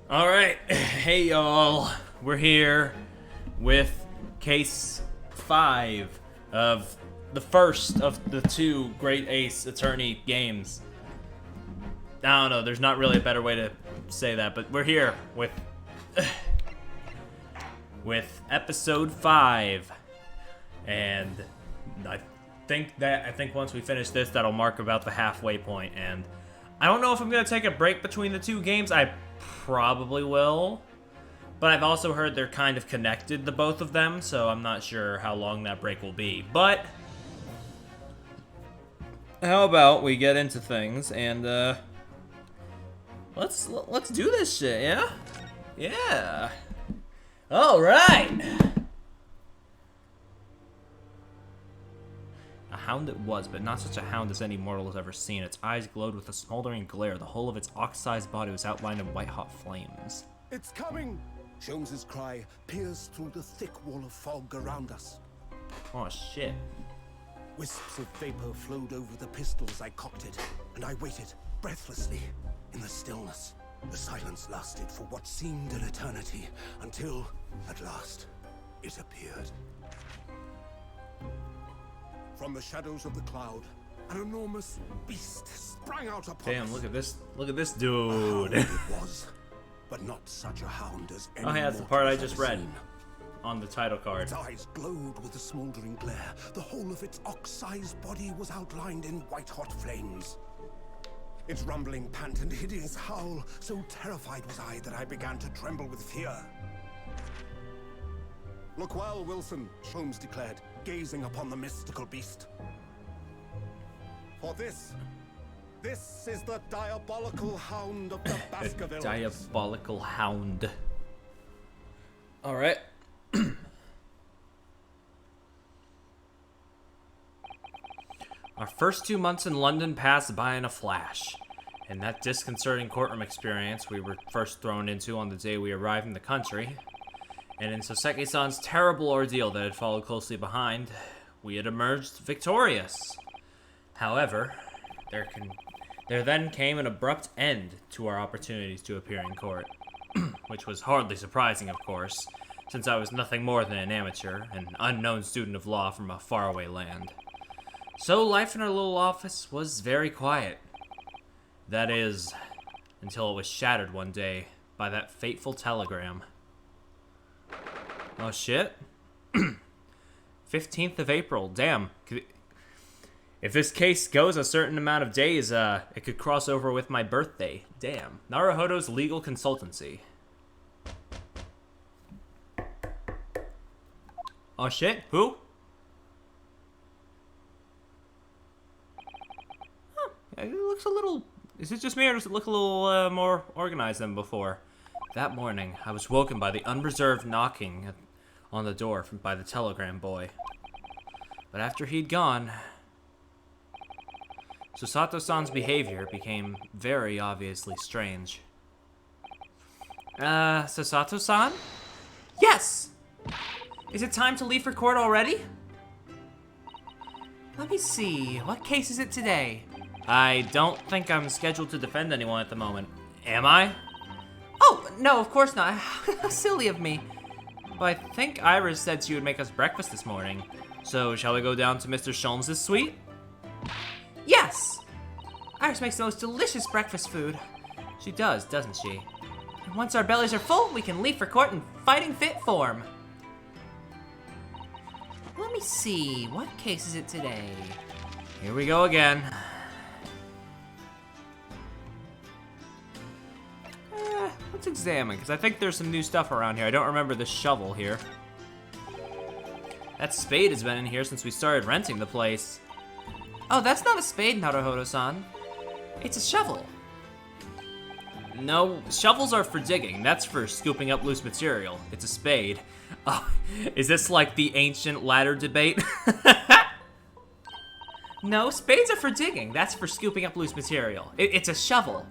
Alright, hey y'all, we're here with case 5 of the first of the 2 Great Ace Attorney games. I don't know, there's not really a better way to say that, but we're here with episode 5, and I think once we finish this, that'll mark about the halfway point, and I don't know if I'm going to take a break between the 2 games. I probably will, but I've also heard they're kind of connected, the both of them, so I'm not sure how long that break will be. But how about we get into things and let's do this shit, yeah? Yeah. All right. A hound it was, but not such a hound as any mortal has ever seen. Its eyes glowed with a smoldering glare. The whole of its ox-sized body was outlined in white-hot flames. It's coming! Sholmes' cry pierced through the thick wall of fog around us. Oh, shit. Wisps of vapor flowed over the pistol as I cocked it, and I waited, breathlessly, in the stillness. The silence lasted for what seemed an eternity, until, at last, it appeared. From the shadows of the cloud, an enormous beast sprang out upon us. Damn, look at this A dude. hound it was, but not such a hound as any Oh yeah, that's the mortal part I has just ever read seen. on the title card. Its eyes glowed with a smoldering glare. The whole of its ox-sized body was outlined in white-hot flames. Its rumbling pant and hideous howl, so terrified was I that I began to tremble with fear. Look well, Wilson, Sholmes declared, gazing upon the mystical beast. For this is the diabolical hound of the Baskervilles. Diabolical hound. Alright. Our first 2 months in London passed by in a flash. In that disconcerting courtroom experience we were first thrown into on the day we arrived in the country, and in Soseki-san's terrible ordeal that had followed closely behind, we had emerged victorious. However, there then came an abrupt end to our opportunities to appear in court, which was hardly surprising, of course, since I was nothing more than an amateur, an unknown student of law from a faraway land. So life in our little office was very quiet. That is, until it was shattered one day by that fateful telegram. Oh shit. 15th of April, damn. If this case goes a certain amount of days, it could cross over with my birthday. Damn. Naruhodo's legal consultancy. Oh shit, who? Huh, it looks a little... Is it just me, or does it look a little more organized than before? That morning, I was woken by the unreserved knocking on the door by the telegram boy. But after he'd gone, Susato-san's behavior became very obviously strange. Susato-san? Yes! Is it time to leave for court already? Let me see, what case is it today? I don't think I'm scheduled to defend anyone at the moment. Am I? Oh, no, of course not. How silly of me. But I think Iris said she would make us breakfast this morning. So, shall we go down to Mr. Sholmes' suite? Yes! Iris makes the most delicious breakfast food. She does, doesn't she? And once our bellies are full, we can leave for court in fighting fit form. Let me see, what case is it today? Here we go again. Let's examine, because I think there's some new stuff around here. I don't remember this shovel here. That spade has been in here since we started renting the place. Oh, that's not a spade, Naruhodo-san. It's a shovel. No, shovels are for digging. That's for scooping up loose material. It's a spade. Oh, is this like the ancient ladder debate? No, spades are for digging. That's for scooping up loose material. It's a shovel.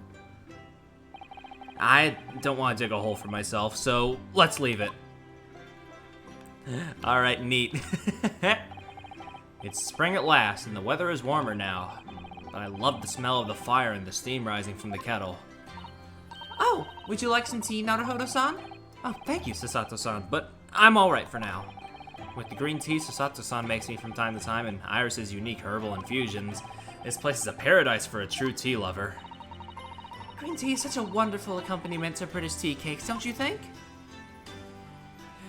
I don't want to dig a hole for myself, so let's leave it. Alright, neat. It's spring at last, and the weather is warmer now. But I love the smell of the fire and the steam rising from the kettle. Oh, would you like some tea, Naruhodo-san? Oh, thank you, Susato-san, but I'm alright for now. With the green tea Susato-san makes me from time to time and Iris's unique herbal infusions, this place is a paradise for a true tea lover. Green tea is such a wonderful accompaniment to British tea cakes, don't you think?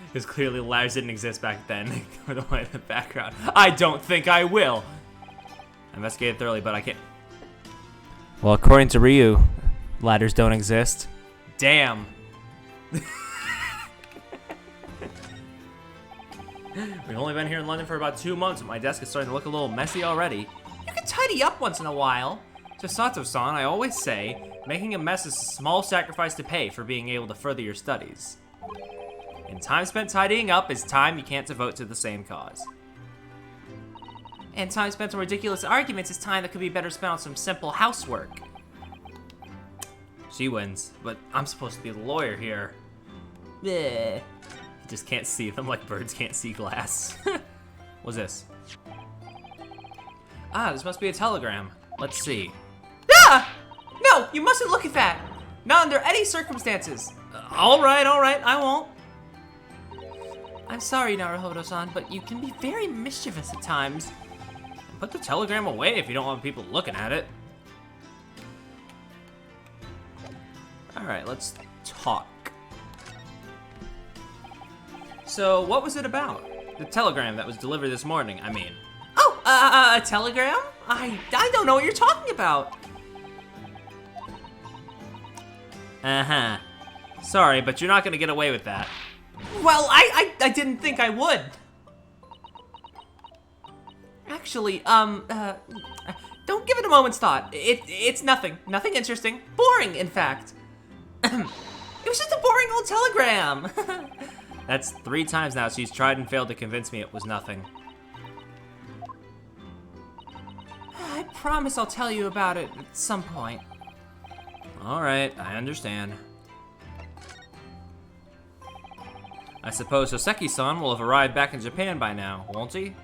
Because clearly ladders didn't exist back then. Or the way in the background. I don't think I will! I investigated thoroughly, but I can't... Well, according to Ryu, ladders don't exist. Damn. We've only been here in London for about 2 months, and my desk is starting to look a little messy already. You can tidy up once in a while. To Sato-san, I always say, making a mess is a small sacrifice to pay for being able to further your studies. And time spent tidying up is time you can't devote to the same cause. And time spent on ridiculous arguments is time that could be better spent on some simple housework. She wins, but I'm supposed to be the lawyer here. Bleh. You just can't see them like birds can't see glass. What's this? Ah, this must be a telegram. Let's see. Ah! No, you mustn't look at that. Not under any circumstances. All right, I won't. I'm sorry, Naruhodo-san, but you can be very mischievous at times. Put the telegram away if you don't want people looking at it. All right, let's talk. So, what was it about? The telegram that was delivered this morning, I mean. Oh, a telegram? I don't know what you're talking about. Uh-huh. Sorry, but you're not gonna get away with that. Well, I didn't think I would. Actually, don't give it a moment's thought. It's nothing interesting. Boring, in fact. It was just a boring old telegram. That's 3 times now she's tried and failed to convince me it was nothing. I promise I'll tell you about it at some point. All right, I understand. I suppose Soseki-san will have arrived back in Japan by now, won't he?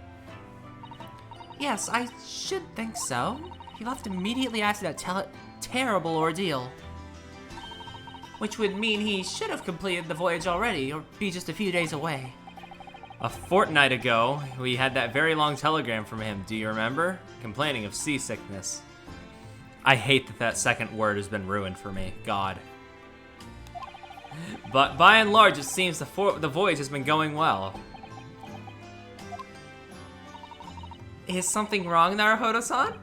Yes, I should think so. He left immediately after that terrible ordeal. Which would mean he should have completed the voyage already, or be just a few days away. A fortnight ago, we had that very long telegram from him, do you remember? Complaining of seasickness. I hate that that second word has been ruined for me, God. But by and large, it seems the voyage has been going well. Is something wrong, Naruhodo-san?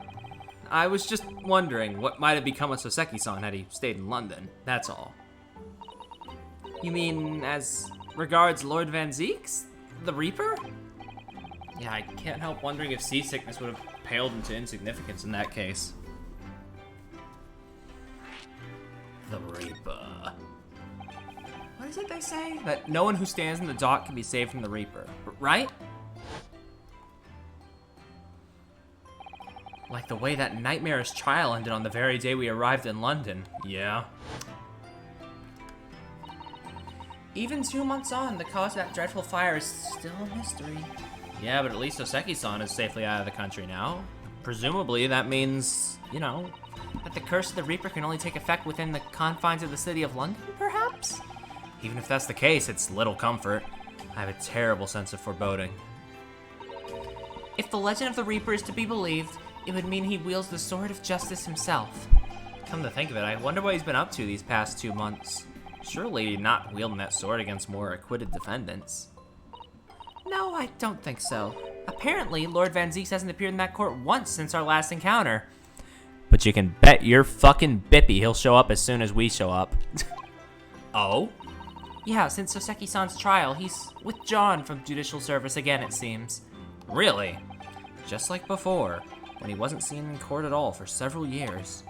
I was just wondering what might have become of Soseki-san had he stayed in London, that's all. You mean as regards Lord Van Zeeks? The Reaper? Yeah, I can't help wondering if seasickness would have paled into insignificance in that case. The Reaper. What is it they say? That no one who stands in the dock can be saved from the Reaper, right? Like the way that nightmarish trial ended on the very day we arrived in London. Yeah. Even 2 months on, the cause of that dreadful fire is still a mystery. Yeah, but at least Soseki-san is safely out of the country now. Presumably, that means, you know, that the curse of the Reaper can only take effect within the confines of the city of London, perhaps? Even if that's the case, it's little comfort. I have a terrible sense of foreboding. If the legend of the Reaper is to be believed, it would mean he wields the sword of justice himself. Come to think of it, I wonder what he's been up to these past 2 months. Surely not wielding that sword against more acquitted defendants. No, I don't think so. Apparently, Lord Van Zeeks hasn't appeared in that court once since our last encounter. But you can bet your fucking bippy he'll show up as soon as we show up. Oh? Yeah, since Soseki-san's trial, he's withdrawn from judicial service again, it seems. Really? Just like before, when he wasn't seen in court at all for several years.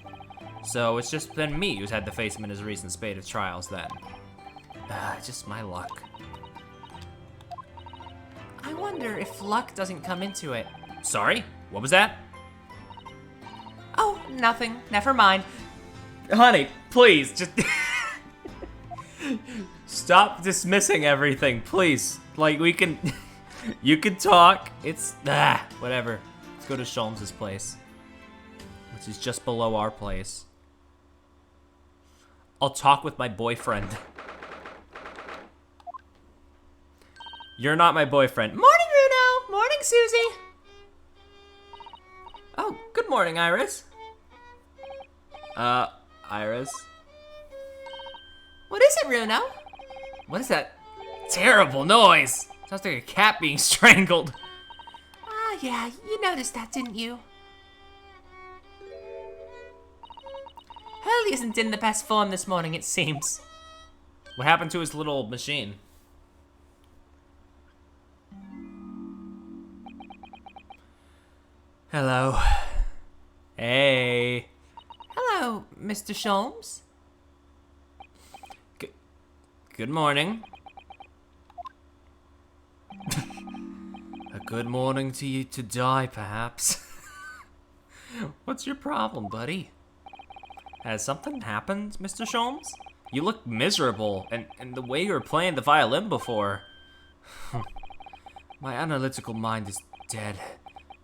So it's just been me who's had to face him in his recent spate of trials then. Just my luck. I wonder if luck doesn't come into it. Sorry? What was that? Oh, nothing. Never mind. Honey, please, just... Stop dismissing everything, please. Like, we can... You can talk. It's... whatever. Let's go to Sholmes' place. Which is just below our place. I'll talk with my boyfriend. You're not my boyfriend. Morning, Runo! Morning, Susie! Oh, good morning, Iris. Iris? What is it, Runo? What is that terrible noise? Sounds like a cat being strangled. Ah, yeah, you noticed that, didn't you? Hurley isn't in the best form this morning, it seems. What happened to his little machine? Hello. Hey. Hello, Mr. Sholmes. Good morning. A good morning to you to die, perhaps. What's your problem, buddy? Has something happened, Mr. Sholmes? You look miserable, and the way you were playing the violin before. My analytical mind is dead.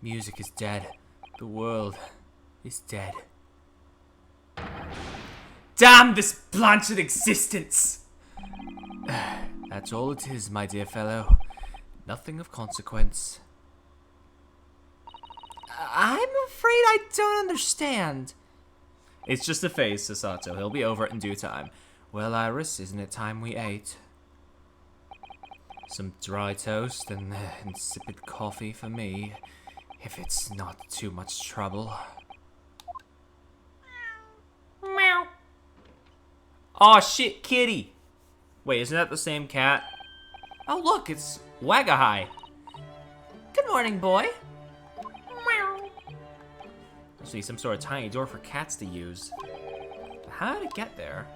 Music is dead. The world is dead. Damn this blanched existence! That's all it is, my dear fellow. Nothing of consequence. I'm afraid I don't understand. It's just a phase, Sasato. He'll be over it in due time. Well, Iris, isn't it time we ate? Some dry toast and insipid coffee for me, if it's not too much trouble. Meow. Aw, shit, kitty. Wait, isn't that the same cat? Oh, look, it's Wagahai. Good morning, boy. Meow. See, some sort of tiny door for cats to use. How did it get there?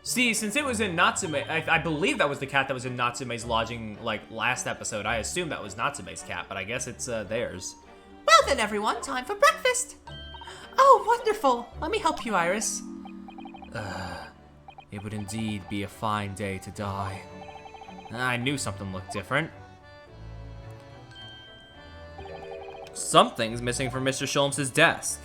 See, since it was in Natsume, I believe that was the cat that was in Natsume's lodging, like, last episode. I assumed that was Natsume's cat, but I guess it's theirs. Well then, everyone, time for breakfast. Oh, wonderful. Let me help you, Iris. It would indeed be a fine day to die. I knew something looked different. Something's missing from Mr. Sholmes' desk.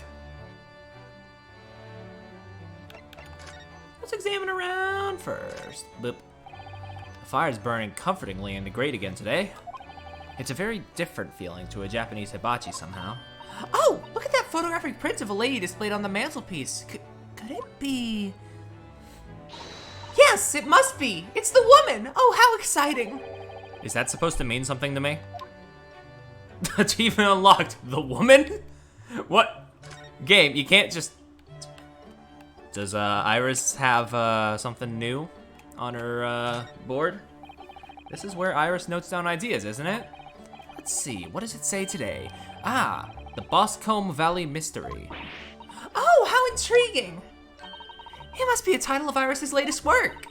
Let's examine around first. Boop. The fire's burning comfortingly in the grate again today. It's a very different feeling to a Japanese hibachi somehow. Oh, look at that photographic print of a lady displayed on the mantelpiece. Could it be... Yes, it must be. It's the woman. Oh, how exciting. Is that supposed to mean something to me? Achievement unlocked. The woman? What? Game, you can't just... Does Iris have something new on her board? This is where Iris notes down ideas, isn't it? Let's see, what does it say today? Ah, the Boscombe Valley Mystery. Oh, how intriguing. It must be a title of Iris's latest work.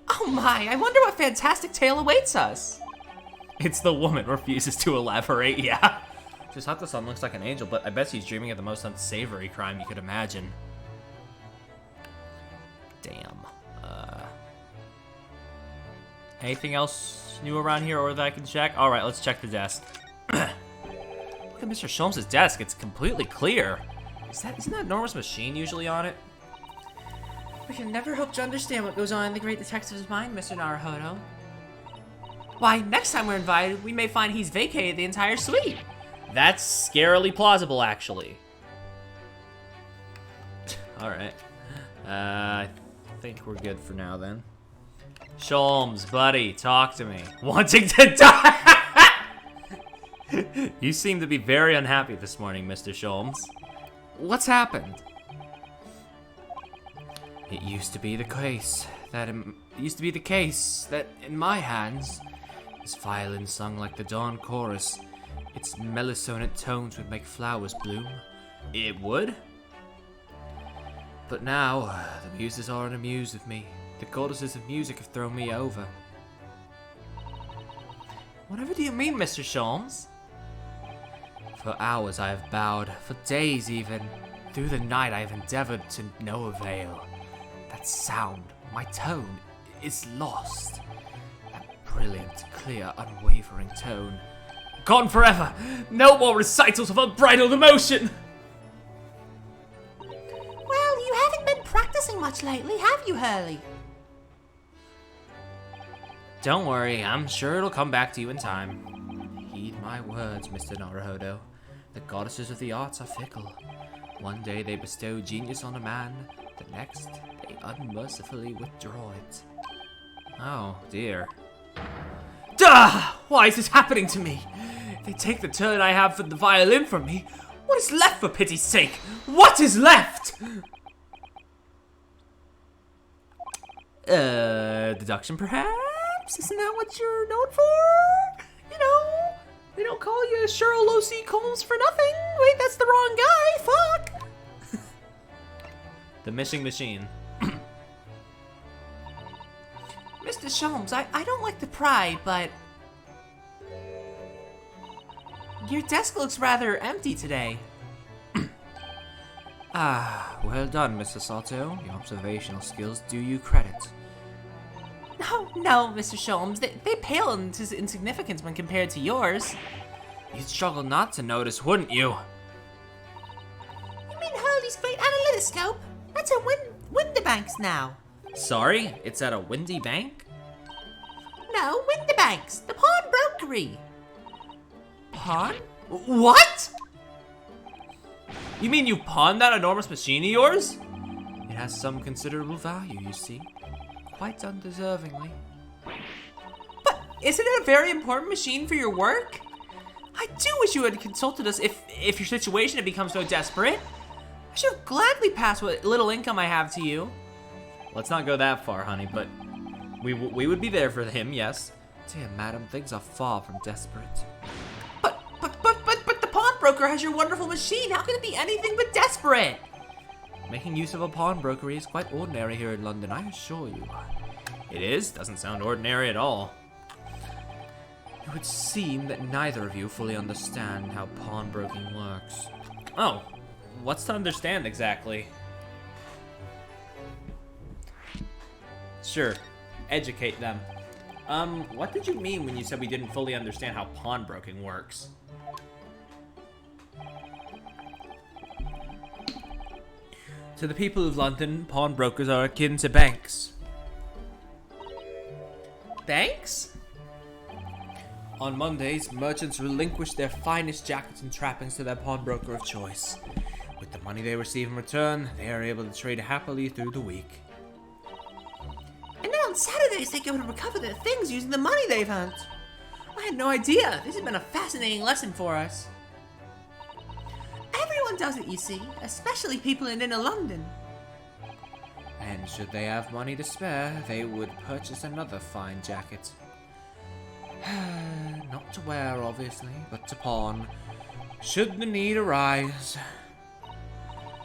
Oh my, I wonder what fantastic tale awaits us. It's the woman refuses to elaborate, yeah. Just how the son looks like an angel, but I bet she's dreaming of the most unsavory crime you could imagine. Damn. Anything else new around here or that I can check? All right, let's check the desk. Look at Mr. Sholmes' desk. It's completely clear. Isn't that Norma's machine usually on it? We can never hope to understand what goes on in the great detective's mind, Mr. Naruhodo. Why, next time we're invited, we may find he's vacated the entire suite. That's scarily plausible, actually. All right. I think we're good for now, then. Sholmes, buddy, talk to me. Wanting to die? You seem to be very unhappy this morning, Mr. Sholmes. What's happened? It used to be the case that in my hands, this violin sung like the dawn chorus. Its melissonant tones would make flowers bloom. It would? But now, the muses aren't amused with me. The goddesses of music have thrown me over. Whatever do you mean, Mr. Sholmes? For hours I have bowed, for days even. Through the night I have endeavored to no avail. That sound, my tone, is lost. That brilliant, clear, unwavering tone. Gone forever! No more recitals of unbridled emotion! Well, you haven't been practicing much lately, have you, Hurley? Don't worry, I'm sure it'll come back to you in time. Heed my words, Mr. Naruhodo. The goddesses of the arts are fickle. One day they bestow genius on a man, the next they unmercifully withdraw it. Oh, dear. Duh! Why is this happening to me? If they take the turn I have for the violin from me, what is left for pity's sake? What is left? Deduction perhaps? Isn't that what you're known for? You know, they don't call you Cheryl Lucy Combs for nothing. Wait, that's the wrong guy. Fuck. The missing machine. Mr. Sholmes, I don't like to pry, but Your desk looks rather empty today. Well done, Mr. Sato. Your observational skills do you credit. No, Mr. Sholmes. They pale in insignificance when compared to yours. You'd struggle not to notice, wouldn't you? You mean Hurley's great analytoscope? That's a Whitabank's now. Sorry? It's at a windy bank? No, Whitabank's. The pawn brokery. Pawn? What? You mean you pawned that enormous machine of yours? It has some considerable value, you see. Quite undeservingly. But isn't it a very important machine for your work? I do wish you had consulted us if your situation had become so desperate. I should have gladly passed what little income I have to you. Let's not go that far, honey, but we would be there for him, yes. Dear madam, things are far from desperate. But the pawnbroker has your wonderful machine. How can it be anything but desperate? Making use of a pawnbrokery is quite ordinary here in London, I assure you. It is? Doesn't sound ordinary at all. It would seem that neither of you fully understand how pawnbroking works. Oh, what's to understand exactly? Sure, educate them. What did you mean when you said we didn't fully understand how pawnbroking works? To the people of London, pawnbrokers are akin to banks. Banks? On Mondays, merchants relinquish their finest jackets and trappings to their pawnbroker of choice. With the money they receive in return, they are able to trade happily through the week. And then on Saturdays, they go to recover their things using the money they've earned. I had no idea. This has been a fascinating lesson for us. Everyone does it, you see, especially people in inner London. And should they have money to spare, they would purchase another fine jacket. Not to wear, obviously, but to pawn, should the need arise.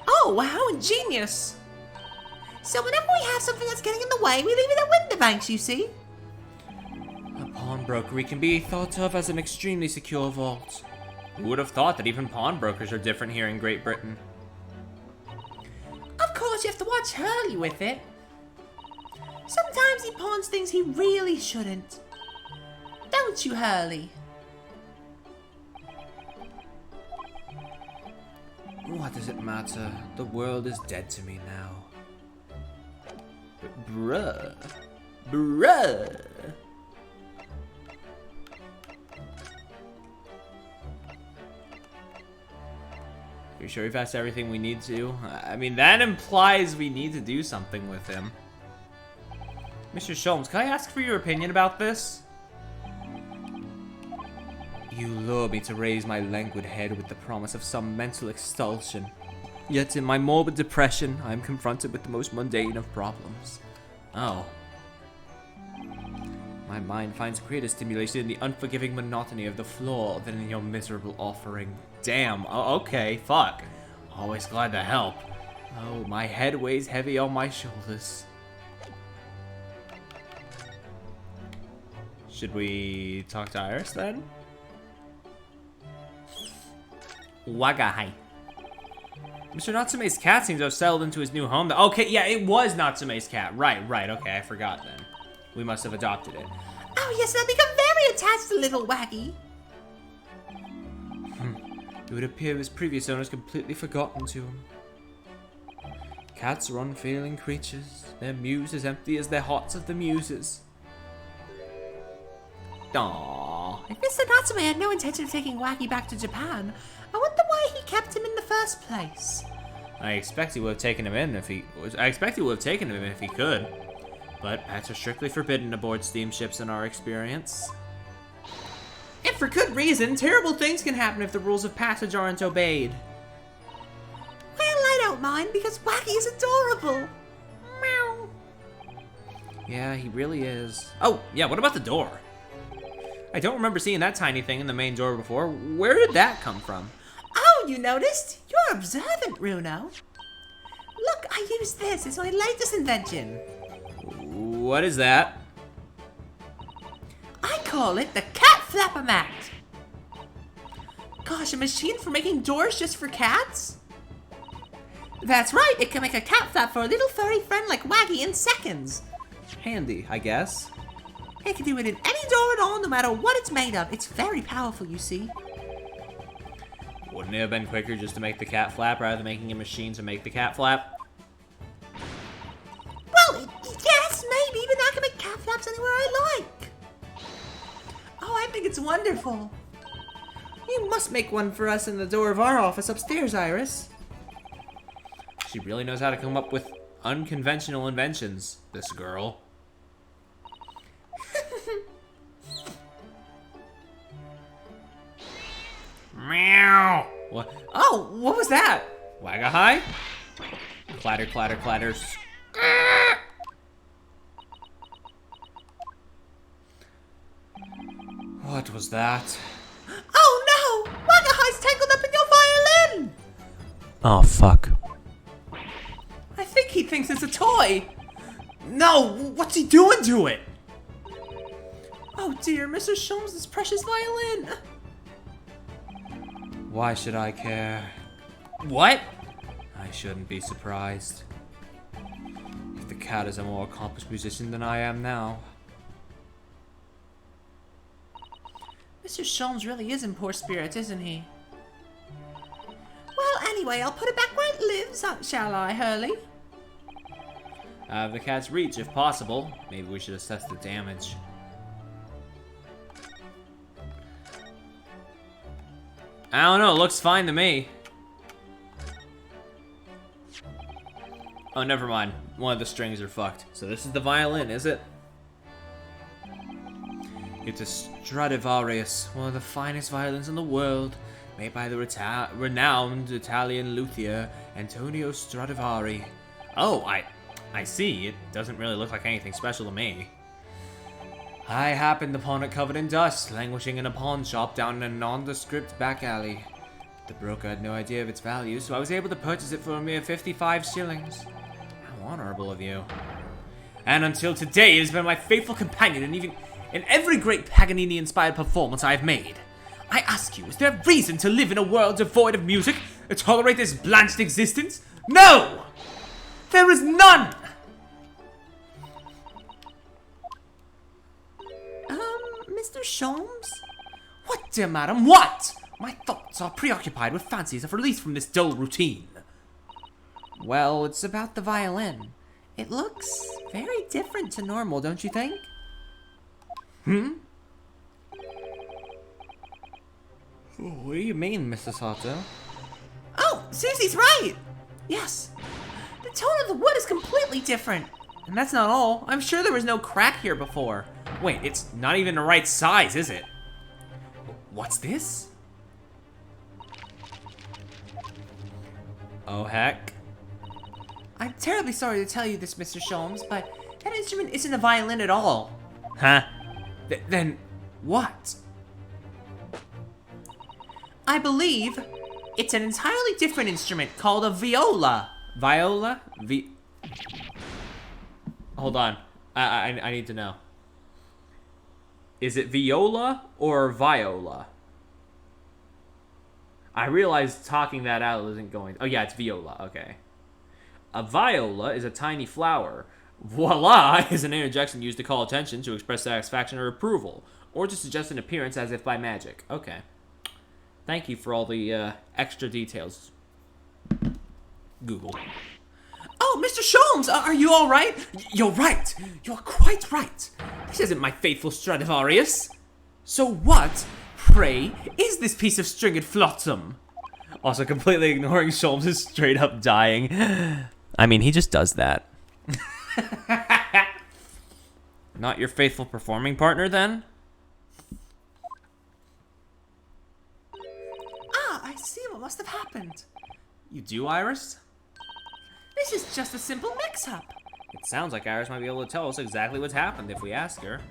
Oh, how ingenious! So whenever we have something that's getting in the way, we leave it at Whitabank's, you see? A pawnbrokery can be thought of as an extremely secure vault. Who would have thought that even pawnbrokers are different here in Great Britain? Of course, you have to watch Hurley with it. Sometimes he pawns things he really shouldn't. Don't you, Hurley? What does it matter? The world is dead to me now. Bruh. Are you sure we've asked everything we need to? I mean, that implies we need to do something with him. Mr. Sholmes, can I ask for your opinion about this? You lure me to raise my languid head with the promise of some mental extulsion. Yet in my morbid depression, I am confronted with the most mundane of problems. Oh. My mind finds greater stimulation in the unforgiving monotony of the floor than in your miserable offering. Damn, okay, fuck. Always glad to help. Oh, my head weighs heavy on my shoulders. Should we talk to Iris then? Wagahai. Mr. Natsume's cat seems to have settled into his new home. Okay, yeah, it was Natsume's cat. Right, okay, I forgot then. We must have adopted it. Oh yes, I've become very attached to little Waggy. It would appear his previous owners completely forgotten to him. Cats are unfeeling creatures, their mews as empty as their hearts of the muses. Aww. If Mr. Natsume had no intention of taking Waggy back to Japan, I wonder why he kept him in the first place. I expect he would have taken him if he could. But pets are strictly forbidden aboard steamships in our experience. And for good reason. Terrible things can happen if the rules of passage aren't obeyed. Well, I don't mind because Waggy is adorable. Meow. Yeah, he really is. Oh, yeah, what about the door? I don't remember seeing that tiny thing in the main door before. Where did that come from? Oh, you noticed? You're observant, Bruno. Look, I used this. It's my latest invention. What is that? I call it the cat flapper mat. gosh, a machine for making doors just for cats? That's right, it can make a cat flap for a little furry friend like Waggy in seconds. Handy, I guess. It can do it in any door at all, no matter what it's made of. It's very powerful, you see. Wouldn't it have been quicker just to make the cat flap rather than making a machine to make the cat flap? Well, yes, maybe, but I can make cat flaps anywhere I like. Oh, I think it's wonderful. You must make one for us in the door of our office upstairs, Iris. She really knows how to come up with unconventional inventions, this girl. Meow! What? Oh, what was that? Wag-a-hi? Clatter, clatter, clatter. What was that? Oh no! Wagahai's tangled up in your violin! Oh, fuck. I think he thinks it's a toy. No, what's he doing to it? Oh dear, Mr. Sholmes' precious violin. Why should I care? What? I shouldn't be surprised. If the cat is a more accomplished musician than I am now. Mr. Sholmes really is in poor spirits, isn't he? Well, anyway, I'll put it back where it lives, shall I, Hurley? Out of the cat's reach, if possible. Maybe we should assess the damage. I don't know, it looks fine to me. Oh, never mind. One of the strings are fucked. So this is the violin, is it? It's a Stradivarius, one of the finest violins in the world, made by the renowned Italian luthier Antonio Stradivari. Oh, I see. It doesn't really look like anything special to me. I happened upon it covered in dust, languishing in a pawn shop down in a nondescript back alley. The broker had no idea of its value, so I was able to purchase it for a mere 55 shillings. How honorable of you. And until today, it has been my faithful companion in every great Paganini-inspired performance I have made. I ask you, is there reason to live in a world devoid of music, to tolerate this blanched existence? No! There is none! Mr. Sholmes? What, dear madam, what? My thoughts are preoccupied with fancies of release from this dull routine. Well, it's about the violin. It looks very different to normal, don't you think? What do you mean, Mrs. Otto? Oh, Susie's right! Yes. The tone of the wood is completely different. And that's not all. I'm sure there was no crack here before. Wait, it's not even the right size, is it? What's this? Oh, heck. I'm terribly sorry to tell you this, Mr. Sholmes, but that instrument isn't a violin at all. Huh? Then what? I believe it's an entirely different instrument called a viola. Viola? Hold on. I need to know. Is it viola or viola? I realize talking that out isn't going... Oh yeah, it's viola. Okay. A viola is a tiny flower. Voila is an interjection used to call attention, to express satisfaction or approval, or to suggest an appearance as if by magic. Okay. Thank you for all the extra details. Google. Oh, Mr. Sholmes, are you all right? You're right. You're quite right. This isn't my faithful Stradivarius. So what, pray, is this piece of stringed flotsam? Also completely ignoring Sholmes is straight up dying. I mean, he just does that. Not your faithful performing partner, then? Ah, I see what must have happened. You do, Iris? This is just a simple mix-up. It sounds like Iris might be able to tell us exactly what's happened if we ask her.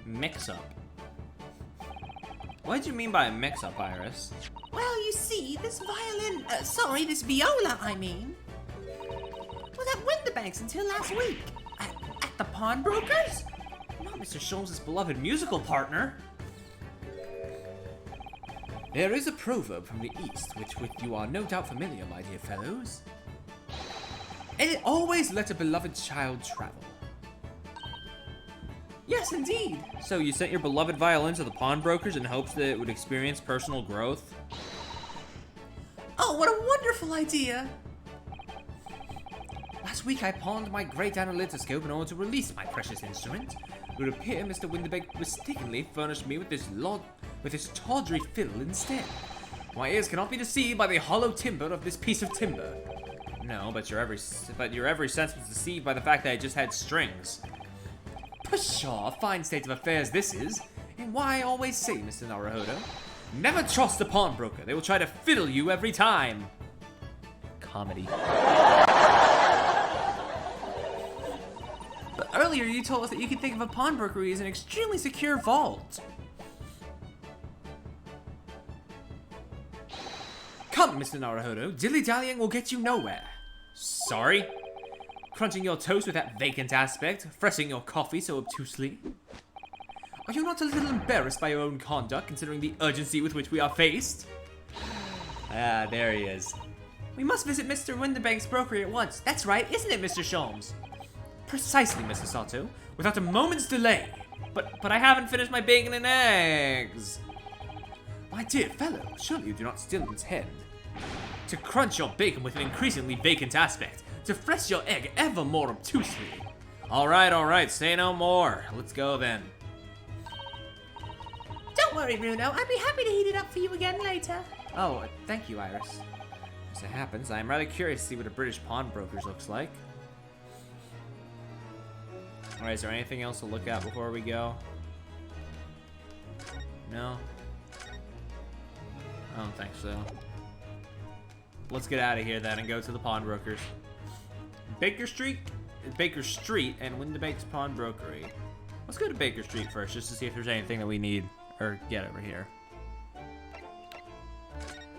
Mix-up. What did you mean by a mix-up, Iris? Well, you see, this viola, I mean, was at Whitabank's until last week. At the pawnbroker's? Not Mr. Sholmes' beloved musical partner. There is a proverb from the East, with you are no doubt familiar, my dear fellows. And it always let a beloved child travel. Yes, indeed. So you sent your beloved violin to the pawnbrokers in hopes that it would experience personal growth? Oh, what a wonderful idea! Last week I pawned my great analytoscope in order to release my precious instrument. It would appear Mr. Whitabank mistakenly furnished me with this tawdry fiddle instead. My ears cannot be deceived by the hollow timbre of this piece of timber. No, but your every sense was deceived by the fact that it just had strings. Pshaw, a fine state of affairs this is. And why I always say, Mr. Naruhodo, never trust a pawnbroker. They will try to fiddle you every time. Comedy. But earlier you told us that you could think of a pawnbrokery as an extremely secure vault. Come, Mr. Naruhodo, dilly-dallying will get you nowhere. Sorry? Crunching your toast with that vacant aspect, fretting your coffee so obtusely. Are you not a little embarrassed by your own conduct, considering the urgency with which we are faced? Ah, there he is. We must visit Mr. Whitabank's brokery at once. That's right, isn't it, Mr. Sholmes? Precisely, Mr. Sato, without a moment's delay. But I haven't finished my bacon and eggs. My dear fellow, surely you do not still intend to crunch your bacon with an increasingly vacant aspect, to fret your egg ever more obtusely. Alright, say no more. Let's go then. Don't worry, Bruno. I'd be happy to heat it up for you again later. Oh, thank you, Iris. As it happens, I am rather curious to see what a British pawnbroker's looks like. Alright, is there anything else to look at before we go? No? I don't think so. Let's get out of here then and go to the pawnbrokers. Baker Street and Whitabank's pawnbrokery. Let's go to Baker Street first, just to see if there's anything that we need or get over here.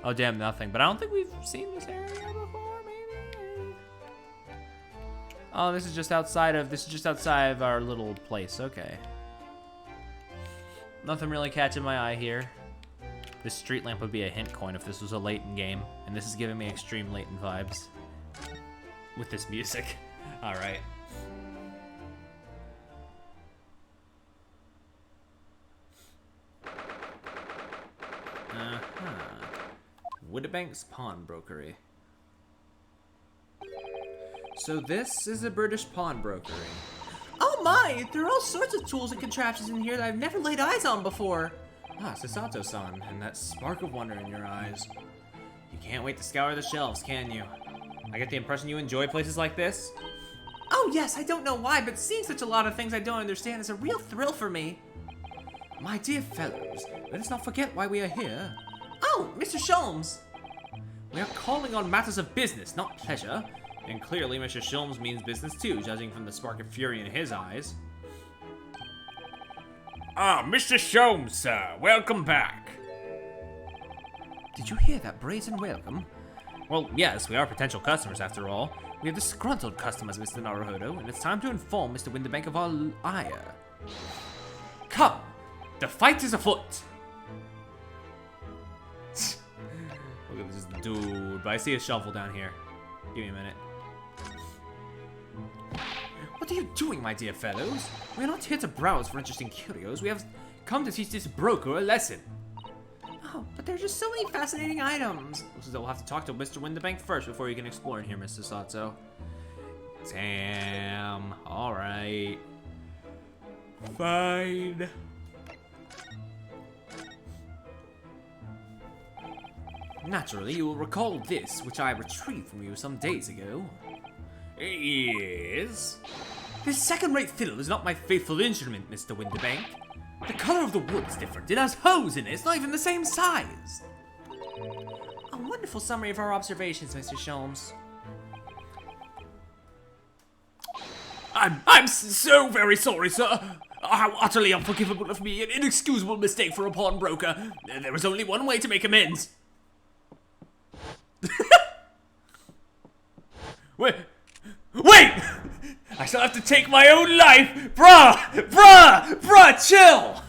Oh damn, nothing. But I don't think we've seen this area before, maybe. Oh, this is just outside of our little place. Okay. Nothing really catching my eye here. This street lamp would be a hint coin if this was a Layton game, and this is giving me extreme Layton vibes with this music. All right. Whitabank's pawnbrokery. So this is a British pawnbrokery. Oh my! There are all sorts of tools and contraptions in here that I've never laid eyes on before. Ah, Sasato-san, and that spark of wonder in your eyes. You can't wait to scour the shelves, can you? I get the impression you enjoy places like this? Oh yes, I don't know why, but seeing such a lot of things I don't understand is a real thrill for me. My dear fellows, let us not forget why we are here. Oh, Mr. Sholmes! We are calling on matters of business, not pleasure. And clearly Mr. Sholmes means business too, judging from the spark of fury in his eyes. Ah, Mr. Sholmes, sir. Welcome back. Did you hear that brazen welcome? Well, yes, we are potential customers after all. We are disgruntled customers, Mr. Naruhodo, and it's time to inform Mr. Whitabank of our ire. Come! The fight is afoot! Look at this dude. But I see a shovel down here. Give me a minute. What are you doing, my dear fellows? We are not here to browse for interesting curios. We have come to teach this broker a lesson. Oh, but there are just so many fascinating items. So we'll have to talk to Mr. Whitabank first before you can explore in here, Mr. Sato. Damn. Alright. Fine. Naturally, you will recall this, which I retrieved from you some days ago. Yes? This second-rate fiddle is not my faithful instrument, Mr. Whitabank. The color of the wood is different. It has holes in it. It's not even the same size. A wonderful summary of our observations, Mr. Sholmes. I'm so very sorry, sir. How utterly unforgivable of me. An inexcusable mistake for a pawnbroker. There is only one way to make amends. Wait! I shall have to take my own life! Bruh, chill!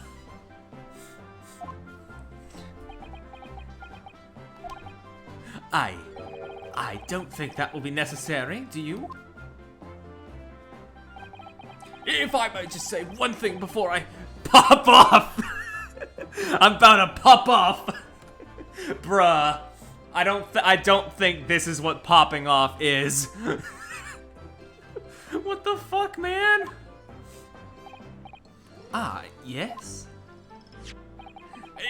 I don't think that will be necessary, do you? If I might just say one thing before I pop off! I'm about to pop off! Bruh. I don't think this is what popping off is. What the fuck, man? Yes?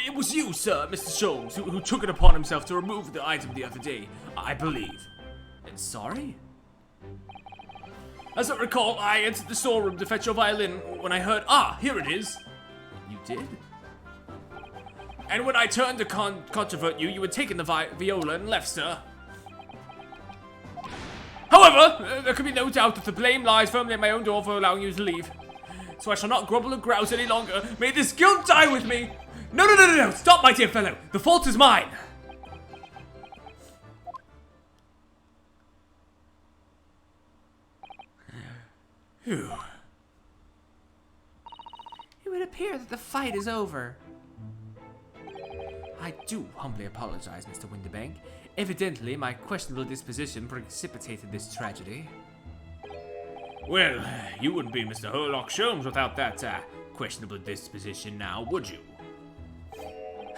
It was you, sir, Mr. Sholmes, who took it upon himself to remove the item the other day, I believe. Sorry? As I recall, I entered the storeroom to fetch your violin when I heard, here it is. You did? And when I turned to controvert you, you had taken the viola and left, sir. However, there can be no doubt that the blame lies firmly at my own door for allowing you to leave. So I shall not grumble and grouse any longer. May this guilt die with me. No. Stop, my dear fellow. The fault is mine. It would appear that the fight is over. I do humbly apologize, Mr. Whitabank. Evidently, my questionable disposition precipitated this tragedy. Well, you wouldn't be Mr. Herlock Sholmes without that questionable disposition now, would you?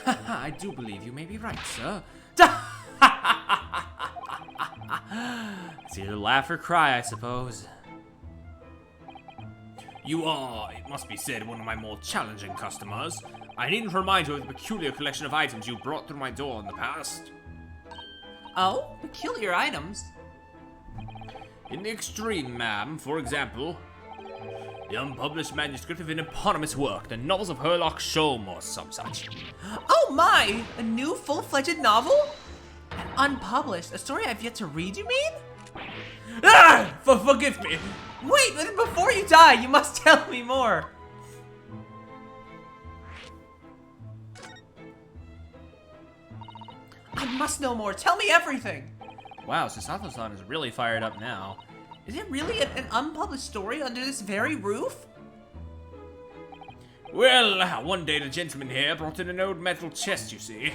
I do believe you may be right, sir. It's either laugh or cry, I suppose. You are, it must be said, one of my more challenging customers. I needn't remind you of the peculiar collection of items you brought through my door in the past. Oh? Peculiar items? In the extreme, ma'am, for example, the unpublished manuscript of an eponymous work, the novels of Herlock Sholmes or some such. Oh my! A new full-fledged novel? And unpublished? A story I've yet to read, you mean? Forgive me. Wait, but before you die, you must tell me more. I must know more. Tell me everything. Wow, Sasato-san is really fired up now. Is it really an unpublished story under this very roof? Well, one day the gentleman here brought in an old metal chest, you see.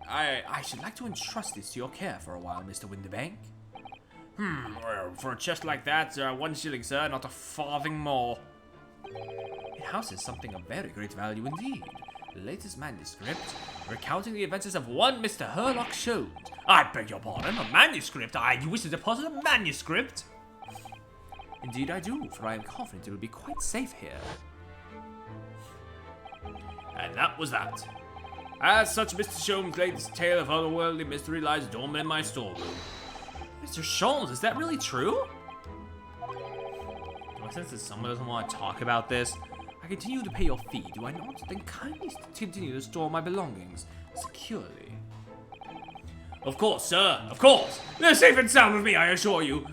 I should like to entrust this to your care for a while, Mr. Whitabank. Well, for a chest like that, 1 shilling, sir, not a farthing more. It houses something of very great value indeed. The latest manuscript recounting the adventures of one Mr. Herlock Sholmes. I beg your pardon, a manuscript? You wish to deposit a manuscript? Indeed I do, for I am confident it will be quite safe here. And that was that. As such, Mr. Sholmes' latest tale of otherworldly mystery lies dormant in my storeroom. Mr. Sholmes, is that really true? Do I sense that someone doesn't want to talk about this? I continue to pay your fee, do I not? Then kindly continue to store my belongings securely. Of course, sir, of course. They're safe and sound with me, I assure you.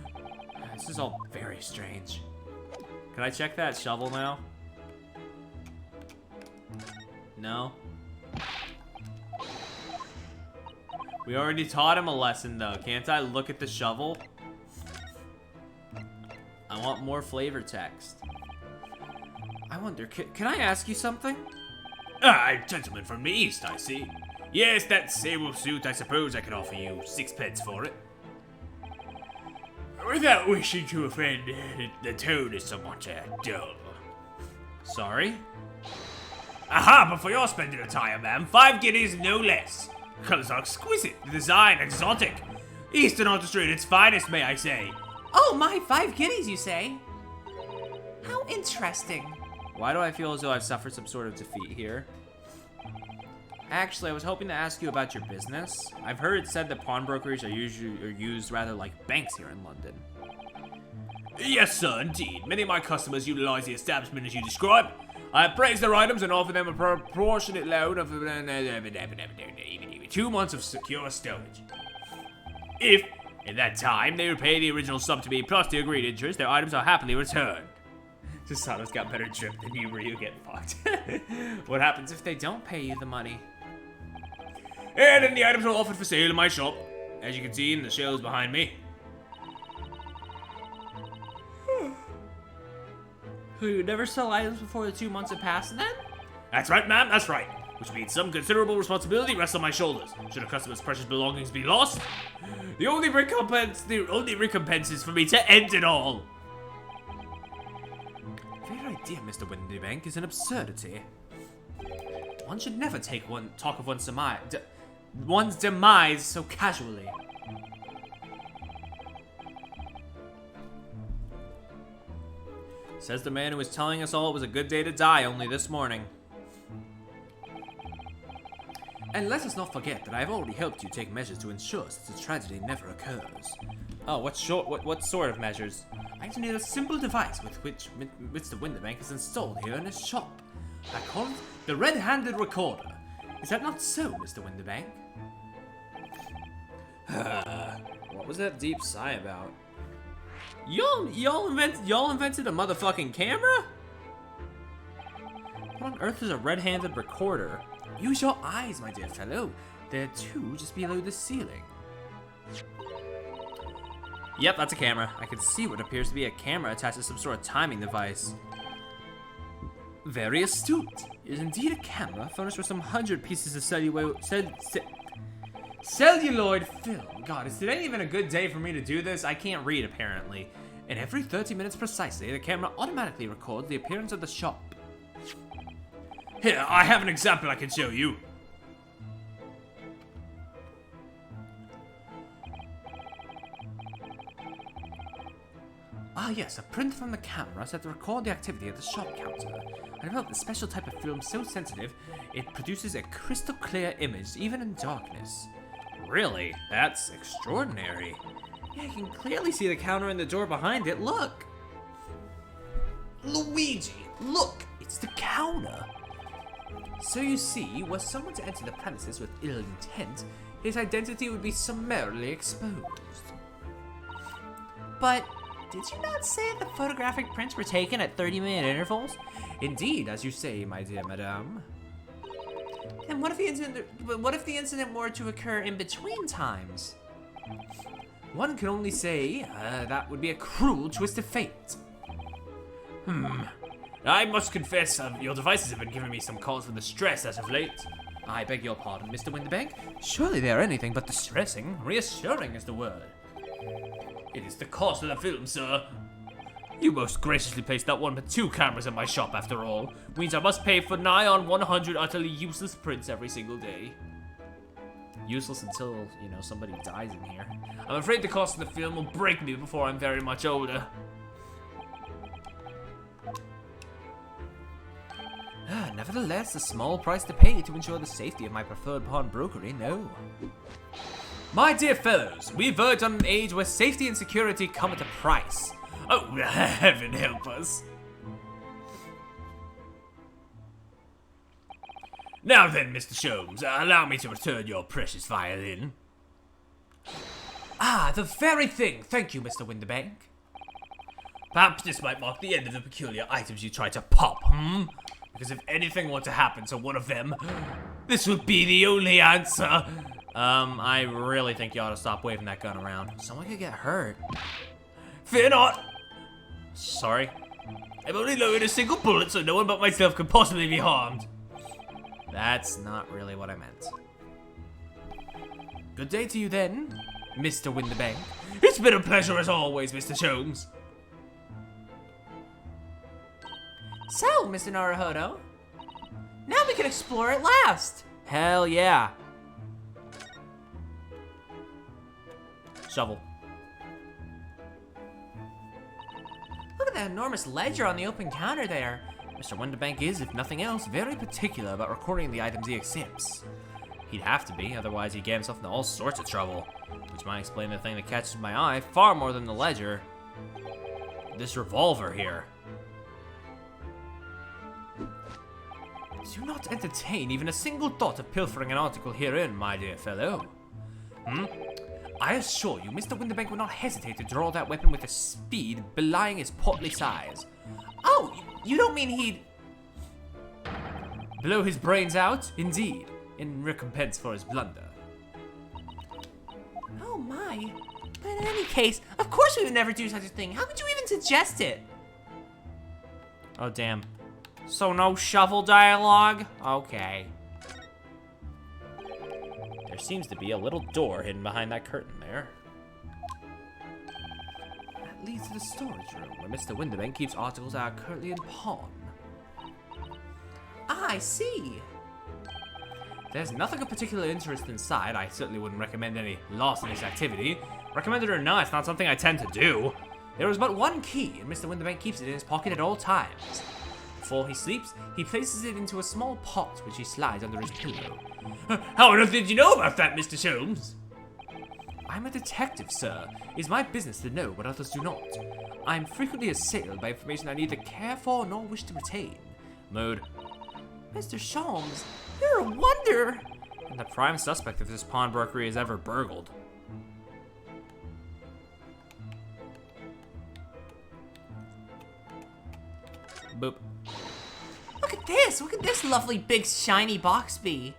This is all very strange. Can I check that shovel now? No? We already taught him a lesson, though. Can't I look at the shovel? I want more flavor text. I wonder, can I ask you something? Gentleman from the East, I see. Yes, that sable suit, I suppose I could offer you 6 pence for it. Without wishing to offend, the tone is somewhat dull. Sorry? Aha, but for your splendid attire, ma'am, 5 guineas, no less. The colors are exquisite, the design exotic. Eastern artistry at its finest, may I say. Oh my, 5 guineas, you say? How interesting. Why do I feel as though I've suffered some sort of defeat here? Actually, I was hoping to ask you about your business. I've heard it said that pawnbrokeries are used rather like banks here in London. Yes, sir, indeed. Many of my customers utilize the establishment as you describe. I appraise their items and offer them a proportionate loan of 2 months of secure stowage. If, in that time, they repay the original sum to me plus the agreed interest, their items are happily returned. Sasato's got better drip than you, where you get fucked. What happens if they don't pay you the money? And then the items are offered for sale in my shop, as you can see in the shelves behind me. You never sell items before the 2 months have passed, then? That's right, ma'am, that's right. Which means some considerable responsibility rests on my shoulders. Should a customer's precious belongings be lost, the only recompense is for me to end it all. The very idea, Mr. Whitabank, is an absurdity. One should never talk of one's demise so casually. Says the man who was telling us all it was a good day to die only this morning. And let us not forget that I have already helped you take measures to ensure such a tragedy never occurs. Oh, what sort of measures? I engineered a simple device with which Mr. Whitabank is installed here in his shop. I call it the Red-Handed Recorder. Is that not so, Mr. Whitabank? What was that deep sigh about? Y'all invented a motherfucking camera? What on earth is a red-handed recorder? Use your eyes, my dear fellow. There are two just below the ceiling. Yep, that's a camera. I can see what appears to be a camera attached to some sort of timing device. Very astute. It is indeed a camera furnished with some 100 pieces of celluloid film. God, is today even a good day for me to do this? I can't read, apparently. And every 30 minutes precisely, the camera automatically records the appearance of the shop. Here, I have an example I can show you. Ah yes, a print from the camera set to record the activity at the shop counter. I developed a special type of film so sensitive, it produces a crystal clear image even in darkness. Really? That's extraordinary. Yeah, you can clearly see the counter and the door behind it, look! Luigi, look! It's the counter! So you see, were someone to enter the premises with ill intent, his identity would be summarily exposed. But did you not say the photographic prints were taken at 30-minute intervals? Indeed, as you say, my dear madame. And what if the incident were to occur in between times? One can only say that would be a cruel twist of fate. I must confess, your devices have been giving me some cause for distress as of late. I beg your pardon, Mr. Whitabank. Surely they are anything but distressing. Reassuring is the word. It is the cost of the film, sir. You most graciously placed not one but 2 cameras in my shop, after all. Means I must pay for nigh on 100 utterly useless prints every single day. Useless until, somebody dies in here. I'm afraid the cost of the film will break me before I'm very much older. Nevertheless, a small price to pay to ensure the safety of my preferred pawnbrokery, no. My dear fellows, we verge on an age where safety and security come at a price. Oh, heaven help us. Now then, Mr. Sholmes, allow me to return your precious violin. Ah, the very thing. Thank you, Mr. Whitabank. Perhaps this might mark the end of the peculiar items you tried to pop, Because if anything were to happen to one of them, this would be the only answer. I really think you ought to stop waving that gun around. Someone could get hurt. Fear not. Sorry. I've only loaded a single bullet so no one but myself could possibly be harmed. That's not really what I meant. Good day to you then, Mr. Whitabank. It's been a pleasure as always, Mr. Sholmes. So, Mr. Naruhodo, now we can explore at last. Hell yeah. Shovel. Look at that enormous ledger on the open counter there. Mr. Whitabank is, if nothing else, very particular about recording the items he accepts. He'd have to be, otherwise he'd get himself into all sorts of trouble. Which might explain the thing that catches my eye far more than the ledger. This revolver here. Do not entertain even a single thought of pilfering an article herein, my dear fellow. I assure you, Mr. Whitabank would not hesitate to draw that weapon with a speed belying his portly size. Oh, you don't mean he'd blow his brains out? Indeed, in recompense for his blunder. Oh my. But in any case, of course we would never do such a thing. How could you even suggest it? Oh, damn. So no shovel dialogue? Okay. There seems to be a little door hidden behind that curtain there. That leads to the storage room, where Mr. Whitabank keeps articles that are currently in pawn. Ah, I see. There's nothing of particular interest inside. I certainly wouldn't recommend any loss in this activity. Recommend it or not, it's not something I tend to do. There is but one key, and Mr. Whitabank keeps it in his pocket at all times. Before he sleeps, he places it into a small pot, which he slides under his pillow. How on earth did you know about that, Mr. Sholmes? I'm a detective, sir. It's my business to know what others do not. I'm frequently assailed by information I neither care for nor wish to retain. Mood. Mr. Sholmes, you're a wonder! And the prime suspect if this pawnbrokery is ever burgled. Boop. Look at this! Look at this lovely big shiny box bee!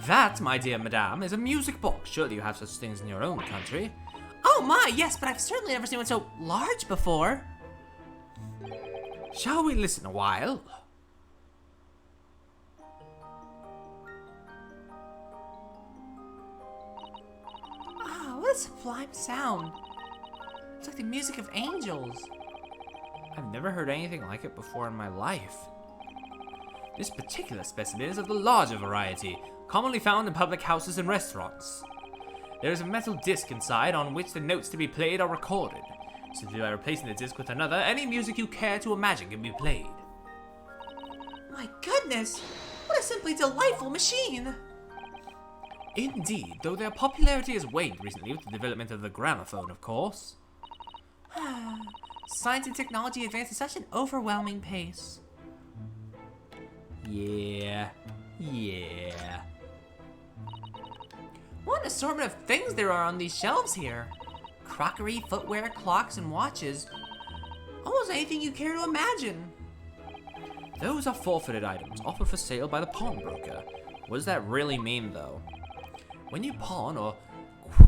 That, my dear madame, is a music box. Surely you have such things in your own country. Oh my, yes, but I've certainly never seen one so large before. Shall we listen a while? Ah, what a sublime sound. It's like the music of angels. I've never heard anything like it before in my life. This particular specimen is of the larger variety, commonly found in public houses and restaurants. There is a metal disc inside on which the notes to be played are recorded. Simply by replacing the disc with another, any music you care to imagine can be played. My goodness! What a simply delightful machine! Indeed, though their popularity has waned recently with the development of the gramophone, of course. Science and technology advance at such an overwhelming pace. Yeah. What an assortment of things there are on these shelves here. Crockery, footwear, clocks, and watches. Almost anything you care to imagine. Those are forfeited items, offered for sale by the pawnbroker. What does that really mean, though? When you pawn, or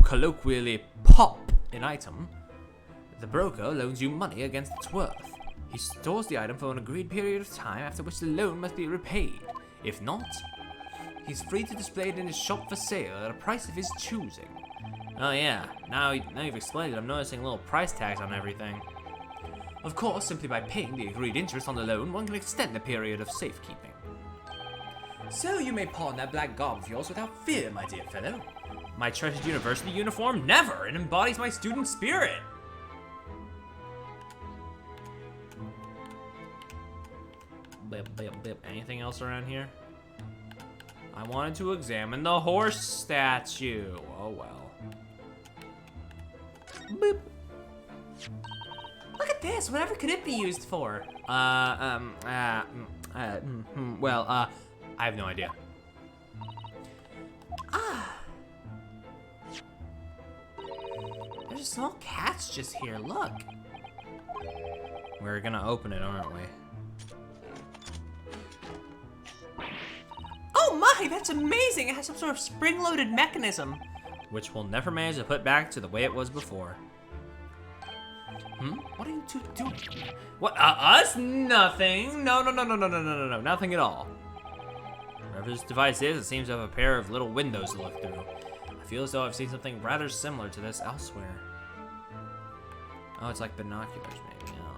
colloquially pop, an item, the broker loans you money against its worth. He stores the item for an agreed period of time, after which the loan must be repaid. If not, he's free to display it in his shop for sale at a price of his choosing. Oh yeah, now you've explained it, I'm noticing little price tags on everything. Of course, simply by paying the agreed interest on the loan, one can extend the period of safekeeping. So you may pawn that black garb of yours without fear, my dear fellow. My treasured university uniform? Never! It embodies my student spirit! Blip. Anything else around here? I wanted to examine the horse statue. Oh well. Boop. Look at this. Whatever could it be used for? I have no idea. There's a small catch just here. Look. We're gonna open it, aren't we? Oh my, that's amazing! It has some sort of spring-loaded mechanism. Which we'll never manage to put back to the way it was before. What are you two doing? What? Us? Nothing. No. Nothing at all. Whatever this device is, it seems to have a pair of little windows to look through. I feel as though I've seen something rather similar to this elsewhere. Oh, it's like binoculars, maybe. I don't know.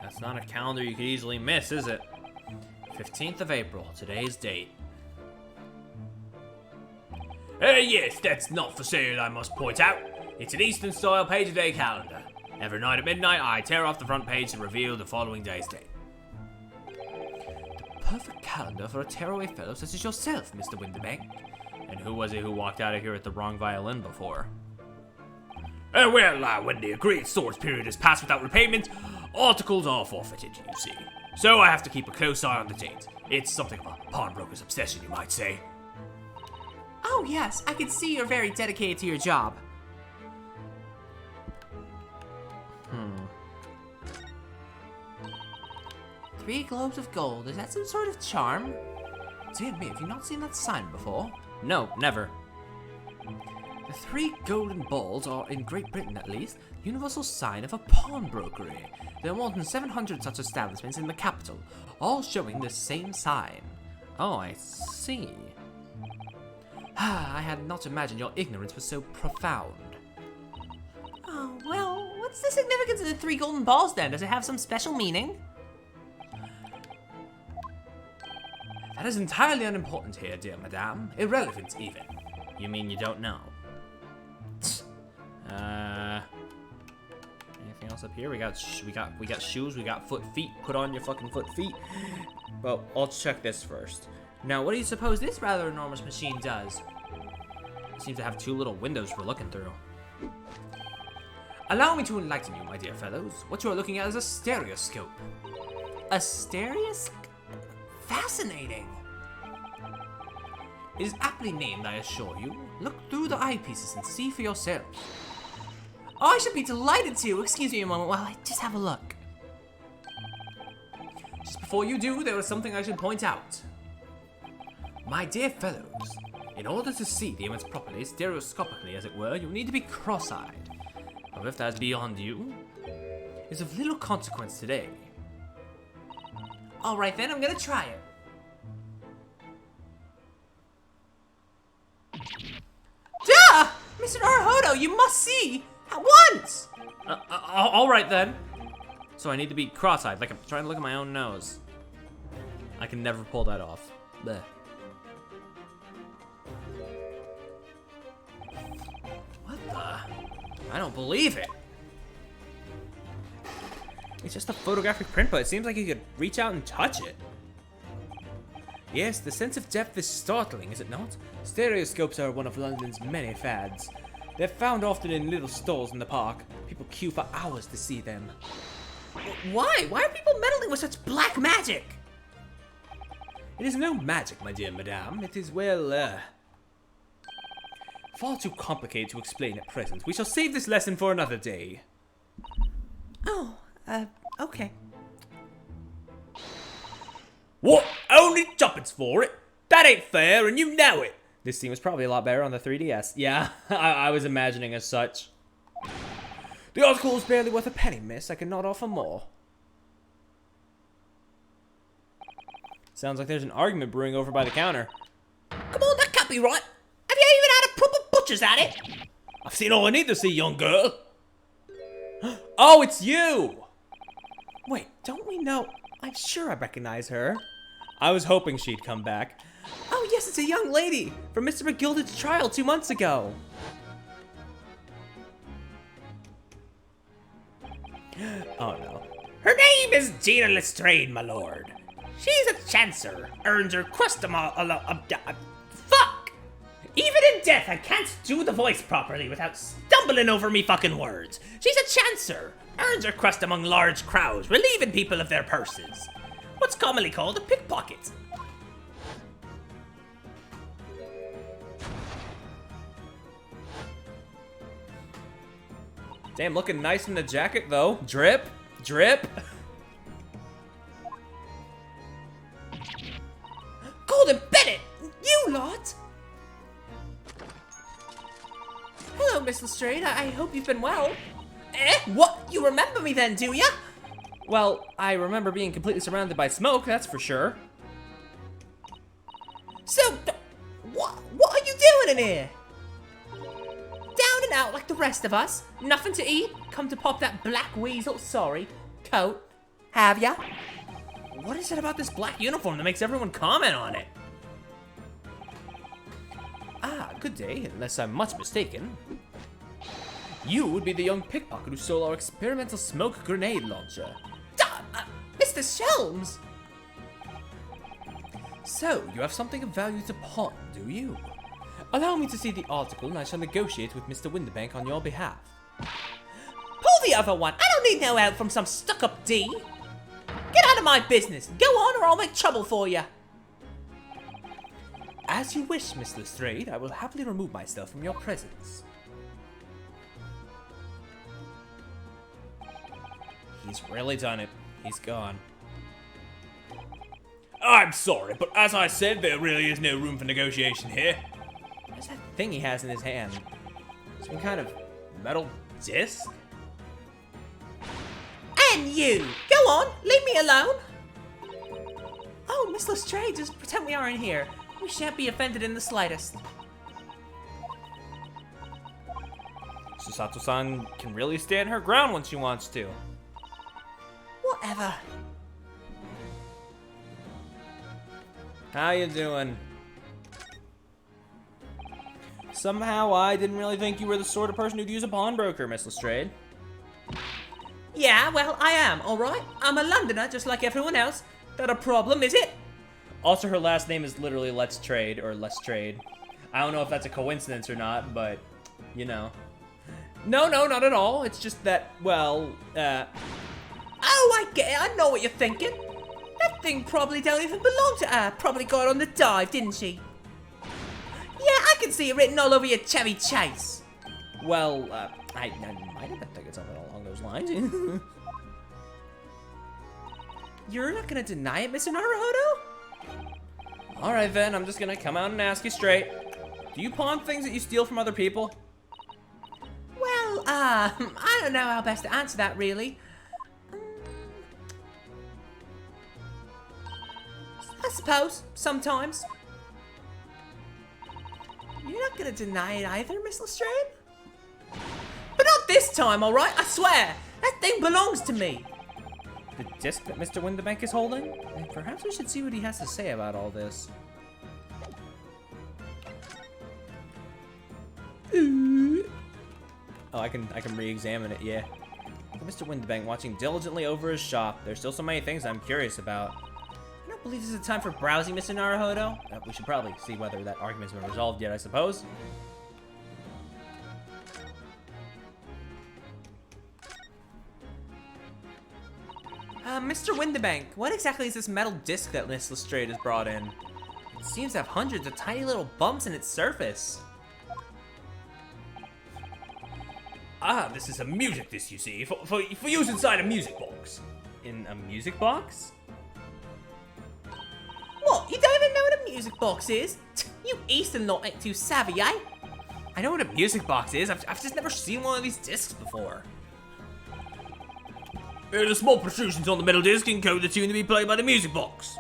That's not a calendar you could easily miss, is it? 15th of April, today's date. Yes, that's not for sale, I must point out. It's an Eastern-style page-a-day calendar. Every night at midnight, I tear off the front page to reveal the following day's date. The perfect calendar for a tearaway fellow such as yourself, Mr. Whitabank. And who was it who walked out of here with the wrong violin before? When the agreed storage period is passed without repayment, articles are forfeited, you see. So I have to keep a close eye on the date. It's something of a pawnbroker's obsession, you might say. Oh yes, I can see you're very dedicated to your job. 3 globes of gold, is that some sort of charm? Dear me, have you not seen that sign before? No, never. The 3 golden balls are, in Great Britain at least, the universal sign of a pawnbrokery. There are more than 700 such establishments in the capital, all showing the same sign. Oh, I see. I had not imagined your ignorance was so profound. Oh, well, what's the significance of the 3 golden balls then? Does it have some special meaning? That is entirely unimportant here, dear madame. Irrelevant, even. You mean you don't know? Anything else up here? We got shoes. We got feet. Put on your fucking feet. Well, I'll check this first. Now, what do you suppose this rather enormous machine does? It seems to have 2 little windows we're looking through. Allow me to enlighten you, my dear fellows. What you are looking at is a stereoscope. A stereoscope? Fascinating. It is aptly named, I assure you. Look through the eyepieces and see for yourself. Oh, I should be delighted to. Excuse me a moment while I just have a look. Just before you do, there is something I should point out. My dear fellows, in order to see the image properly, stereoscopically as it were, you'll need to be cross-eyed. However, if that is beyond you, it's of little consequence today. Alright then, I'm gonna try it. Duh! Mr. Naruhodo, you must see! At once! Alright then. So I need to be cross-eyed, like I'm trying to look at my own nose. I can never pull that off. Blech. What the? I don't believe it. It's just a photographic print, but it seems like you could reach out and touch it. Yes, the sense of depth is startling, is it not? Stereoscopes are one of London's many fads. They're found often in little stalls in the park. People queue for hours to see them. Why? Why are people meddling with such black magic? It is no magic, my dear madame. It is, well, far too complicated to explain at present. We shall save this lesson for another day. Oh, okay. What? Only tuppence for it? That ain't fair, and you know it. This scene was probably a lot better on the 3DS. Yeah, I was imagining as such. The article is barely worth a penny, miss. I cannot offer more. Sounds like there's an argument brewing over by the counter. Come on, that can't be right. Have you even had a proper butcher's at it? I've seen all I need to see, young girl. Oh, it's you! Wait, don't we know? I'm sure I recognize her. I was hoping she'd come back. Oh, yes, it's a young lady from Mr. McGilded's trial 2 months ago. Oh, no. Her name is Gina Lestrade, my lord. She's a chancer, earns her crust fuck! Even in death, I can't do the voice properly without stumbling over me fucking words. She's a chancer, earns her crust among large crowds, relieving people of their purses. What's commonly called a pickpocket. Damn, looking nice in the jacket, though. Drip, drip. Golden Bennett! You lot! Hello, Miss Lestrade. I hope you've been well. Eh? What? You remember me then, do ya? Well, I remember being completely surrounded by smoke, that's for sure. So, what are you doing in here? Down and out like the rest of us? Nothing to eat? Come to pop that black weasel, sorry, coat? Have ya? What is it about this black uniform that makes everyone comment on it? Ah, good day, unless I'm much mistaken. You would be the young pickpocket who stole our experimental smoke grenade launcher. Mr. Shelms! So, you have something of value to pawn, do you? Allow me to see the article and I shall negotiate with Mr. Whitabank on your behalf. Pull the other one! I don't need no help from some stuck-up D! Get out of my business! Go on or I'll make trouble for you! As you wish, Miss Lestrade, I will happily remove myself from your presence. He's really done it. He's gone. I'm sorry, but as I said, there really is no room for negotiation here. What's that thing he has in his hand? Some kind of metal disc? And you! Go on, leave me alone! Oh, Miss Lestrade, just pretend we aren't here. We shan't be offended in the slightest. Susato-san can really stand her ground when she wants to. Whatever. How you doing? Somehow I didn't really think you were the sort of person who'd use a pawnbroker, Miss Lestrade. Yeah, well, I am, alright? I'm a Londoner, just like everyone else. That a problem, is it? Also, her last name is literally Let's Trade, or Let's Trade. I don't know if that's a coincidence or not, but, you know. No, not at all. It's just that, well, Oh, I get it. I know what you're thinking. That thing probably don't even belong to her. Probably got on the dive, didn't she? Yeah, I can see it written all over your Chevy Chase. well, I might have been thinking something along those lines. You're not gonna deny it, Mr. Naruhodo? Alright then, I'm just gonna come out and ask you straight. Do you pawn things that you steal from other people? Well, I don't know how best to answer that, really. I suppose, sometimes. You're not gonna deny it either, Miss Lestrade? But not this time, alright? I swear! That thing belongs to me! The disc that Mr. Whitabank is holding? Perhaps we should see what he has to say about all this. Oh, I can re-examine it, yeah. Mr. Whitabank watching diligently over his shop. There's still so many things I'm curious about. I don't believe this is the time for browsing, Mr. Naruhodo. We should probably see whether that argument's been resolved yet, I suppose. Mr. Whitabank, what exactly is this metal disc that Miss Lestrade has brought in? It seems to have hundreds of tiny little bumps in its surface. Ah, this is a music disc, you see, for use inside a music box. In a music box? What, you don't even know what a music box is? You Eastern lot ain't too savvy, eh? I know what a music box is. I've just never seen one of these discs before. The small protrusions on the metal disc encode the tune to be played by the music box.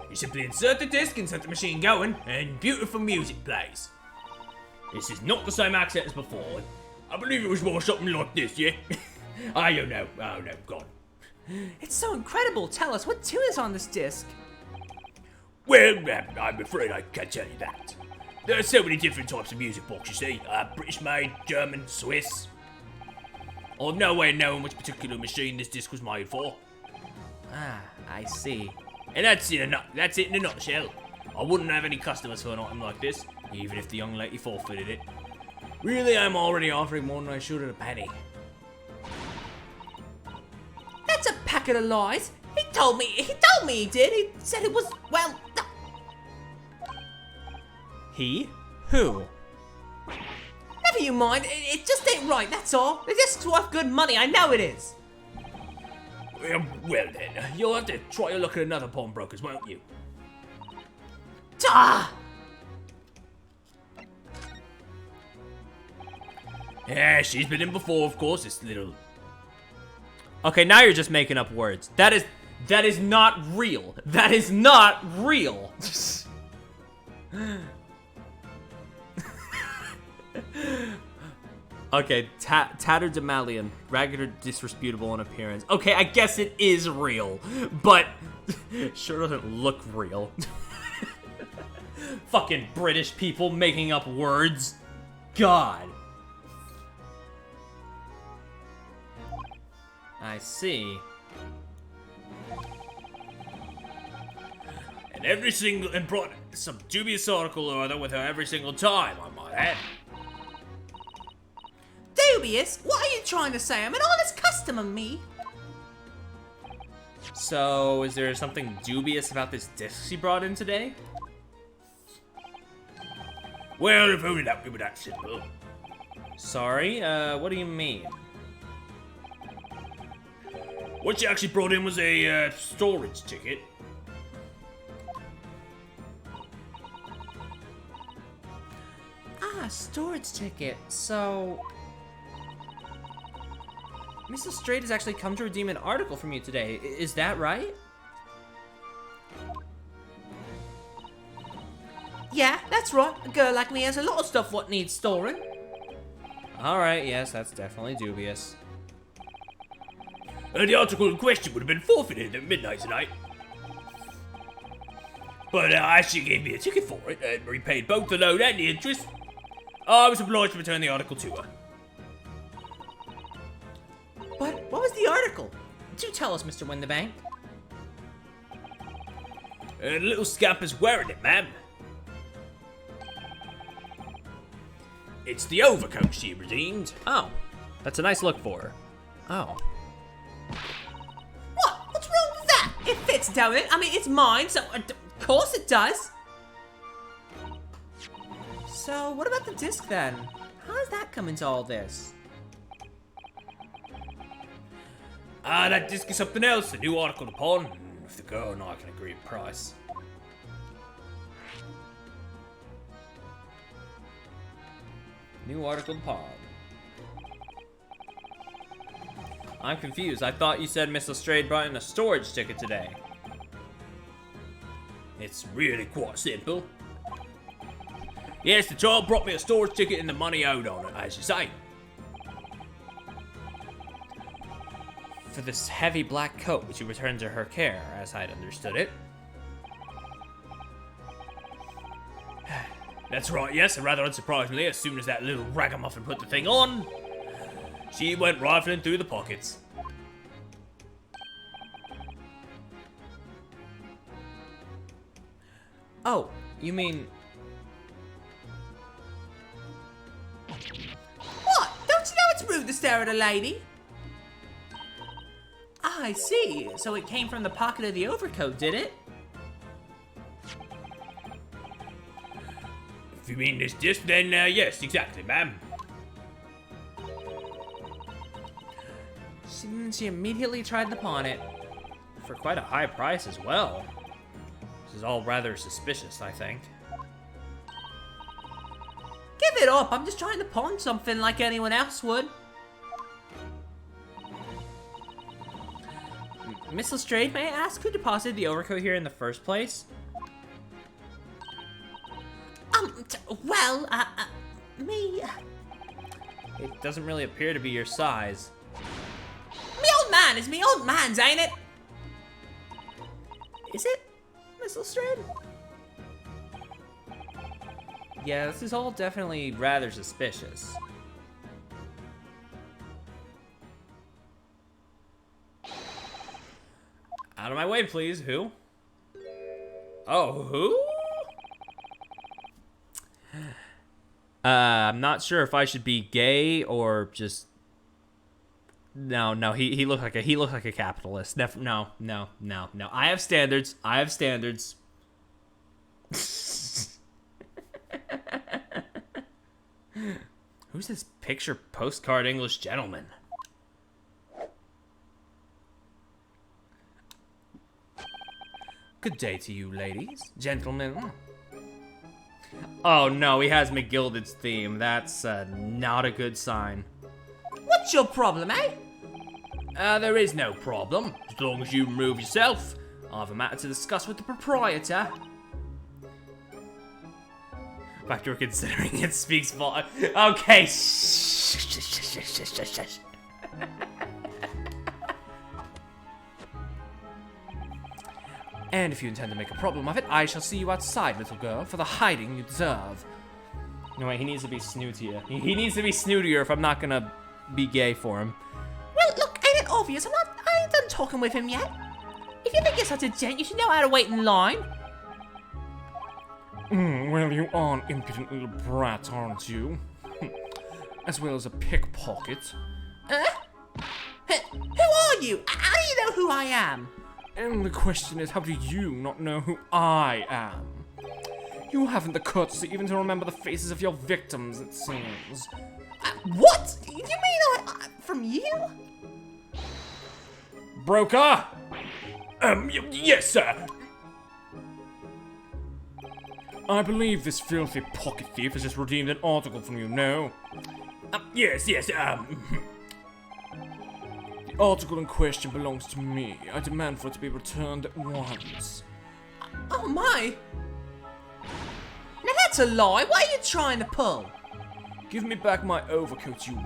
You simply insert the disc and set the machine going, and beautiful music plays. This is not the same accent as before. I believe it was more something like this, yeah? I don't know. Oh no, God. It's so incredible. Tell us, what tune is on this disc? Well, I'm afraid I can't tell you that. There are so many different types of music boxes, you see. British made, German, Swiss. I've no way of knowing which particular machine this disc was made for. Ah, I see. And that's it in a nutshell. I wouldn't have any customers for an item like this, even if the young lady forfeited it. Really, I'm already offering more than I should at a penny. That's a packet of lies. He told me he did. He said it was, well... He? Who? Never you mind, it just ain't right, that's all. The disc's worth good money, I know it is. Well then, you'll have to try your luck at another pawnbroker's, won't you? Ah! Yeah, she's been in before, of course, this little... Okay, now you're just making up words. That is not real. That is not real. Okay, tatterdemalion, ragged or disreputable in appearance. Okay, I guess it is real, but sure doesn't look real. Fucking British people making up words. God. I see. And brought some dubious article or other with her every single time, I might add. Dubious? What are you trying to say? I'm an honest customer, me. So, is there something dubious about this disc she brought in today? Well, if only that were that simple. Sorry, what do you mean? What she actually brought in was a storage ticket. Ah, storage ticket. So... Miss Lestrade has actually come to redeem an article from you today. Is that right? Yeah, that's right. A girl like me has a lot of stuff what needs storing. Alright, yes, that's definitely dubious. The article in question would have been forfeited at midnight tonight. But I actually gave me a ticket for it and repaid both the loan and the interest. I was obliged to return the article to her. But what was the article? Do tell us, Mr. Whitabank. The little scamp is wearing it, ma'am. It's the overcoat she redeemed. Oh, that's a nice look for her. Oh. What? What's wrong with that? It fits, don't it? I mean, it's mine, so of course it does. So, what about the disc then? How does that come into all this? That disc is something else, a new article to pawn, if the girl and I can agree on price. New article to pawn. I'm confused. I thought you said Miss Lestrade brought in a storage ticket today. It's really quite simple. Yes, the child brought me a storage ticket and the money owed on it, as you say. For this heavy black coat which you returned to her care, as I'd understood it. That's right, yes, and rather unsurprisingly, as soon as that little ragamuffin put the thing on, she went rifling through the pockets. Oh, you mean... What? Don't you know it's rude to stare at a lady? Ah, I see. So it came from the pocket of the overcoat, did it? If you mean this disc, then yes, exactly, ma'am. She immediately tried to pawn it. For quite a high price as well. This is all rather suspicious, I think. Give it up. I'm just trying to pawn something like anyone else would. Miss Lestrade, may I ask who deposited the overcoat here in the first place? Me. It doesn't really appear to be your size. Me old man is me old man's, ain't it? Is it, Miss Lestrade? Yeah, this is all definitely rather suspicious. Out of my way, please. Who? Oh, who? I'm not sure if I should be gay or just... No, he looked like a capitalist. No. I have standards. Who's this picture postcard English gentleman? Good day to you, ladies, gentlemen. Oh no, he has McGilded's theme. That's not a good sign. What's your problem, eh? There is no problem, as long as you remove yourself. I have a matter to discuss with the proprietor. In fact, you're considering it speaks for... Okay, shh. And if you intend to make a problem of it, I shall see you outside, little girl, for the hiding you deserve. No, wait, he needs to be snootier. He needs to be snootier if I'm not gonna be gay for him. Well, look, ain't it obvious? I ain't done talking with him yet. If you think you're such a gent, you should know how to wait in line. Well, you are an impudent little brat, aren't you? As well as a pickpocket. Who are you? How do you know who I am? And the question is, how do you not know who I am? You haven't the courtesy even to remember the faces of your victims, it seems. What? You mean I from you? Broker? Yes, sir. I believe this filthy pocket thief has just redeemed an article from you, no? Yes. The article in question belongs to me. I demand for it to be returned at once. Oh my! Now that's a lie. What are you trying to pull? Give me back my overcoat, you...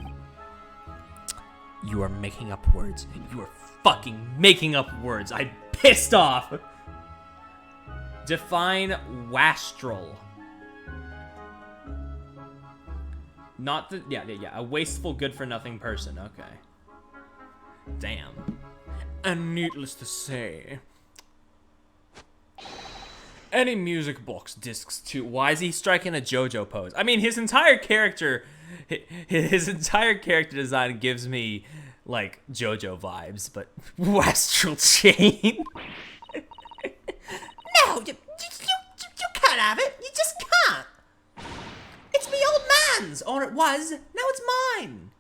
You are making up words. You are fucking making up words. I'm pissed off. Define wastrel. Not the... Yeah. A wasteful, good-for-nothing person. Okay. Damn. And needless to say... Any music box discs too. Why is he striking a JoJo pose? I mean, his entire character design gives me like JoJo vibes, but Wastrel chain. No, you can't have it. You just can't. It's me old man's, or it was. Now it's mine.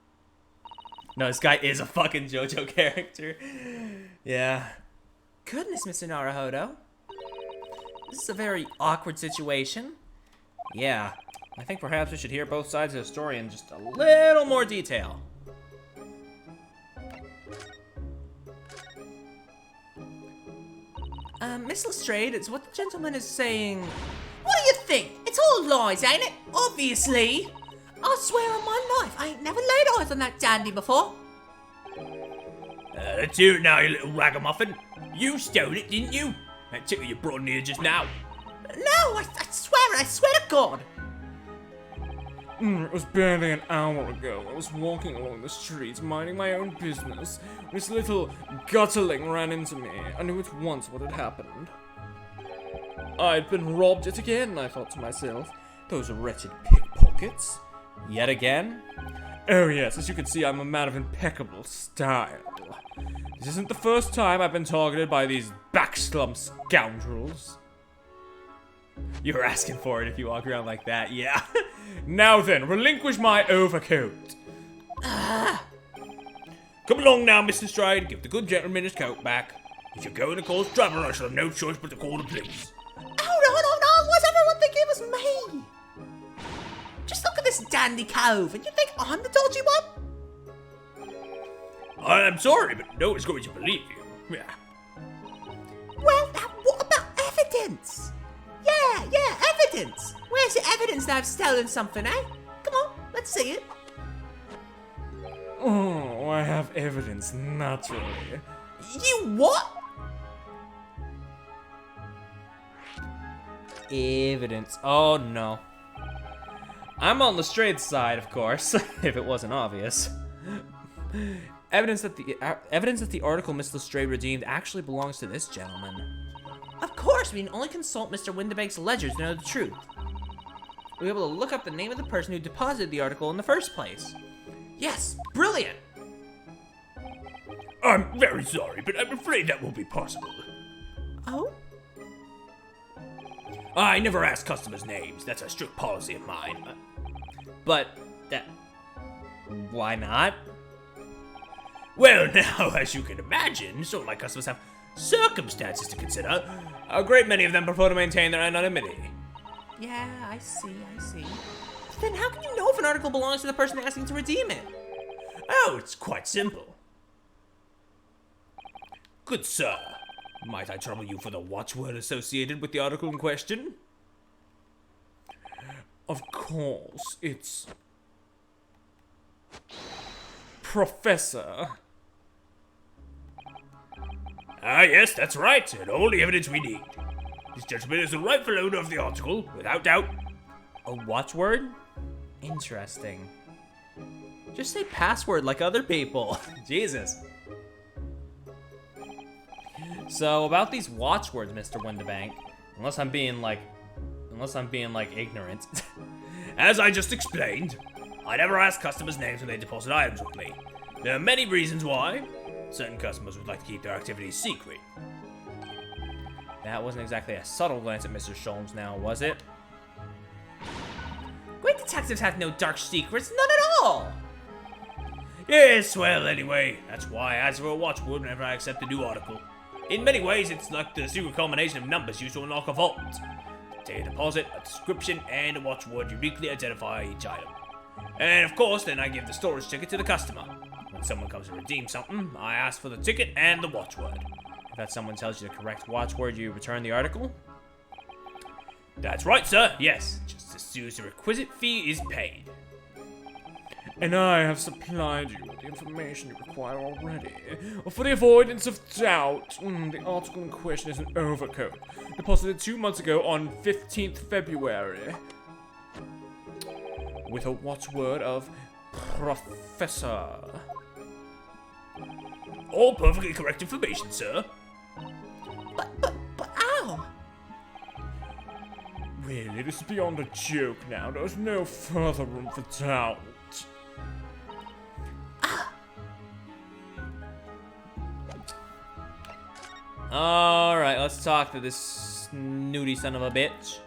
No, this guy is a fucking JoJo character. Yeah. Goodness, Mr. Naruhodo. This is a very awkward situation. Yeah. I think perhaps we should hear both sides of the story in just a little more detail. Miss Lestrade, it's what the gentleman is saying. What do you think? It's all lies, ain't it? Obviously. I swear on my life, I ain't never laid eyes on that dandy before. Let's hear it now, you little ragamuffin. You stole it, didn't you? That tickle you brought in here just now. No, I swear to God. It was barely an hour ago. I was walking along the streets, minding my own business. This little gutterling ran into me. I knew at once what had happened. I'd been robbed yet again, I thought to myself. Those wretched pickpockets. Yet again? Oh yes, as you can see, I'm a man of impeccable style. This isn't the first time I've been targeted by these backslum scoundrels. You're asking for it if you walk around like that, yeah. Now then, relinquish my overcoat. Come along now, Mr. Stride. Give the good gentleman his coat back. If you're going to cause trouble, I shall have no choice but to call the police. Hold on. Why's everyone thinking it was me? Just look at this dandy cove, and you think I'm the dodgy one? I'm sorry, but no one's going to believe you. Yeah. Well, now what about evidence? Yeah, evidence. Where's the evidence that I've stolen something, eh? Come on, let's see it. Oh, I have evidence, naturally. You what? Evidence. Oh no. I'm on Lestrade's side, of course, if it wasn't obvious. Evidence that the article Miss Lestrade redeemed actually belongs to this gentleman. Of course, we can only consult Mr. Whitabank's ledgers to know the truth. We'll be able to look up the name of the person who deposited the article in the first place. Yes, brilliant! I'm very sorry, but I'm afraid that won't be possible. Oh? I never ask customers' names. That's a strict policy of mine. But why not? Well, now, as you can imagine, some of my customers have circumstances to consider. A great many of them prefer to maintain their anonymity. Yeah, I see. Then how can you know if an article belongs to the person asking to redeem it? Oh, it's quite simple. Good sir, might I trouble you for the watchword associated with the article in question? Of course, it's... Professor. Ah, yes, that's right, and all the evidence we need. This gentleman is the rightful owner of the article, without doubt. A watchword? Interesting. Just say password like other people. Jesus. So about these watchwords, Mr. Whitabank, unless I'm being like ignorant. As I just explained, I never ask customers' names when they deposit items with me. There are many reasons why. Certain customers would like to keep their activities secret. That wasn't exactly a subtle glance at Mr. Sholmes now, was it? Great detectives have no dark secrets, none at all! Yes, well, anyway, that's why I ask for a watchword whenever I accept a new article. In many ways, it's like the secret combination of numbers used to unlock a vault. Take a deposit, a description, and a watchword uniquely identify each item. And of course, then I give the storage ticket to the customer. When someone comes to redeem something, I ask for the ticket and the watchword. If that someone tells you the correct watchword, you return the article? That's right, sir, yes. Just as soon as the requisite fee is paid. And I have supplied you with the information you require already. For the avoidance of doubt, the article in question is an overcoat, deposited 2 months ago on 15th February. With a watchword of Professor. All perfectly correct information, sir. But ow! Really, this is beyond a joke now. There's no further room for doubt. Alright, let's talk to this snooty son of a bitch.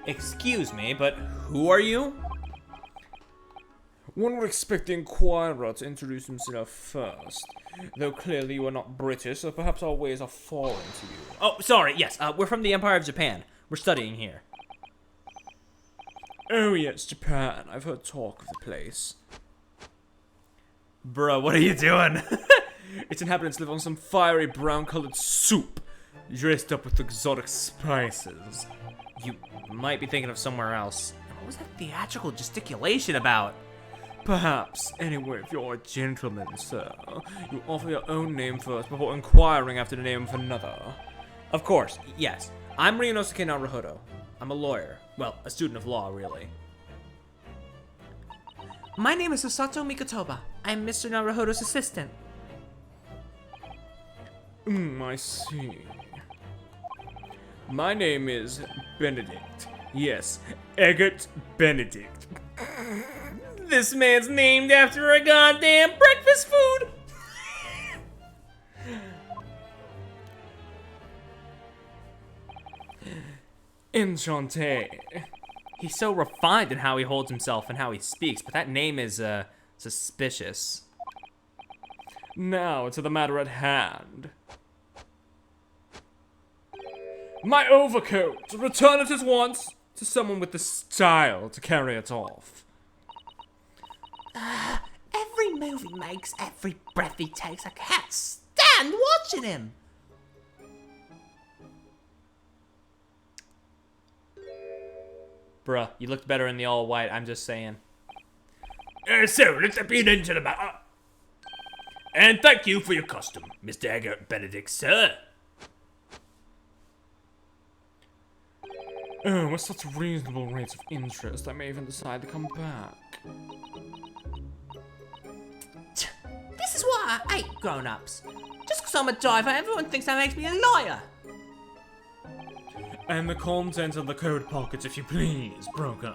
Excuse me, but who are you? One would expect the inquirer to introduce himself first. Though clearly you are not British, so perhaps our ways are foreign to you. Oh, sorry, yes, we're from the Empire of Japan. We're studying here. Oh yes, Japan. I've heard talk of the place. Bro, what are you doing? Its inhabitants live on some fiery brown-colored soup, dressed up with exotic spices. You might be thinking of somewhere else. What was that theatrical gesticulation about? Perhaps. Anyway, if you're a gentleman, sir, you offer your own name first before inquiring after the name of another. Of course, yes. I'm Ryunosuke Naruhodo. I'm a lawyer. Well, a student of law, really. My name is Osato Mikotoba. I'm Mr. Naruhodo's assistant. I see. My name is Benedict. Yes, Eggert Benedict. This man's named after a goddamn breakfast food! Enchanté. He's so refined in how he holds himself and how he speaks, but that name is, suspicious. Now to the matter at hand. My overcoat! Return it at once to someone with the style to carry it off. Every move he makes, every breath he takes, I can't stand watching him. Bruh, you looked better in the all white, I'm just saying. So, let there be an end to the matter. And thank you for your custom, Mr. Eggert Benedict, sir. Oh, with such reasonable rates of interest, I may even decide to come back. This is why I hate grown-ups. Just because I'm a diver, everyone thinks that makes me a liar. And the content of the coat pockets, if you please, broker.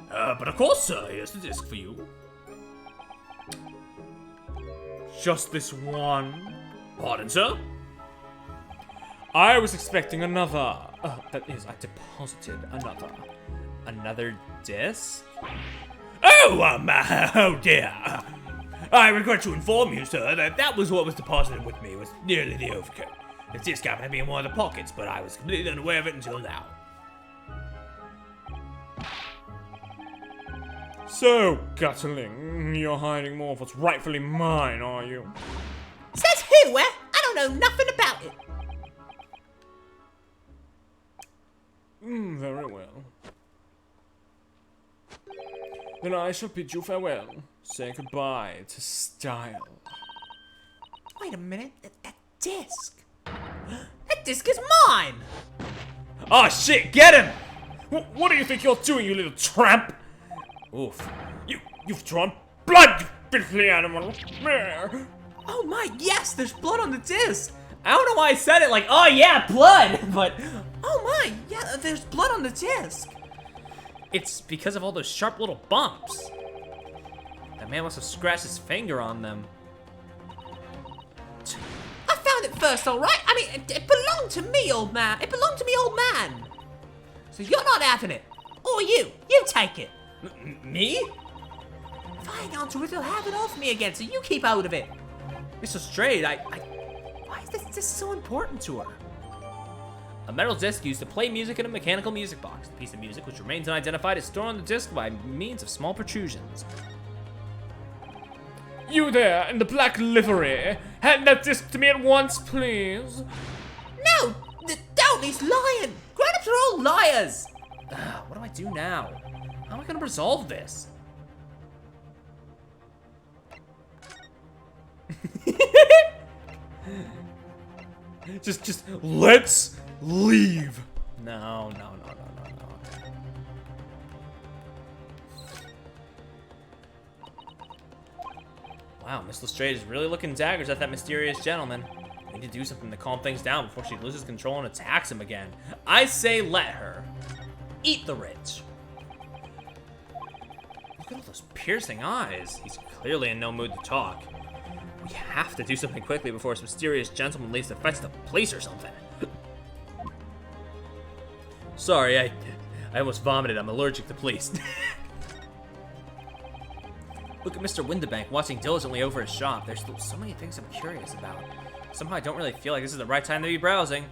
But of course, sir, here's the disc for you. Just this one? Pardon, sir? I was expecting another. That is, I deposited another. Another disc? Oh dear. I regret to inform you, sir, that was what was deposited with me, was nearly the overcoat. The disc happened to be in one of the pockets, but I was completely unaware of it until now. So, Gutterling, you're hiding more of what's rightfully mine, are you? Says who, eh? I don't know nothing about it. Very well. Then I shall bid you farewell. Say goodbye to style. Wait a minute, that disc. That disc is mine! Oh shit, get him! What do you think you're doing, you little tramp? Oof. You've drawn blood, you filthy animal! Oh my, yes, there's blood on the disc! I don't know why I said it like, oh yeah, blood! But Oh my, yeah, there's blood on the disc! it's because of all those sharp little bumps. That man must have scratched his finger on them. I found it first, alright? I mean, it belonged to me, old man. It belonged to me, old man. So you're not having it. Or you take it. Me? If I hang on to it, they'll have it off me again, so you keep out of it. Mr. Straight, Why is this so important to her? A metal disc used to play music in a mechanical music box. The piece of music, which remains unidentified, is stored on the disc by means of small protrusions. You there, in the black livery! Hand that disc to me at once, please! No! Don't! He's lying! Grown-ups are all liars! What do I do now? How am I gonna resolve this? just let's leave. No. Wow, Miss Lestrade is really looking daggers at that mysterious gentleman. We need to do something to calm things down before she loses control and attacks him again. I say let her. Eat the rich. Look at all those piercing eyes. He's clearly in no mood to talk. We have to do something quickly before this mysterious gentleman leaves to fetch the police or something. Sorry, I almost vomited. I'm allergic to police. Look at Mr. Whitabank watching diligently over his shop. There's still so many things I'm curious about. Somehow I don't really feel like this is the right time to be browsing.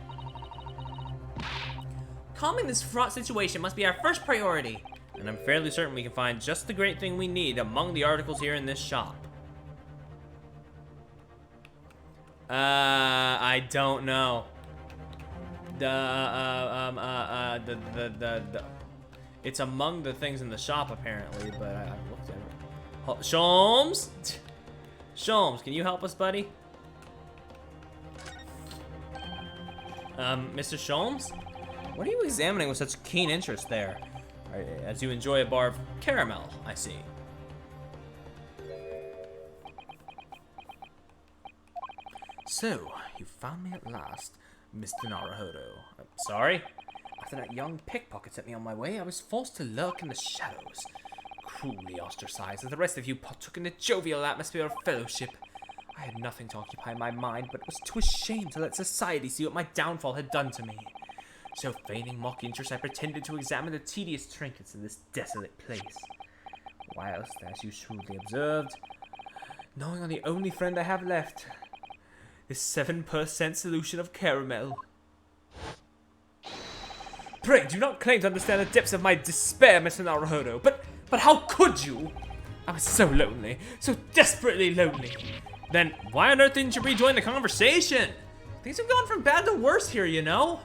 Calming this fraught situation must be our first priority. And I'm fairly certain we can find just the great thing we need among the articles here in this shop. I don't know. It's among the things in the shop apparently, but I've looked at it. Shomes? Shomes, can you help us, buddy? Mr. Shomes? What are you examining with such keen interest there? As you enjoy a bar of caramel, I see. So, you found me at last, Mr. Naruhodo. Sorry? After that young pickpocket set me on my way, I was forced to lurk in the shadows. Cruelly ostracized, as the rest of you partook in the jovial atmosphere of fellowship. I had nothing to occupy my mind, but was too ashamed to let society see what my downfall had done to me. So, feigning mock interest, I pretended to examine the tedious trinkets of this desolate place. Whilst, as you shrewdly observed, gnawing on the only friend I have left, this 7% solution of caramel. Pray, do not claim to understand the depths of my despair, Mr. Naruhodo, but how could you? I was so lonely, so desperately lonely. Then, why on earth didn't you rejoin the conversation? Things have gone from bad to worse here, you know?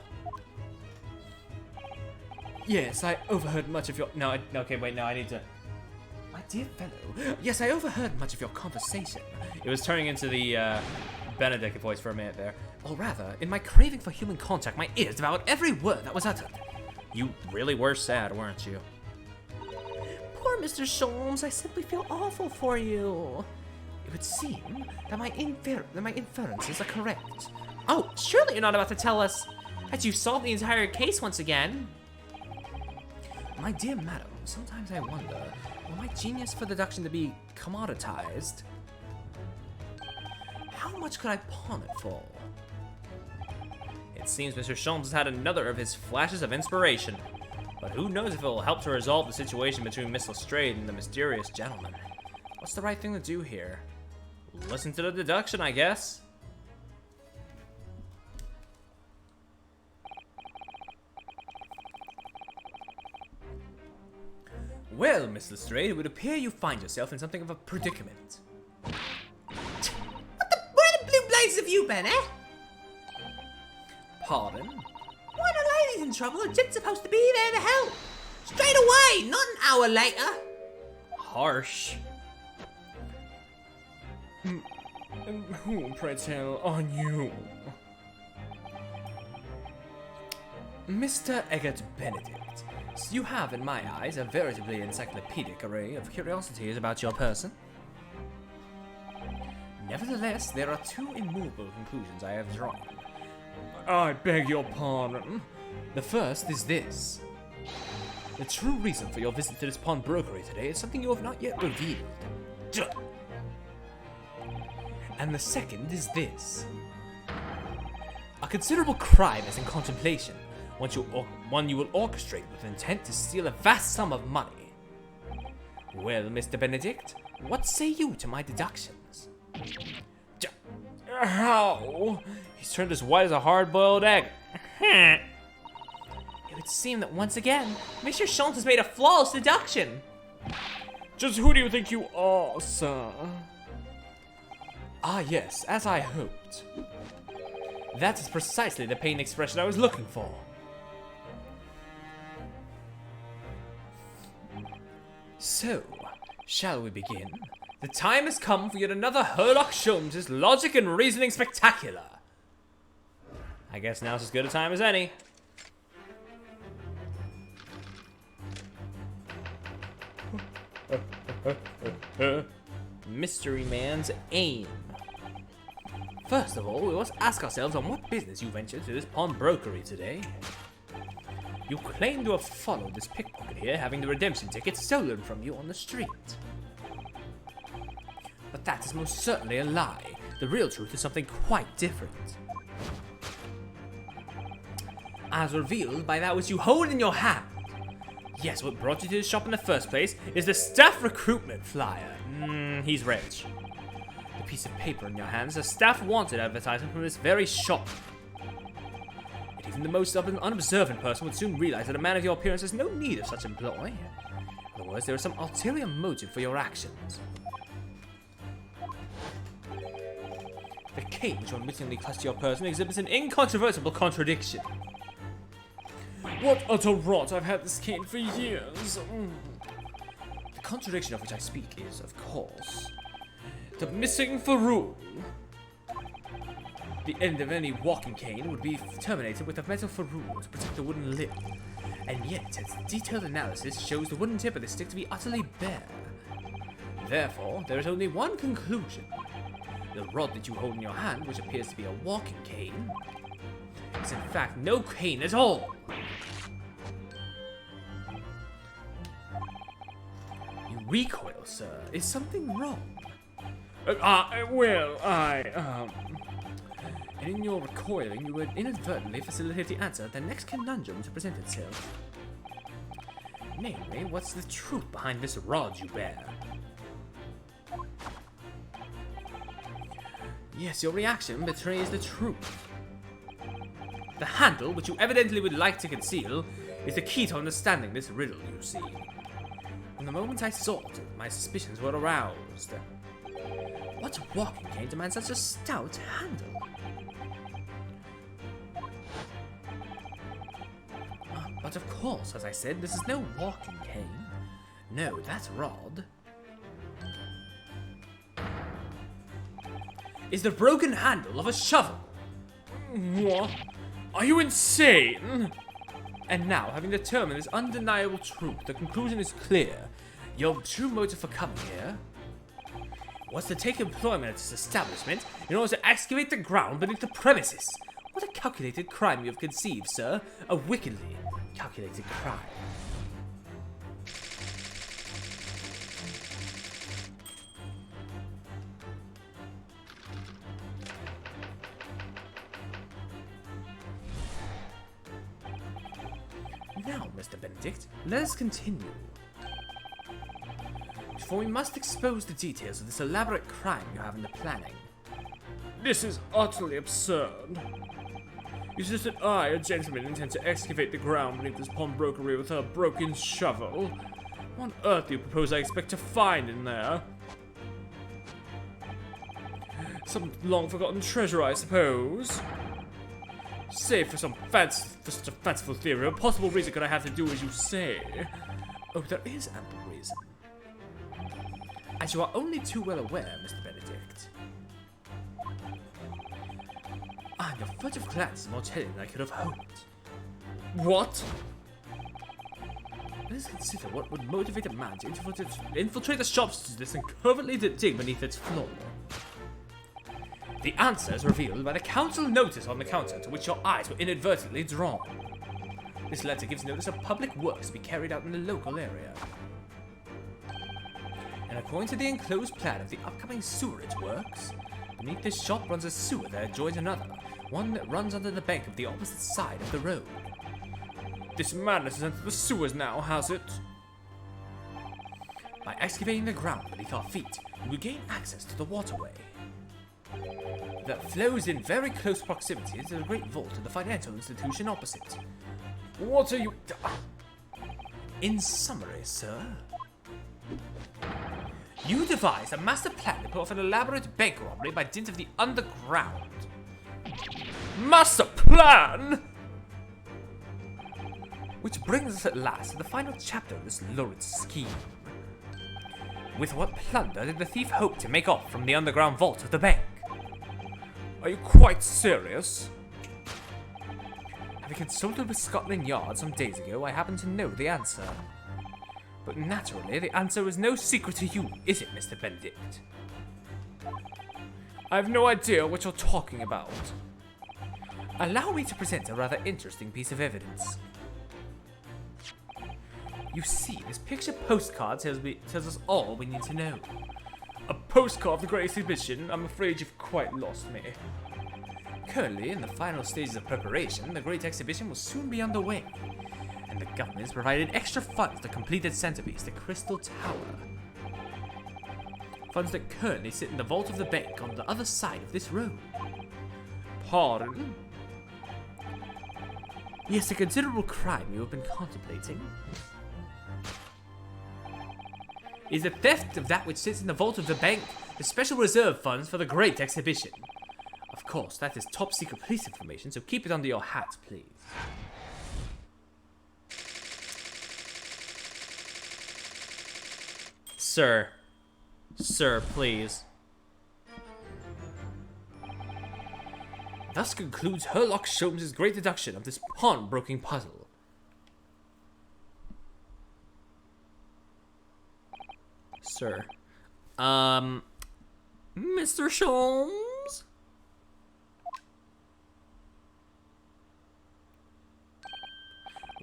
Yes, I overheard much of your... okay, wait, no, I need to... My dear fellow, yes, I overheard much of your conversation. It was turning into the, Benedict voice for a minute there. Or rather, in my craving for human contact, my ears devoured every word that was uttered. You really were sad, weren't you? Poor Mr. Sholmes, I simply feel awful for you. It would seem that my inferences are correct. Oh, surely you're not about to tell us that you solved the entire case once again. My dear madam, sometimes I wonder, will my genius for deduction to be commoditized? How much could I pawn it for? It seems Mr. Sholmes has had another of his flashes of inspiration. But who knows if it will help to resolve the situation between Miss Lestrade and the mysterious gentleman. What's the right thing to do here? Listen to the deduction, I guess. Well, Miss Lestrade, it would appear you find yourself in something of a predicament. Where the blue blazes have you been, eh? Pardon? When a lady's in trouble, a jit's supposed to be there to help. Straight away, not an hour later. Harsh. Who, pray tell, are you? Mr. Eggert Benedict, you have, in my eyes, a veritably encyclopedic array of curiosities about your person. Nevertheless, there are two immovable conclusions I have drawn. I beg your pardon. The first is this. The true reason for your visit to this pawnbrokery today is something you have not yet revealed. And the second is this. A considerable crime is in contemplation, one you will orchestrate with intent to steal a vast sum of money. Well, Mr. Benedict, what say you to my deductions? How? He's turned as white as a hard-boiled egg. It would seem that once again, Mr. Schultz has made a flawless deduction. Just who do you think you are, sir? Ah, yes, as I hoped. That is precisely the pain expression I was looking for. So, shall we begin? The time has come for yet another Herlock Sholmes' logic and reasoning spectacular. I guess now's as good a time as any. Mystery Man's aim. First of all, we must ask ourselves on what business you ventured to this pawnbrokery today. You claim to have followed this pickpocket here, having the redemption ticket stolen from you on the street. But that is most certainly a lie. The real truth is something quite different. As revealed by that which you hold in your hand. Yes, what brought you to this shop in the first place is the staff recruitment flyer. He's rich. The piece of paper in your hand is a staff wanted advertisement from this very shop. Yet even the most unobservant person would soon realize that a man of your appearance has no need of such employ. In other words, there is some ulterior motive for your actions. The cane which you unwittingly clutched to your person exhibits an incontrovertible contradiction. What utter rot! I've had this cane for years. The contradiction of which I speak is, of course, the missing ferrule. The end of any walking cane would be terminated with a metal ferrule to protect the wooden lip. And yet, its detailed analysis shows the wooden tip of the stick to be utterly bare. Therefore, there is only one conclusion. The rod that you hold in your hand, which appears to be a walking cane, is in fact no cane at all. You recoil, sir. Is something wrong? And in your recoiling, you would inadvertently facilitate the answer of the next conundrum to present itself. Namely, what's the truth behind this rod you bear? Yes, your reaction betrays the truth. The handle, which you evidently would like to conceal, is the key to understanding this riddle, you see. From the moment I saw it, my suspicions were aroused. What walking cane demands such a stout handle? But of course, as I said, this is no walking cane. No, that rod is the broken handle of a shovel. What? Are you insane? And now, having determined this undeniable truth, the conclusion is clear. Your true motive for coming here was to take employment at this establishment in order to excavate the ground beneath the premises. What a calculated crime you have conceived, sir. A wickedly calculated crime. Now, Mr. Benedict, let us continue. For we must expose the details of this elaborate crime you have in the planning. This is utterly absurd. You suggest that I, a gentleman, intend to excavate the ground beneath this pawnbrokery with a broken shovel. What on earth do you propose I expect to find in there? Some long-forgotten treasure, I suppose? Save for such a fanciful theory, what possible reason could I have to do as you say? Oh, there is ample reason. As you are only too well aware, Mr. Benedict. Your furtive glance is more telling than I could have hoped. What? Let us consider what would motivate a man to infiltrate the shops to this and covertly dig beneath its floor. The answer is revealed by the council notice on the counter to which your eyes were inadvertently drawn. This letter gives notice of public works to be carried out in the local area. And according to the enclosed plan of the upcoming sewerage works, beneath this shop runs a sewer that adjoins another, one that runs under the bank of the opposite side of the road. This madness has entered the sewers now, has it? By excavating the ground beneath our feet, we gain access to the waterway. that flows in very close proximity to the great vault of the financial institution opposite. What are you... In summary, sir, you devised a master plan to pull off an elaborate bank robbery by dint of the underground. Master plan? Which brings us at last to the final chapter of this lurid scheme. With what plunder did the thief hope to make off from the underground vault of the bank? Are you quite serious? Having consulted with Scotland Yard some days ago, I happen to know the answer. But naturally, the answer is no secret to you, is it, Mr. Benedict? I have no idea what you're talking about. Allow me to present a rather interesting piece of evidence. You see, this picture postcard tells us all we need to know. A postcard of the Great Exhibition? I'm afraid you've quite lost me. Currently, in the final stages of preparation, the Great Exhibition will soon be underway, and the government has provided extra funds to complete its centerpiece, the Crystal Tower. Funds that currently sit in the vault of the bank on the other side of this road. Pardon? Yes, a considerable crime you have been contemplating is the theft of that which sits in the vault of the bank, the special reserve funds for the Great Exhibition. Of course, that is top secret police information, so keep it under your hat, please. Sir. Sir, please. Thus concludes Herlock Sholmes' great deduction of this pawnbroking puzzle. Sir. Mr. Sholmes?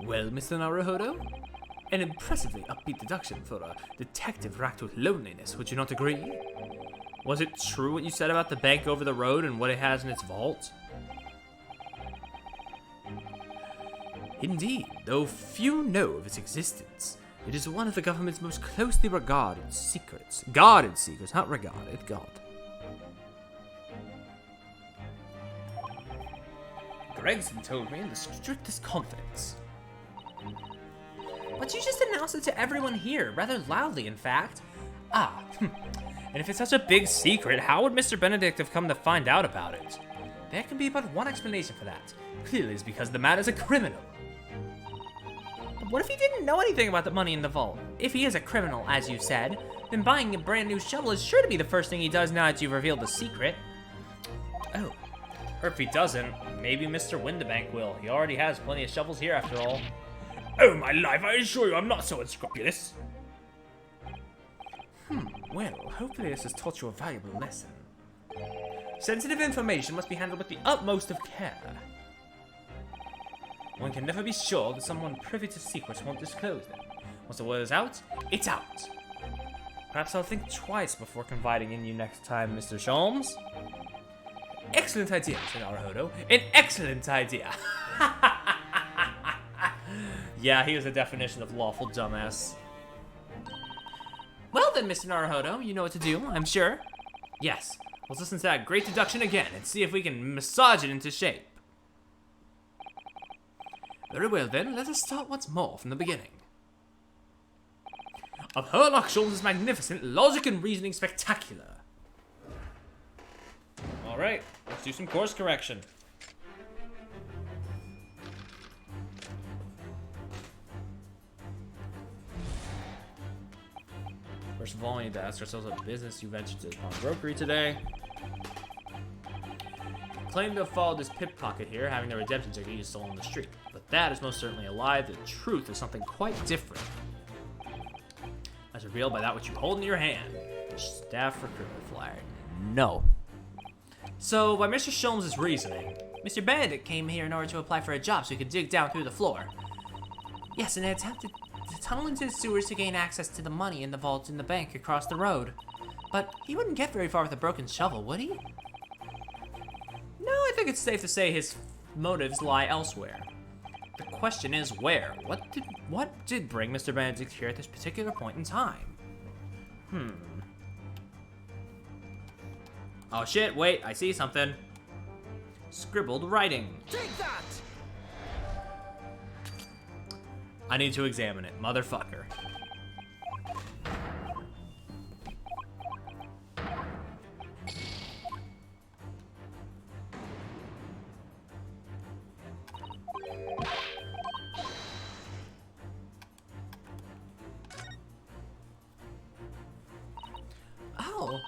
Well, Mr. Naruhodo? An impressively upbeat deduction for a detective racked with loneliness, would you not agree? Was it true what you said about the bank over the road and what it has in its vault? Indeed, though few know of its existence, it is one of the government's most closely regarded secrets. Guarded secrets, not regarded, God. Gregson told me in the strictest confidence. But you just announced it to everyone here, rather loudly, in fact. And if it's such a big secret, how would Mr. Benedict have come to find out about it? There can be but one explanation for that. Clearly it's because the man is a criminal. But what if he didn't know anything about the money in the vault? If he is a criminal, as you said, then buying a brand new shovel is sure to be the first thing he does now that you've revealed the secret. Oh. Or if he doesn't, maybe Mr. Whitabank will. He already has plenty of shovels here after all. Oh, my life, I assure you I'm not so unscrupulous. Well, hopefully this has taught you a valuable lesson. Sensitive information must be handled with the utmost of care. One can never be sure that someone privy to secrets won't disclose them. Once the word is out, it's out. Perhaps I'll think twice before confiding in you next time, Mr. Sholmes. Excellent idea, Mr. Naruhodo. An excellent idea. Yeah, he was the definition of lawful dumbass. Well then, Mr. Naruhodo, you know what to do, I'm sure. Yes, let's listen to that great deduction again and see if we can massage it into shape. Very well then, let us start once more from the beginning. Of Herlock Sholmes' magnificent logic and reasoning spectacular. Alright, let's do some course correction. First of all, we need to ask ourselves what business you ventured to upon Brokery today. Claim to have followed this pickpocket here, having the redemption ticket you stole on the street. But that is most certainly a lie. The truth is something quite different. As revealed by that which you hold in your hand. The staff recruitment flyer. No. So, by Mr. Sholmes' reasoning, Mr. Benedict came here in order to apply for a job so he could dig down through the floor. Yes, and attempted to tunnel into the sewers to gain access to the money in the vault in the bank across the road. But he wouldn't get very far with a broken shovel, would he? no, I think it's safe to say his motives lie elsewhere. The question is where? What did bring Mr. Benedict here at this particular point in time? Oh shit, wait, I see something. Scribbled writing. Take that! I need to examine it, motherfucker. Oh,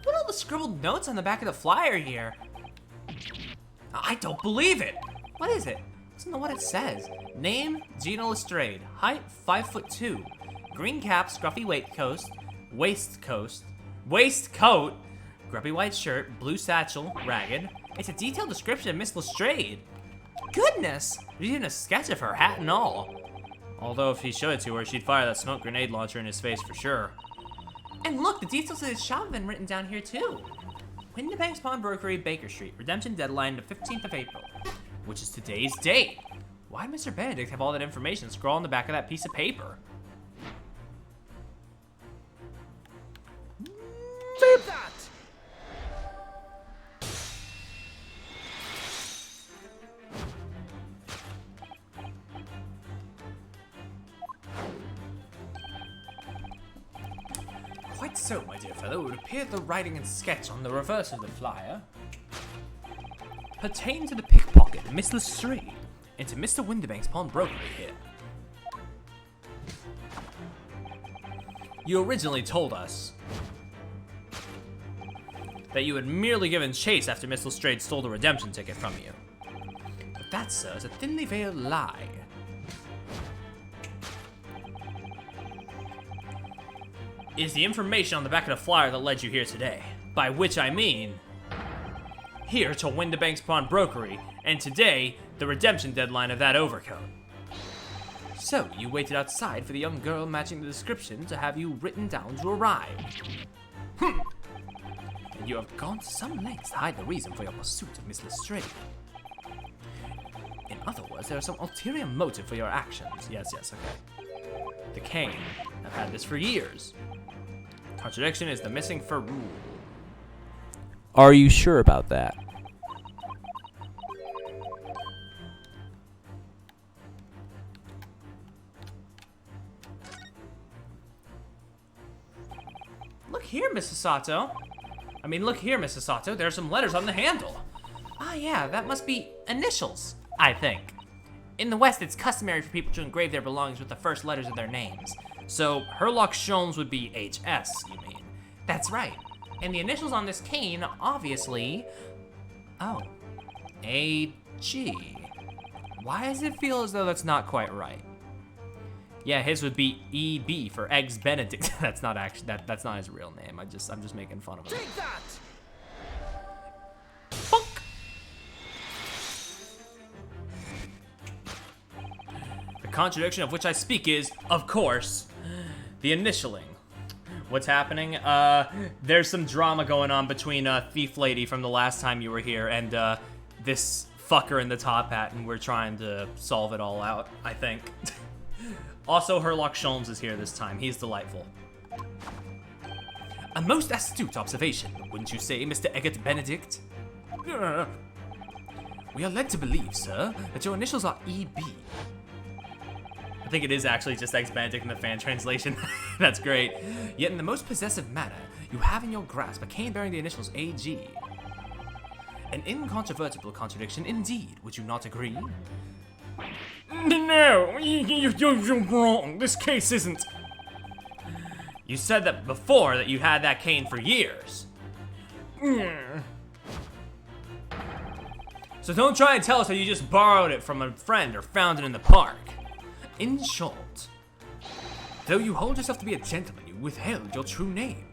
what are all the scribbled notes on the back of the flyer here? I don't believe it! What is it? Listen to what it says. Name, Gina Lestrade. Height, 5'2". Green cap, scruffy waistcoat, grubby white shirt, blue satchel, ragged. It's a detailed description of Miss Lestrade. Goodness! There's even a sketch of her, hat and all. Although if he showed it to her, she'd fire that smoke grenade launcher in his face for sure. And look, the details of his shop have been written down here too. Whitabank's Brokery, Baker Street. Redemption deadline the 15th of April, which is today's date. Why did Mr. Benedict have all that information scrawled on the back of that piece of paper? Take that! Quite so, my dear fellow. It would appear the writing and sketch on the reverse of the flyer pertain to the pickpocket, Miss Lestrade, and to Mr. Whitabank's pawnbrokery here. You originally told us that you had merely given chase after Miss Lestrade stole the redemption ticket from you. But that, sir, is a thinly veiled lie. It is the information on the back of the flyer that led you here today. By which I mean, here to Whitabank's pawnbrokery, and today, the redemption deadline of that overcoat. So, you waited outside for the young girl matching the description to have you written down to arrive. And you have gone to some lengths to hide the reason for your pursuit of Miss Lestrade. In other words, there is some ulterior motive for your actions. Yes, okay. The cane. I've had this for years. Contradiction is the missing for rule. Are you sure about that? Look here, Mrs. Sato. Look here, Mrs. Sato. There are some letters on the handle. Ah, yeah, that must be initials, I think. In the West, it's customary for people to engrave their belongings with the first letters of their names. So, Herlock Sholmes would be HS, you mean? That's right. And the initials on this cane, obviously... Oh. A-G. Why does it feel as though that's not quite right? Yeah, his would be EB for Eggs Benedict. That's not actually that's not his real name. I'm just making fun of him. Take that! Funk. The contradiction of which I speak is, of course, the initialing. What's happening? There's some drama going on between Thief Lady from the last time you were here and this fucker in the top hat, and we're trying to solve it all out, I think. Also, Herlock Sholmes is here this time. He's delightful. A most astute observation, wouldn't you say, Mr. Eggert Benedict? We are led to believe, sir, that your initials are EB. I think it is actually just Eggs Benedict in the fan translation. That's great. Yet in the most possessive manner, you have in your grasp a cane bearing the initials AG. An incontrovertible contradiction indeed, would you not agree? No, you're wrong. This case isn't. You said that before that you had that cane for years. So don't try and tell us that you just borrowed it from a friend or found it in the park. In short, though you hold yourself to be a gentleman, you withheld your true name.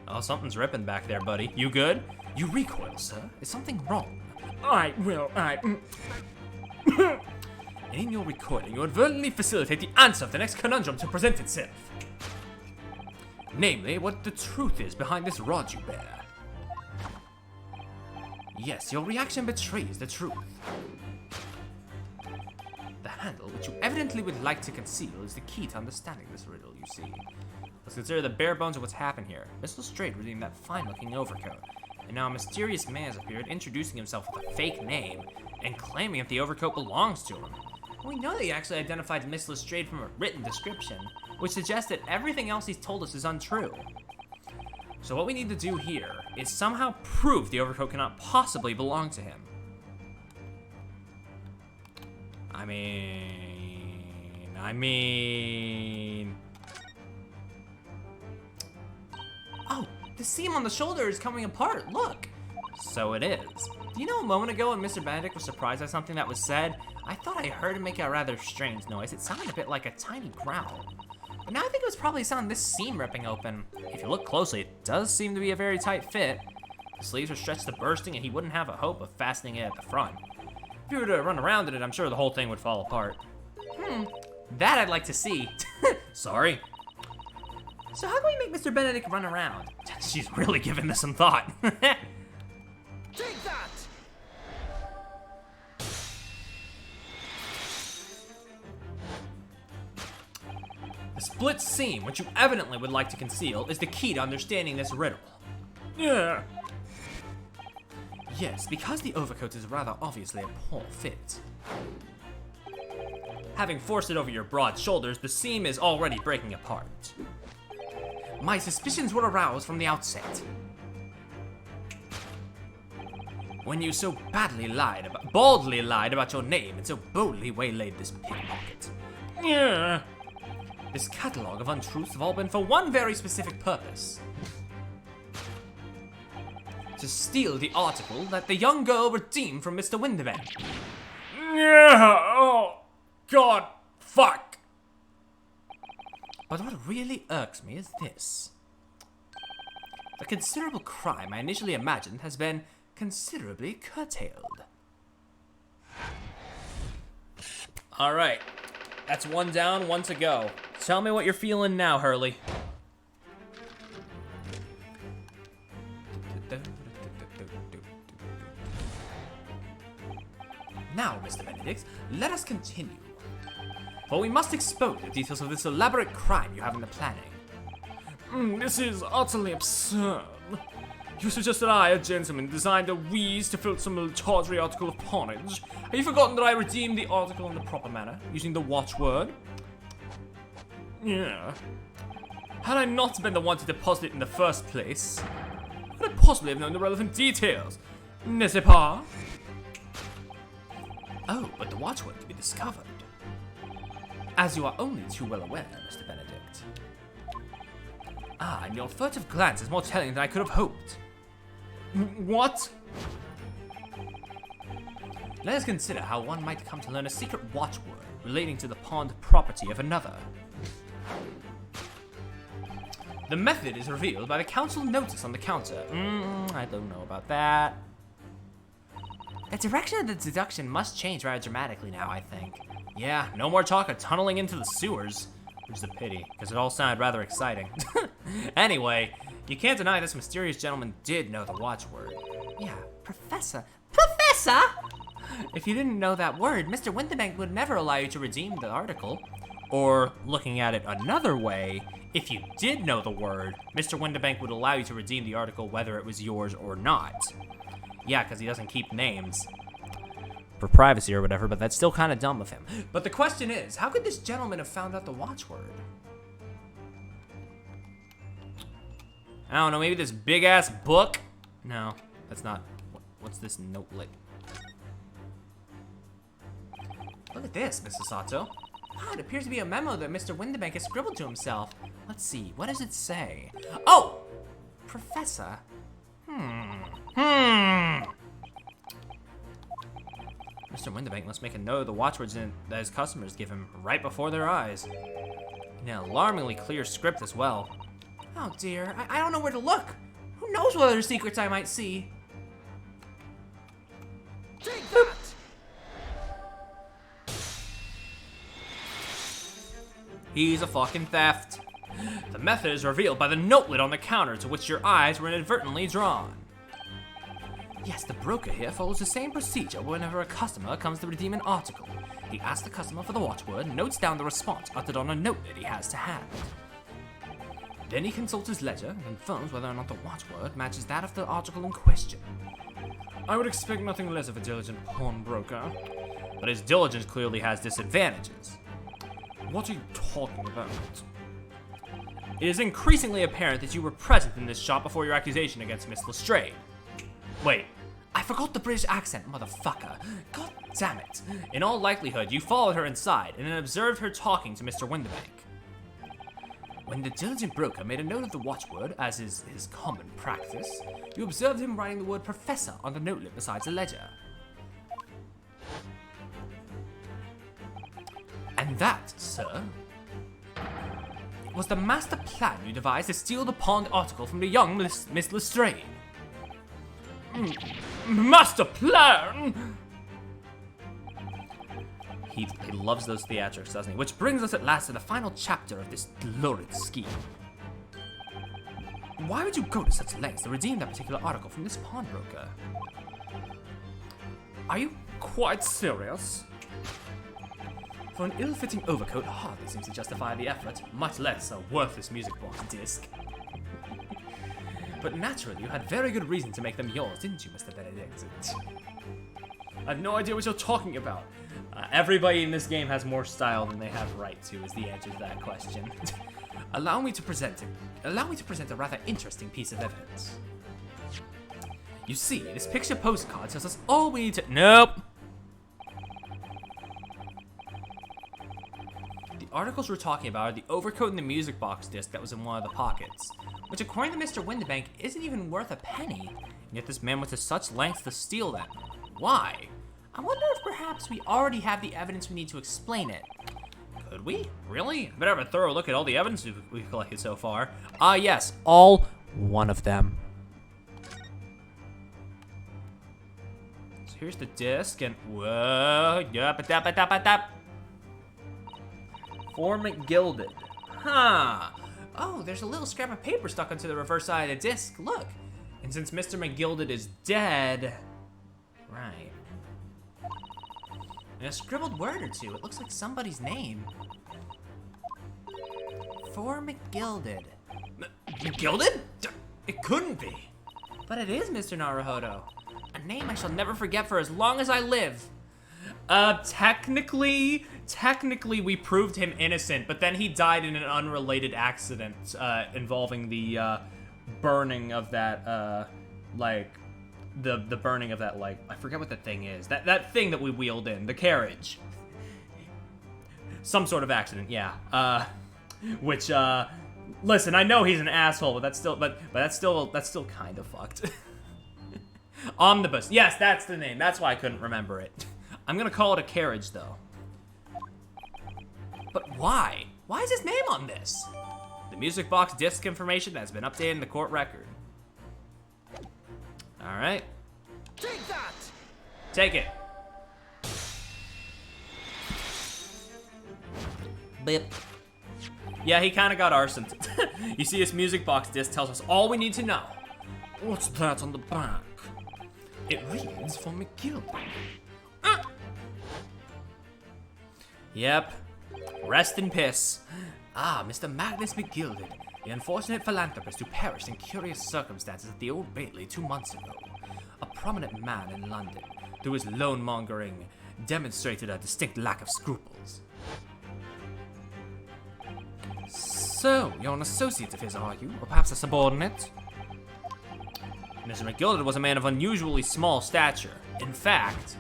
Oh, something's ripping back there, buddy. You good? You recoil, sir. Is something wrong? And In your recoiling, you inadvertently facilitate the answer of the next conundrum to present itself. Namely, what the truth is behind this rod you bear. Yes, your reaction betrays the truth. The handle, which you evidently would like to conceal, is the key to understanding this riddle, you see. Let's consider the bare bones of what's happened here. Miss Lestrade redeemed that fine-looking overcoat, and now a mysterious man has appeared, introducing himself with a fake name and claiming that the overcoat belongs to him. We know that he actually identified Miss Lestrade from a written description, which suggests that everything else he's told us is untrue. So what we need to do here is somehow prove the overcoat cannot possibly belong to him. I mean... Oh, the seam on the shoulder is coming apart, look! So it is. Do you know a moment ago when Mr. Benedict was surprised by something that was said? I thought I heard him make a rather strange noise. It sounded a bit like a tiny growl. But now I think it was probably sound this seam ripping open. If you look closely, it does seem to be a very tight fit. The sleeves are stretched to bursting and he wouldn't have a hope of fastening it at the front. If you were to run around in it, I'm sure the whole thing would fall apart. That I'd like to see. Sorry. So how can we make Mr. Benedict run around? She's really giving this some thought. Take that! The split seam, which you evidently would like to conceal, is the key to understanding this riddle. Yeah. Yes, because the overcoat is rather obviously a poor fit. Having forced it over your broad shoulders, the seam is already breaking apart. My suspicions were aroused from the outset. When you so baldly lied about your name and so boldly waylaid this pickpocket. Yeah. This catalog of untruths have all been for one very specific purpose. To steal the article that the young girl redeemed from Mr. Whitabank. Yeah, oh, God, fuck. But what really irks me is this. The considerable crime I initially imagined has been considerably curtailed. All right, that's one down, one to go. Tell me what you're feeling now, Hurley. Now, Mr. Benedict, let us continue. For we must expose the details of this elaborate crime you have in the planning. This is utterly absurd. You suggest that I, a gentleman, designed a wheeze to fill some tawdry article of pawnage. Have you forgotten that I redeemed the article in the proper manner, using the watchword? Yeah. Had I not been the one to deposit it in the first place, could I possibly have known the relevant details? N'est-ce pas? Oh, but the watchword can be discovered. As you are only too well aware, Mr. Benedict. Ah, and your furtive glance is more telling than I could have hoped. What? Let us consider how one might come to learn a secret watchword relating to the pawned property of another. The method is revealed by the council notice on the counter. I don't know about that. The direction of the deduction must change rather dramatically now, I think. Yeah, no more talk of tunneling into the sewers. Which is a pity, because it all sounded rather exciting. Anyway, you can't deny this mysterious gentleman did know the watchword. Yeah, Professor. Professor? If you didn't know that word, Mr. Whitabank would never allow you to redeem the article. Or, looking at it another way, if you did know the word, Mr. Whitabank would allow you to redeem the article whether it was yours or not. Yeah, because he doesn't keep names. For privacy or whatever, but that's still kind of dumb of him. But the question is, how could this gentleman have found out the watchword? I don't know, maybe this big-ass book? No, that's not. What's this notelet? Look at this, Mrs. Sato. Ah, it appears to be a memo that Mr. Whitabank has scribbled to himself. Let's see, what does it say? Oh! Professor. Mr. Whitabank must make a note of the watchwords that his customers give him right before their eyes. In an alarmingly clear script as well. Oh dear, I don't know where to look. Who knows what other secrets I might see? Take that! He's a fucking theft. The method is revealed by the notelet on the counter to which your eyes were inadvertently drawn. Yes, the broker here follows the same procedure whenever a customer comes to redeem an article. He asks the customer for the watchword, notes down the response uttered on a note that he has to hand. Then he consults his ledger and confirms whether or not the watchword matches that of the article in question. I would expect nothing less of a diligent pawnbroker. But his diligence clearly has disadvantages. What are you talking about? It is increasingly apparent that you were present in this shop before your accusation against Miss Lestrade. Wait, I forgot the British accent, motherfucker. God damn it. in all likelihood, you followed her inside and then observed her talking to Mr. Whitabank. When the diligent broker made a note of the watchword, as is his common practice, you observed him writing the word professor on the notelet beside the ledger. And that, sir, was the master plan you devised to steal the pawned article from the young Miss Lestrade. Master plan! He loves those theatrics, doesn't he? Which brings us at last to the final chapter of this lurid scheme. Why would you go to such lengths to redeem that particular article from this pawnbroker? Are you quite serious? For an ill-fitting overcoat hardly seems to justify the effort, much less a worthless music box disc. But naturally, you had very good reason to make them yours, didn't you, Mr. Benedict? I have no idea what you're talking about. Everybody in this game has more style than they have right to, is the answer to that question. Allow me to present a rather interesting piece of evidence. You see, this picture postcard tells us all we need to— Nope. The articles we're talking about are the overcoat and the music box disc that was in one of the pockets, which according to Mr. Whitabank isn't even worth a penny, and yet this man went to such lengths to steal them. Why? I wonder if perhaps we already have the evidence we need to explain it. Could we? Really? I better have a thorough look at all the evidence we've collected so far. Yes, all one of them. So here's the disc, and whoa, yup. For McGilded. Huh. Oh, there's a little scrap of paper stuck onto the reverse side of the disc. Look. And since Mr. McGilded is dead, right. And a scribbled word or two. It looks like somebody's name. For McGilded. McGilded? It couldn't be. But it is, Mr. Naruhodo. A name I shall never forget for as long as I live. Technically, we proved him innocent, but then he died in an unrelated accident, involving the, burning of that, the burning of that, I forget what the thing is. That thing that we wheeled in, the carriage. Some sort of accident, yeah. Which, listen, I know he's an asshole, but that's still kind of fucked. Omnibus, yes, that's the name. That's why I couldn't remember it. I'm gonna call it a carriage, though. But why? Why is his name on this? The music box disc information has been updated in the court record. Alright. Take that! Take it. Bip. Yeah, he kind of got arsoned. You see, this music box disc tells us all we need to know. What's that on the back? It reads for McGill. Yep. Rest in piss. Mr. Magnus McGilded, the unfortunate philanthropist who perished in curious circumstances at the Old Bailey 2 months ago. A prominent man in London, through his loan-mongering, demonstrated a distinct lack of scruples. So, you're an associate of his, are you? Or perhaps a subordinate? Mr. McGilded was a man of unusually small stature. In fact,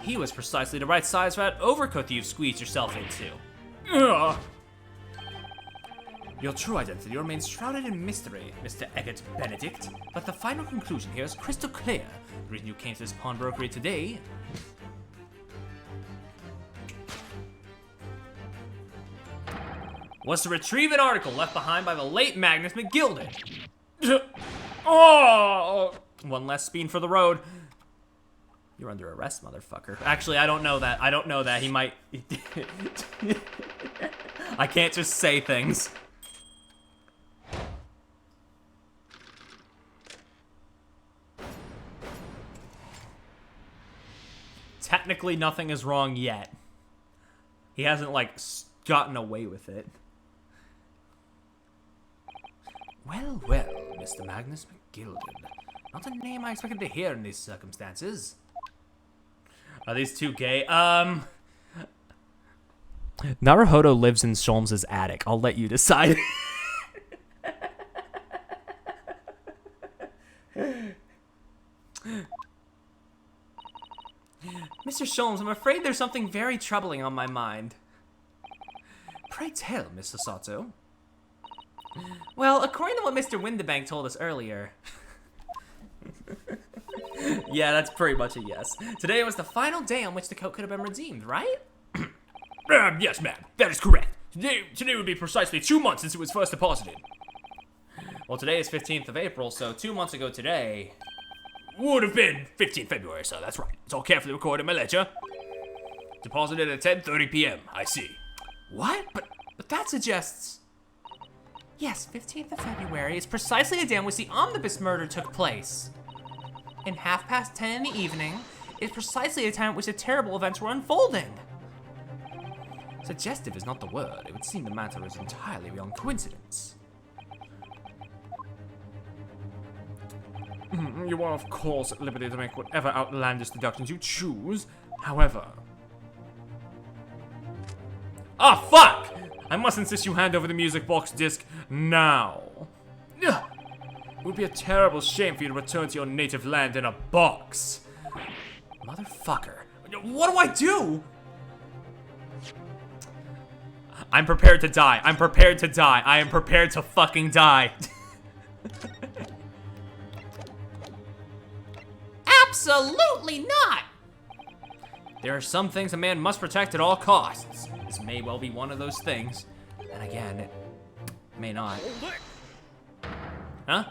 he was precisely the right size for that overcoat that you've squeezed yourself into. Ugh. Your true identity remains shrouded in mystery, Mr. Eggert Benedict, but the final conclusion here is crystal clear. The reason you came to this pawnbrokery today was to retrieve an article left behind by the late Magnus McGilded. Oh! One less speed for the road. You're under arrest, motherfucker. Actually, I don't know that. I don't know that. He might... I can't just say things. Technically, nothing is wrong yet. He hasn't, gotten away with it. Well, well, Mr. Magnus McGilded. Not a name I expected to hear in these circumstances. Are these two gay? Naruhodo lives in Sholmes' attic. I'll let you decide. Mr. Sholmes, I'm afraid there's something very troubling on my mind. Pray tell, Mr. Sato. Well, according to what Mr. Whitabank told us earlier... Yeah, that's pretty much a yes. Today was the final day on which the coat could have been redeemed, right? Yes, ma'am. That is correct. Today would be precisely 2 months since it was first deposited. Well, today is 15th of April, so 2 months ago today... would have been 15th February, so that's right. It's all carefully recorded in my ledger. Deposited at 10:30 p.m. I see. What? But that suggests... Yes, 15th of February is precisely the day on which the omnibus murder took place. And 10:30 in the evening is precisely the time at which the terrible events were unfolding. Suggestive is not the word. It would seem the matter is entirely beyond coincidence. You are, of course, at liberty to make whatever outlandish deductions you choose. However... Ah, fuck! I must insist you hand over the music box disc now. Ugh. It would be a terrible shame for you to return to your native land in a box. Motherfucker. What do I do? I'm prepared to die. I'm prepared to die. I am prepared to fucking die. Absolutely not! There are some things a man must protect at all costs. This may well be one of those things. And again, it may not. Huh?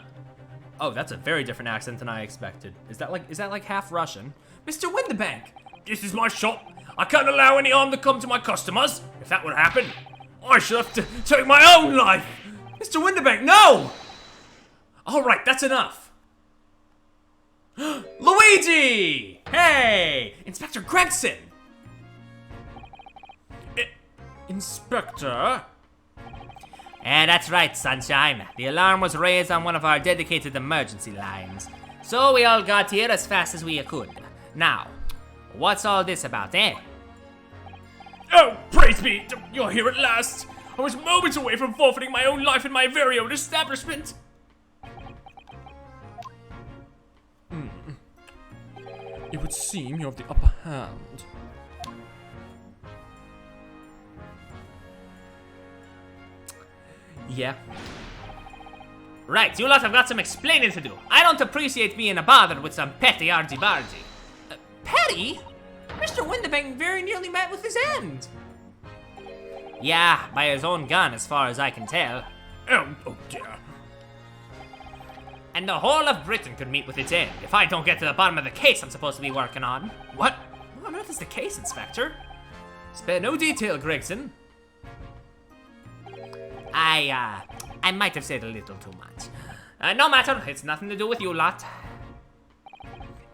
Oh, that's a very different accent than I expected. Is that like half Russian? Mr. Whitabank! This is my shop. I can't allow any harm to come to my customers. If that would happen, I should have to take my own life. Mr. Whitabank, no! All right, that's enough. Luigi! Hey! Inspector Gregson! Inspector? That's right, Sunshine. The alarm was raised on one of our dedicated emergency lines. So we all got here as fast as we could. Now, what's all this about, eh? Oh, praise be! You're here at last! I was moments away from forfeiting my own life in my very own establishment! It would seem you have the upper hand. Yeah. Right, you lot have got some explaining to do. I don't appreciate being bothered with some petty argy-bargy. Petty? Mr. Whitabank very nearly met with his end. Yeah, by his own gun, as far as I can tell. Oh dear. And the whole of Britain could meet with its end if I don't get to the bottom of the case I'm supposed to be working on. What? What on earth is the case, Inspector? Spare no detail, Gregson. I might have said a little too much. No matter, it's nothing to do with you lot.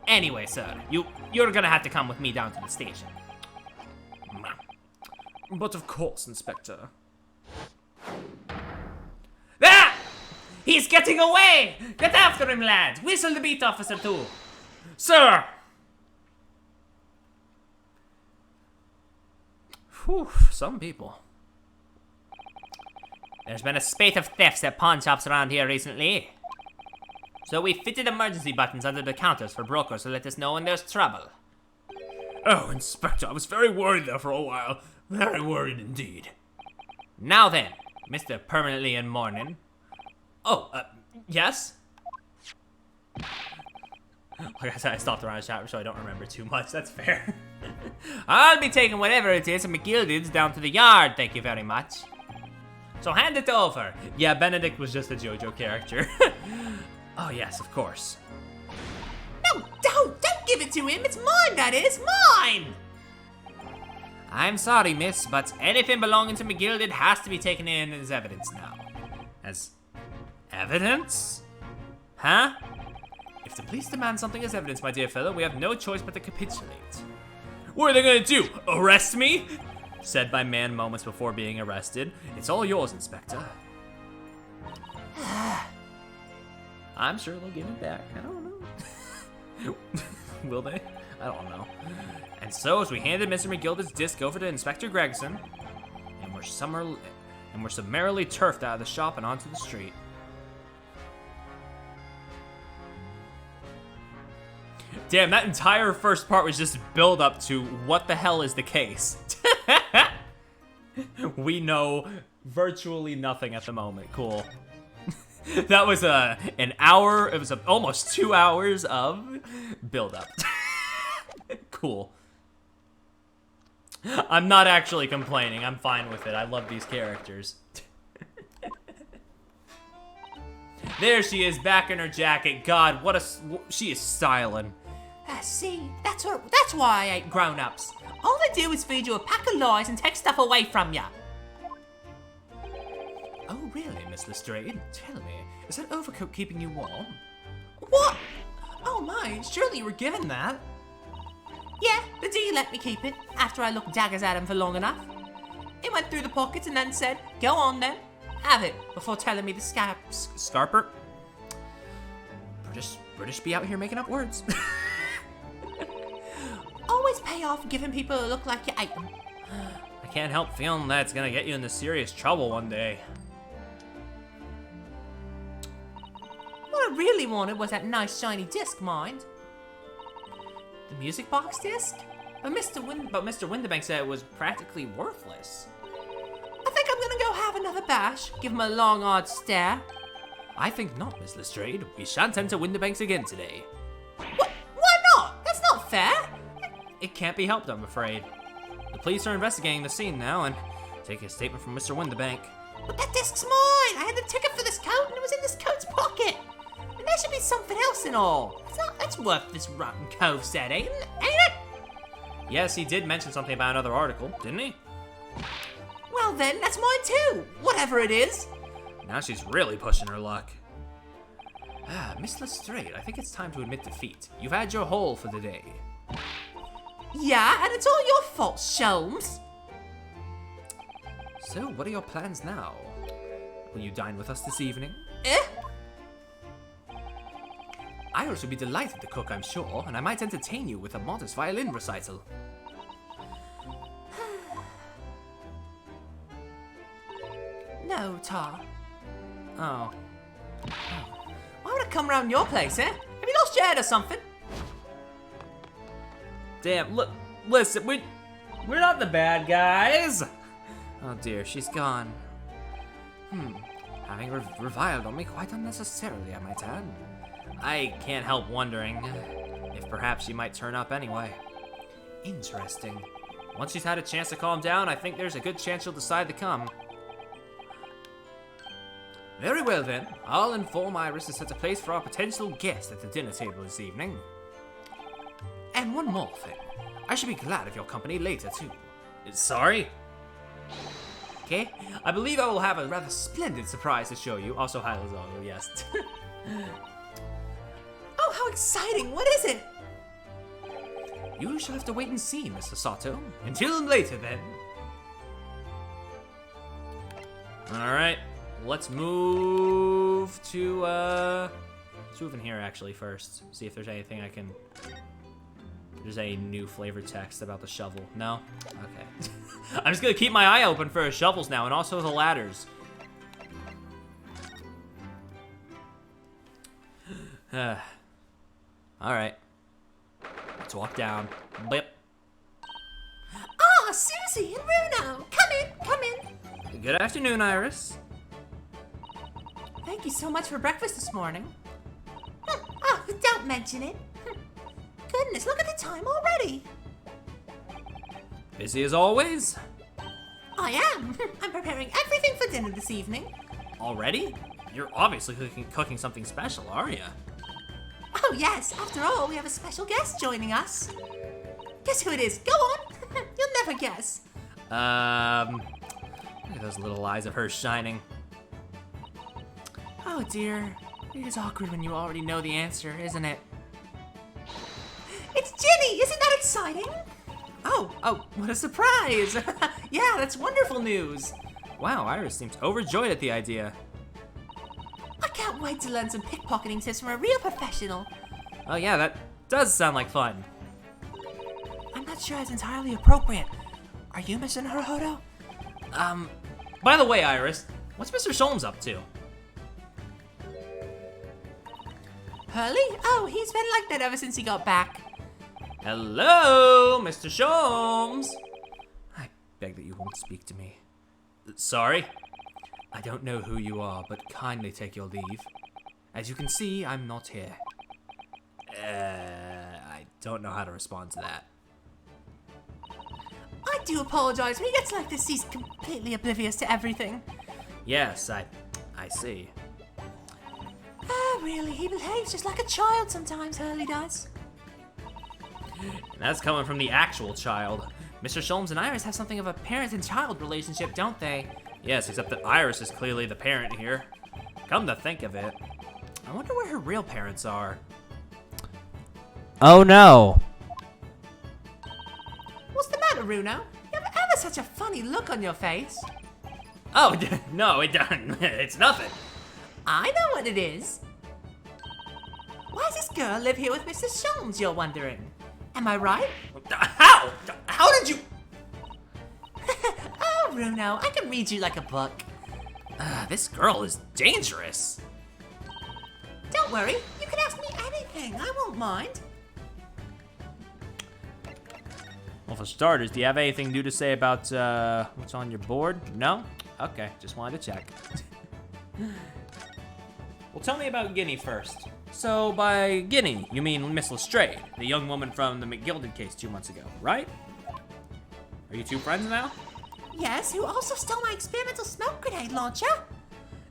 Anyway, sir, you're gonna have to come with me down to the station. But of course, Inspector. Ah! He's getting away! Get after him, lads! Whistle the beat officer too. Sir! Whew, some people. There's been a spate of thefts at pawn shops around here recently. So we fitted emergency buttons under the counters for brokers to let us know when there's trouble. Oh, Inspector, I was very worried there for a while. Very worried indeed. Now then, Mr. Permanently in Mourning. Oh, yes? Like I said, I stopped around the chapter so I don't remember too much. That's fair. I'll be taking whatever it is from McGilded's down to the yard, thank you very much. So hand it over. Yeah, Benedict was just a JoJo character. Oh yes, of course. No, don't give it to him. It's mine, that is, mine. I'm sorry, miss, but anything belonging to McGilded has to be taken in as evidence now. As evidence? Huh? If the police demand something as evidence, my dear fellow, we have no choice but to capitulate. What are they gonna do? Arrest me? Said by man moments before being arrested. It's all yours, Inspector. I'm sure they'll give it back. I don't know. Will they? I don't know. And so, as we handed Mr. McGilda's disc over to Inspector Gregson, and we're summarily turfed out of the shop and onto the street. Damn, that entire first part was just build up to what the hell is the case. We know virtually nothing at the moment. Cool. That was an hour, it was almost 2 hours of build up. Cool. I'm not actually complaining. I'm fine with it. I love these characters. There she is, back in her jacket. God, she is styling. See, that's why I ain't grown-ups. All they do is feed you a pack of lies and take stuff away from ya. Oh, really, Miss Lestrade? Tell me, is that overcoat keeping you warm? What? Oh my, surely you were given that. Yeah, but do you let me keep it after I looked daggers at him for long enough? He went through the pockets and then said, go on then, have it, before telling me the Scarper? British be out here making up words. Always pay off giving people a look like you ate them. I can't help feeling that it's gonna get you into serious trouble one day. What I really wanted was that nice shiny disc, mind. The music box disc? But Mr. Whitabank said it was practically worthless. I think I'm gonna go have another bash, give him a long, odd stare. I think not, Miss Lestrade. We shan't enter Whitabank's again today. What? Why not? That's not fair. It can't be helped, I'm afraid. The police are investigating the scene now and taking a statement from Mr. Whitabank. But that disc's mine. I had the ticket for this coat and it was in this coat's pocket. And there should be something else in all. That's worth this rotten cove said, ain't it? Yes, he did mention something about another article, didn't he? Well then, that's mine too. Whatever it is. Now she's really pushing her luck. Miss Lestrade, I think it's time to admit defeat. You've had your haul for the day. Yeah, and it's all your fault, Sholmes. So, what are your plans now? Will you dine with us this evening? Iris would be delighted to cook, I'm sure, and I might entertain you with a modest violin recital. No, Tar. Oh. Why would I come round your place, eh? Have you lost your head or something? Damn, look, listen, we're not the bad guys. Oh dear, she's gone. Having reviled on me quite unnecessarily, I might add. I can't help wondering if perhaps she might turn up anyway. Interesting. Once she's had a chance to calm down, I think there's a good chance she'll decide to come. Very well then, I'll inform Iris to set a place for our potential guest at the dinner table this evening. And one more thing, I should be glad of your company later too. Sorry? Okay, I believe I will have a rather splendid surprise to show you. Also, hi Lizardo, yes. Oh, how exciting! What is it? You shall have to wait and see, Mr. Sato. Until later then. Alright. Let's move to, let's move in here actually first. See if there's anything I can... There's a new flavor text about the shovel. No? Okay. I'm just gonna keep my eye open for shovels now, and also the ladders. Alright. Let's walk down. Blip. Ah, Susie and Bruno! Come in! Good afternoon, Iris. Thank you so much for breakfast this morning. Oh, don't mention it. Goodness, look at the time already. Busy as always? I am. I'm preparing everything for dinner this evening. Already? You're obviously cooking something special, are you? Oh yes, after all, we have a special guest joining us. Guess who it is? Go on. You'll never guess. Look at those little eyes of hers shining. Oh dear. It is awkward when you already know the answer, isn't it? It's Ginny! Isn't that exciting? Oh, what a surprise! Yeah, that's wonderful news. Wow, Iris seems overjoyed at the idea. I can't can't wait to learn some pickpocketing tips from a real professional. Oh yeah, that does sound like fun. I'm not sure it's entirely appropriate. Are you Mr. Naruhodo? By the way, Iris, what's Mr. Sholmes up to? Hurley? Oh, he's been like that ever since he got back. Hello, Mr. Sholmes. I beg that you won't speak to me. Sorry? I don't know who you are, but kindly take your leave. As you can see, I'm not here. I don't know how to respond to that. I do apologize. When he gets like this, he's completely oblivious to everything. Yes, I see. Really, he behaves just like a child sometimes, Hurley does. And that's coming from the actual child. Mr. Sholmes and Iris have something of a parent and child relationship, don't they? Yes, except that Iris is clearly the parent here. Come to think of it, I wonder where her real parents are. Oh no! What's the matter, Runo? You have ever such a funny look on your face. Oh, no, it doesn't. It's nothing. I know what it is. Why does this girl live here with Mr. Sholmes, you're wondering? Am I right? How? How did you... Oh, Runo, I can read you like a book. This girl is dangerous. Don't worry, you can ask me anything. I won't mind. Well, for starters, do you have anything new to say about what's on your board? No? Okay, just wanted to check. Well, tell me about Guinea first. So, by Guinea, you mean Miss Lestrade, the young woman from the McGilded case 2 months ago, right? Are you two friends now? Yes, who also stole my experimental smoke grenade launcher.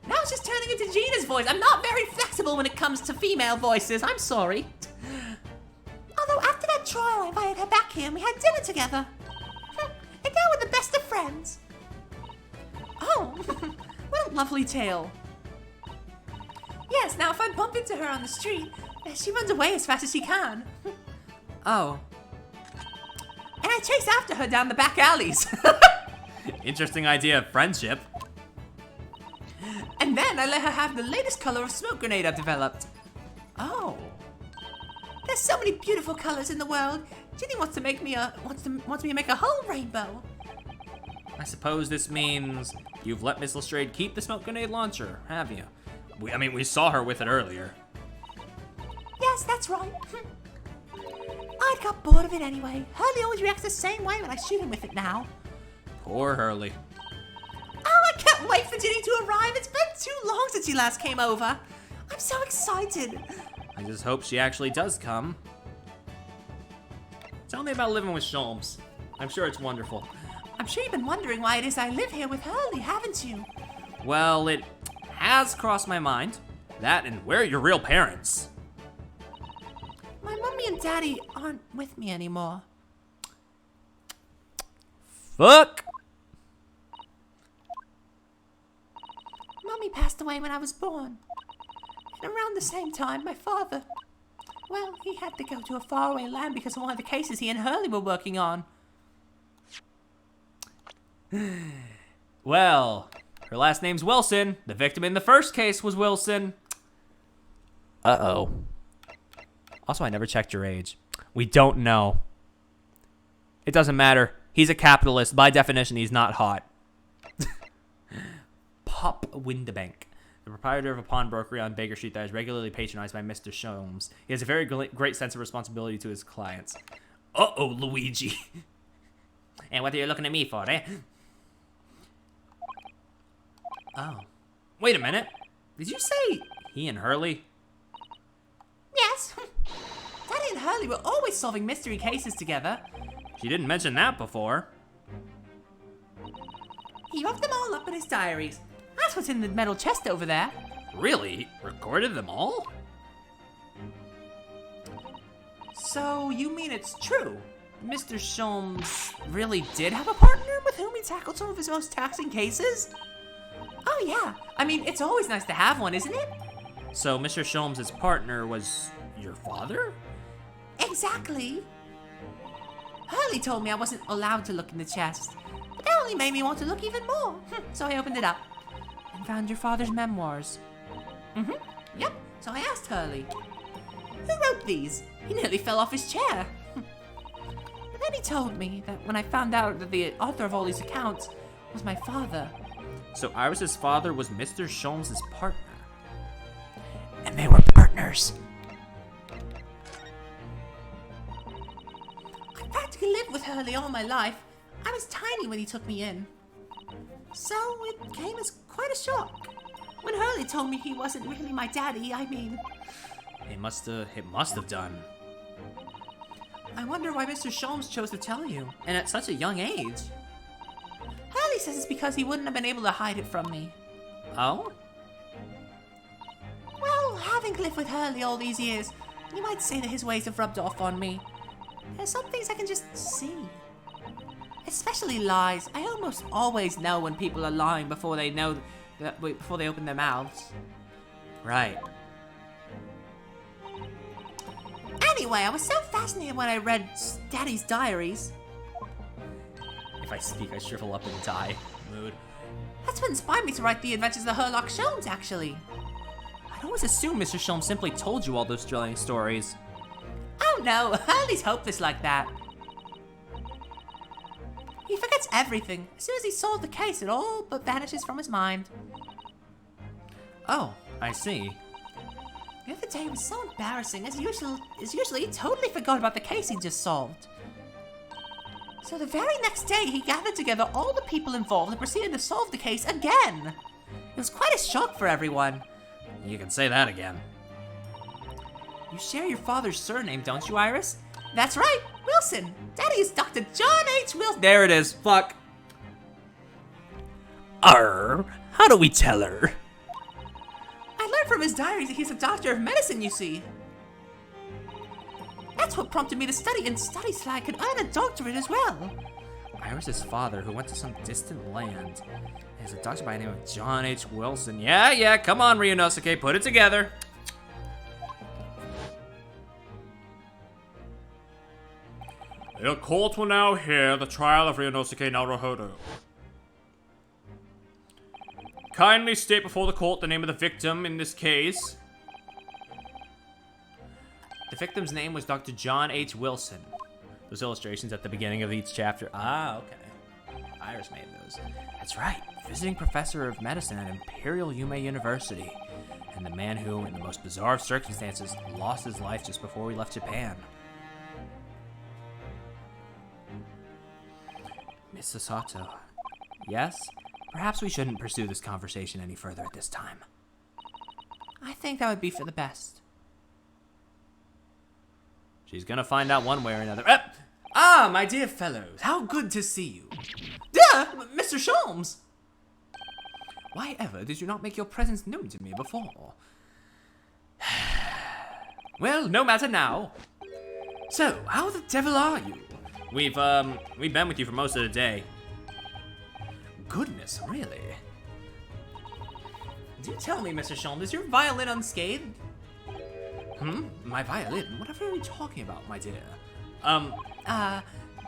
Now it's just turning into Gina's voice. I'm not very flexible when it comes to female voices. I'm sorry. Although after that trial, I invited her back here and we had dinner together. And now we're the best of friends. Oh, what a lovely tale. Yes, now if I bump into her on the street, she runs away as fast as she can. Oh. And I chase after her down the back alleys. Interesting idea of friendship. And then I let her have the latest color of smoke grenade I've developed. Oh. There's so many beautiful colors in the world. Ginny wants me to make a whole rainbow. I suppose this means you've let Miss Lestrade keep the smoke grenade launcher, have you? We saw her with it earlier. Yes, that's right. I got bored of it anyway. Hurley always reacts the same way when I shoot him with it now. Poor Hurley. Oh, I can't wait for Ginny to arrive. It's been too long since she last came over. I'm so excited. I just hope she actually does come. Tell me about living with Sholmes. I'm sure it's wonderful. I'm sure you've been wondering why it is I live here with Hurley, haven't you? Well, it has crossed my mind. That and where are your real parents? My mommy and daddy aren't with me anymore. Fuck! Mommy passed away when I was born. And around the same time, my father, well, he had to go to a faraway land because of one of the cases he and Hurley were working on. Well, her last name's Wilson. The victim in the first case was Wilson. Uh-oh. Also, I never checked your age. We don't know. It doesn't matter. He's a capitalist. By definition, he's not hot. Pop Whitabank, the proprietor of a pawnbrokery on Baker Street that is regularly patronized by Mr. Sholmes. He has a very great sense of responsibility to his clients. Uh-oh, Luigi. And what are you looking at me for, eh? Oh. Wait a minute. Did you say he and Hurley? Yes. Daddy and Hurley were always solving mystery cases together. She didn't mention that before. He wrote them all up in his diaries. That's what's in the metal chest over there. Really? He recorded them all? So, you mean it's true? Mr. Sholmes really did have a partner with whom he tackled some of his most taxing cases? Oh yeah, I mean, it's always nice to have one, isn't it? So Mr. Sholmes' partner was your father? Exactly. Hurley told me I wasn't allowed to look in the chest, but that only made me want to look even more. So I opened it up and found your father's memoirs. Yep, so I asked Hurley. Who wrote these? He nearly fell off his chair. And then he told me that when I found out that the author of all these accounts was my father. So Iris's father was Mr. Sholmes' partner. And they were partners. I practically lived with Hurley all my life. I was tiny when he took me in. So it came as quite a shock. When Hurley told me he wasn't really my daddy, I mean... It must have done. I wonder why Mr. Sholmes chose to tell you, and at such a young age. Hurley says it's because he wouldn't have been able to hide it from me. Oh? Well, having lived with Hurley all these years, you might say that his ways have rubbed off on me. There's some things I can just see. Especially lies. I almost always know when people are lying before they before they open their mouths. Right. Anyway, I was so fascinated when I read Daddy's diaries. If I speak, I shrivel up and die. Mood. That's what inspired me to write The Adventures of Herlock Sholmes, actually. I'd always assumed Mr. Sholmes simply told you all those thrilling stories. Oh no, Hurley's hopeless like that. He forgets everything. As soon as he solved the case, it all but vanishes from his mind. Oh, I see. The other day was so embarrassing. As usual, he totally forgot about the case he just solved. So the very next day, he gathered together all the people involved and proceeded to solve the case again. It was quite a shock for everyone. You can say that again. You share your father's surname, don't you, Iris? That's right, Wilson. Daddy is Dr. John H. Wilson. There it is. Fuck. How do we tell her? I learned from his diaries that he's a doctor of medicine, you see. That's what prompted me to study and study so I could earn a doctorate as well. Iris's father, who went to some distant land, is a doctor by the name of John H. Wilson. Yeah, come on, Ryunosuke, put it together. The court will now hear the trial of Ryunosuke Naruhodo. Kindly state before the court the name of the victim in this case. The victim's name was Dr. John H. Wilson. Those illustrations at the beginning of each chapter. Ah, okay. Iris made those. That's right. Visiting professor of medicine at Imperial Yume University. And the man who, in the most bizarre circumstances, lost his life just before we left Japan. Miss Sasato. Yes? Perhaps we shouldn't pursue this conversation any further at this time. I think that would be for the best. She's gonna find out one way or another. My dear fellows, how good to see you. Duh! Mr. Sholmes! Why ever did you not make your presence known to me before? Well, no matter now. So, how the devil are you? We've been with you for most of the day. Goodness, really? Do tell me, Mr. Sholmes, is your violin unscathed? My violin? What are you talking about, my dear?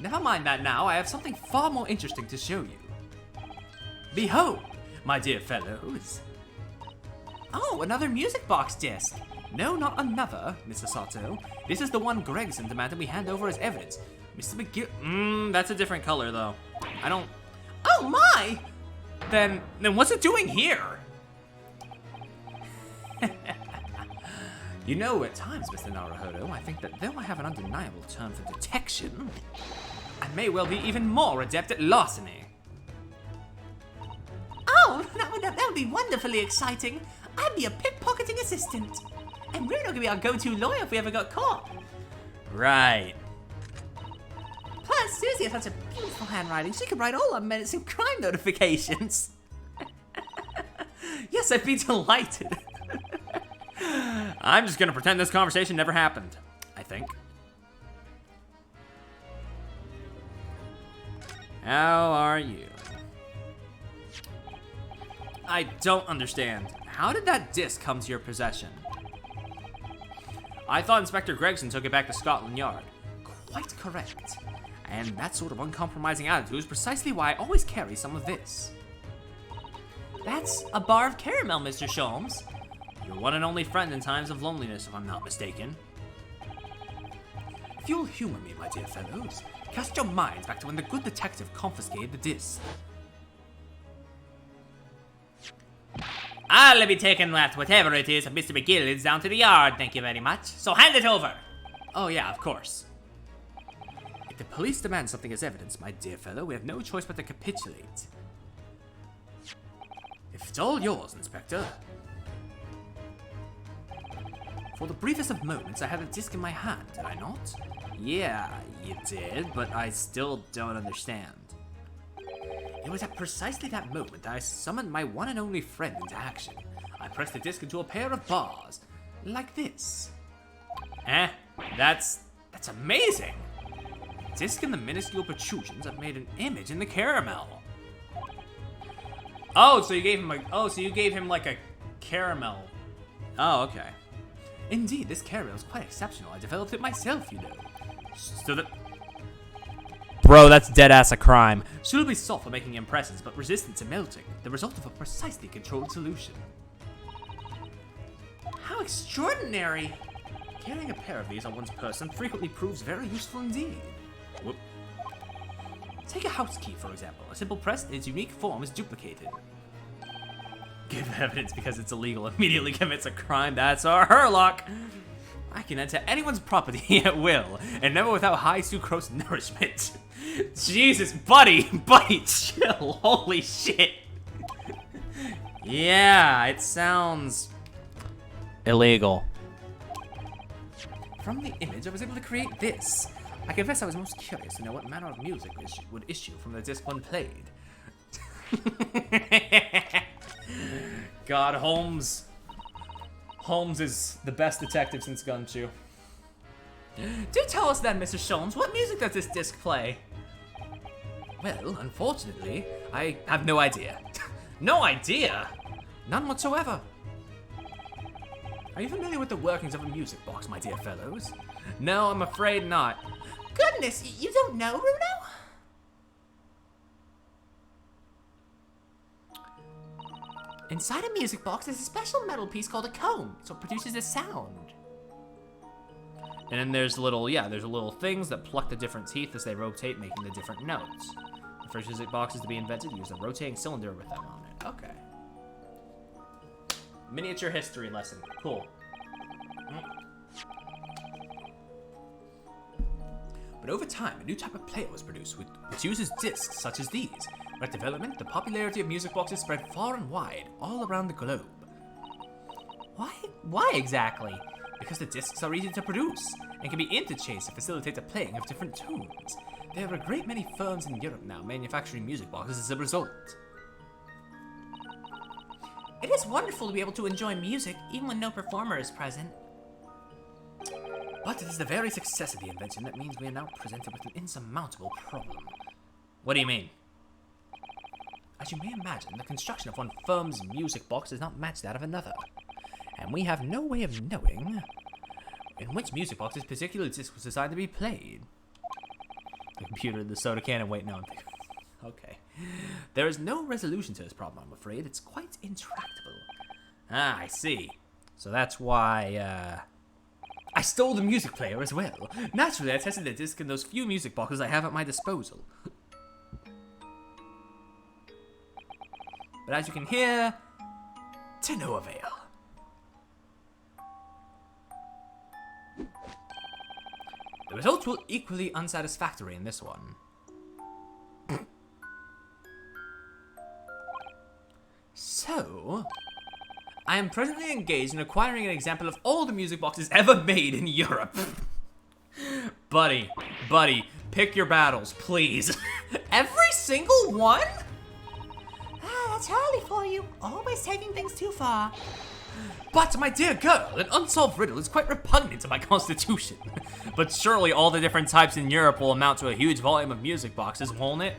Never mind that now. I have something far more interesting to show you. Behold, my dear fellows. Oh, another music box disc. No, not another, Mr. Sato. This is the one Gregson demanded we hand over as evidence. Mr. McGill. That's a different color, though. I don't. Oh my! Then what's it doing here? You know, at times, Mr. Naruhodo, I think that though I have an undeniable turn for detection, I may well be even more adept at larceny. Oh, that would be wonderfully exciting. I'd be a pickpocketing assistant. And Bruno could be our go-to lawyer if we ever got caught. Right. Plus, Susie has such a beautiful handwriting. She could write all our medicine crime notifications. Yes, I'd be delighted. I'm just gonna pretend this conversation never happened, I think. How are you? I don't understand. How did that disc come to your possession? I thought Inspector Gregson took it back to Scotland Yard. Quite correct. And that sort of uncompromising attitude is precisely why I always carry some of this. That's a bar of caramel, Mr. Sholmes. Your one and only friend in times of loneliness, if I'm not mistaken. If you'll humor me, my dear fellows, cast your minds back to when the good detective confiscated the disc. I'll be taking that, whatever it is, of Mr. McGill is down to the yard, thank you very much. So hand it over. Oh yeah, of course. If the police demand something as evidence, my dear fellow, we have no choice but to capitulate. If it's all yours, Inspector. For the briefest of moments, I had a disc in my hand, did I not? Yeah, you did, but I still don't understand. It was at precisely that moment that I summoned my one and only friend into action. I pressed the disc into a pair of bars, like this. That's amazing. The disc and the minuscule protrusions have made an image in the caramel. Oh, so you gave him like a caramel. Oh, okay. Indeed, this caramel is quite exceptional. I developed it myself, you know. So that... Bro, that's dead-ass a crime. Suitably soft for making impressions, but resistant to melting. The result of a precisely controlled solution. How extraordinary! Carrying a pair of these on one's person frequently proves very useful indeed. Whoop. Take a house key, for example. A simple press in its unique form is duplicated. Give evidence because it's illegal. Immediately commits a crime. That's our Herlock. I can enter anyone's property at will, and never without high sucrose nourishment. Jesus, buddy, chill. Holy shit. Yeah, it sounds illegal. From the image, I was able to create this. I confess I was most curious to know what manner of music would issue from the disc when played. God, Holmes is the best detective since Gumshoe. Do tell us then, Mr. Sholmes, what music does this disc play? Well, unfortunately, I have no idea. No idea? None whatsoever. Are you familiar with the workings of a music box, my dear fellows? No, I'm afraid not. Goodness, you don't know, Bruno? Inside a music box is a special metal piece called a comb, so it produces a sound. And then there's little things that pluck the different teeth as they rotate, making the different notes. The first music boxes to be invented used a rotating cylinder with them on it. Okay. Miniature history lesson. Cool. But over time, a new type of player was produced, which uses discs such as these. With development, the popularity of music boxes spread far and wide, all around the globe. Why exactly? Because the discs are easy to produce, and can be interchanged to facilitate the playing of different tunes. There are a great many firms in Europe now manufacturing music boxes as a result. It is wonderful to be able to enjoy music, even when no performer is present. But it is the very success of the invention that means we are now presented with an insurmountable problem. What do you mean? As you may imagine, the construction of one firm's music box does not match that of another. And we have no way of knowing in which music box this particular disc was designed to be played. The computer, the soda can, and wait, no. Okay. There is no resolution to this problem, I'm afraid. It's quite intractable. Ah, I see. So that's why, I stole the music player as well. Naturally, I tested the disc in those few music boxes I have at my disposal. But as you can hear, to no avail. The results were equally unsatisfactory in this one. So, I am presently engaged in acquiring an example of all the music boxes ever made in Europe. buddy, pick your battles, please. Every single one? That's early for you. Always taking things too far. But, my dear girl, an unsolved riddle is quite repugnant to my constitution. But surely all the different types in Europe will amount to a huge volume of music boxes, won't it?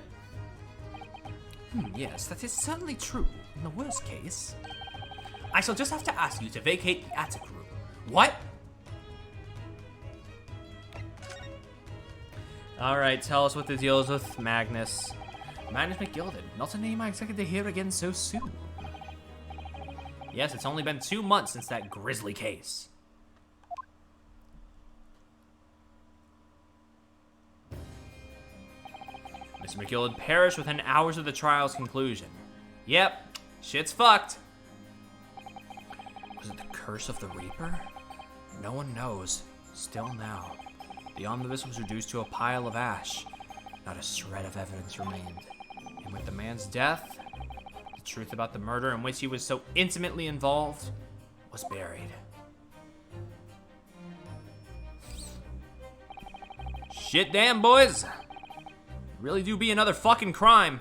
Yes, that is certainly true. In the worst case, I shall just have to ask you to vacate the attic room. What? Alright, tell us what the deal is with Magnus. Magnus McGilded, not a name I expected to hear again so soon. Yes, it's only been 2 months since that grisly case. Mr. McGill had perished within hours of the trial's conclusion. Yep, shit's fucked. Was it the curse of the Reaper? No one knows. Still now. The omnibus was reduced to a pile of ash. Not a shred of evidence remained. And with the man's death, the truth about the murder in which he was so intimately involved was buried. Shit damn, boys! Really do be another fucking crime.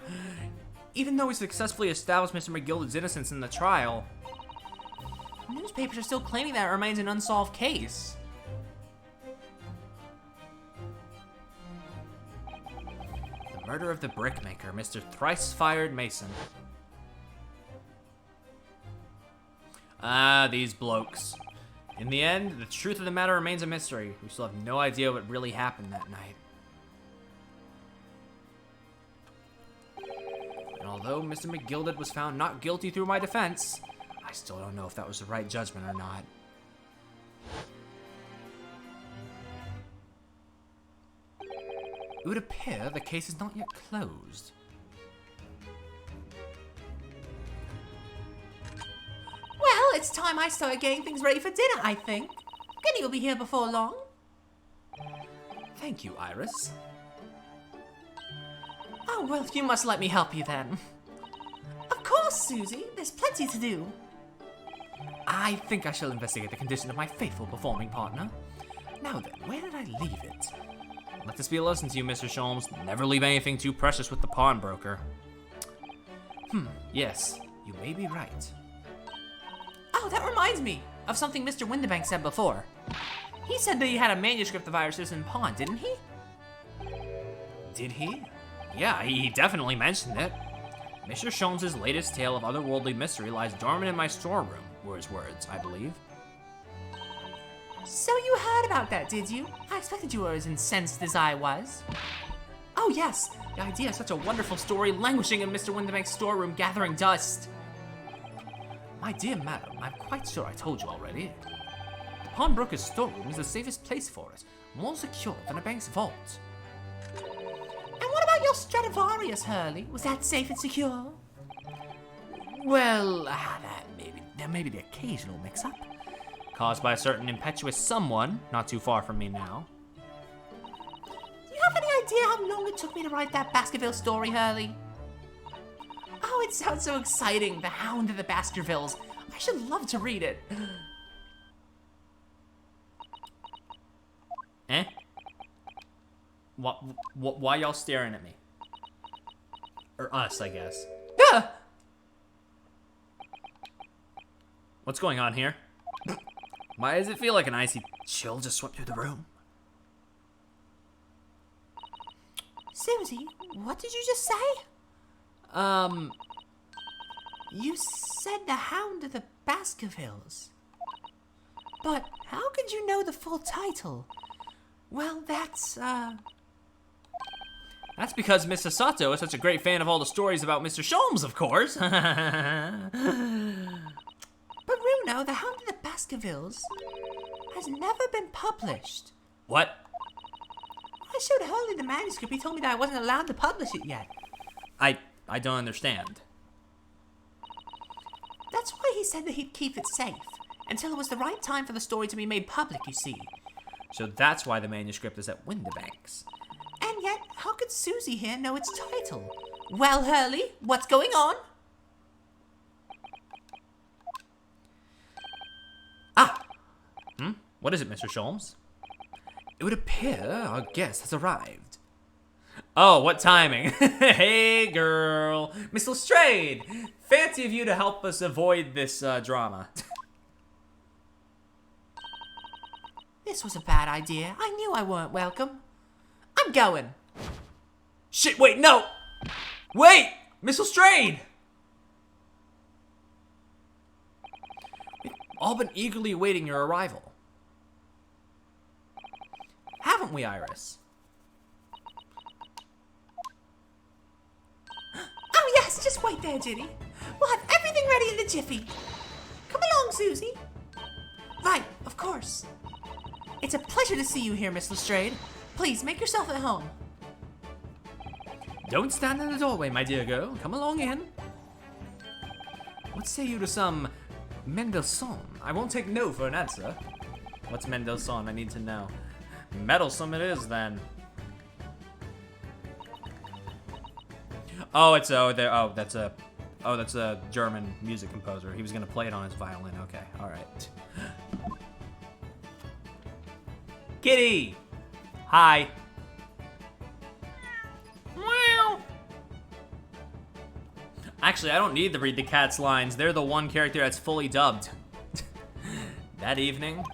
Even though we successfully established Mr. McGilded's innocence in the trial, Newspapers are still claiming that it remains an unsolved case. the murder of the brickmaker, Mr. Thrice-Fired Mason. Ah, these blokes. In the end, the truth of the matter remains a mystery. We still have no idea what really happened that night. And although Mr. McGilded was found not guilty through my defense, I still don't know if that was the right judgment or not. It would appear the case is not yet closed. Well, it's time I started getting things ready for dinner, I think. Ginny will be here before long. Thank you, Iris. Oh, well, you must let me help you then. Of course, Susie. There's plenty to do. I think I shall investigate the condition of my faithful performing partner. Now then, where did I leave it? Let this be a lesson to you, Mr. Sholmes. Never leave anything too precious with the pawnbroker. Yes, you may be right. Oh, that reminds me of something Mr. Whitabank said before. He said that he had a manuscript of Iris's in pawn, didn't he? Did he? Yeah, he definitely mentioned it. Mr. Sholmes' latest tale of otherworldly mystery lies dormant in my storeroom, were his words, I believe. So you heard about that, did you? I expected you were as incensed as I was. Oh yes, the idea of such a wonderful story languishing in Mr. Whitabank's storeroom gathering dust. My dear madam, I'm quite sure I told you already. The pawnbroker's storeroom is the safest place for it, more secure than a bank's vault. And what about your Stradivarius, Hurley? Was that safe and secure? Well, there may be the occasional mix-up, caused by a certain impetuous someone not too far from me now. Do you have any idea how long it took me to write that Baskerville story, Hurley? Oh, it sounds so exciting, The Hound of the Baskervilles. I should love to read it. Eh? Why y'all staring at me? Or us, I guess. Ah! What's going on here? Why does it feel like an icy chill just swept through the room? Susie, what did you just say? You said The Hound of the Baskervilles. But how could you know the full title? Well, that's because Mr. Sato is such a great fan of all the stories about Mr. Sholmes, of course. But Bruno, The Hound of the Baskervilles has never been published. What? I showed Hurley the manuscript. He told me that I wasn't allowed to publish it yet. I don't understand. That's why he said that he'd keep it safe until it was the right time for the story to be made public, you see. So that's why the manuscript is at Whitabank's. And yet, how could Susie here know its title? Well, Hurley, what's going on? What is it, Mr. Sholmes? It would appear our guest has arrived. Oh, what timing. Hey, girl. Miss Lestrade, fancy of you to help us avoid this drama. This was a bad idea. I knew I weren't welcome. I'm going. Shit, wait, no! Wait! Miss Lestrade! We've all been eagerly awaiting your arrival. Haven't we, Iris? Oh yes, just wait there, Ginny. We'll have everything ready in a jiffy. Susie. Right, of course. It's a pleasure to see you here, Miss Lestrade. Please, make yourself at home. Don't stand in the doorway, my dear girl. Come along in. What say you to some Mendelssohn? I won't take no for an answer. What's Mendelssohn? I need to know. Meddlesome it is, then. Oh, that's a German music composer. He was gonna play it on his violin. Okay, all right. Kitty, hi. Meow. Actually, I don't need to read the cat's lines. They're the one character that's fully dubbed. That evening,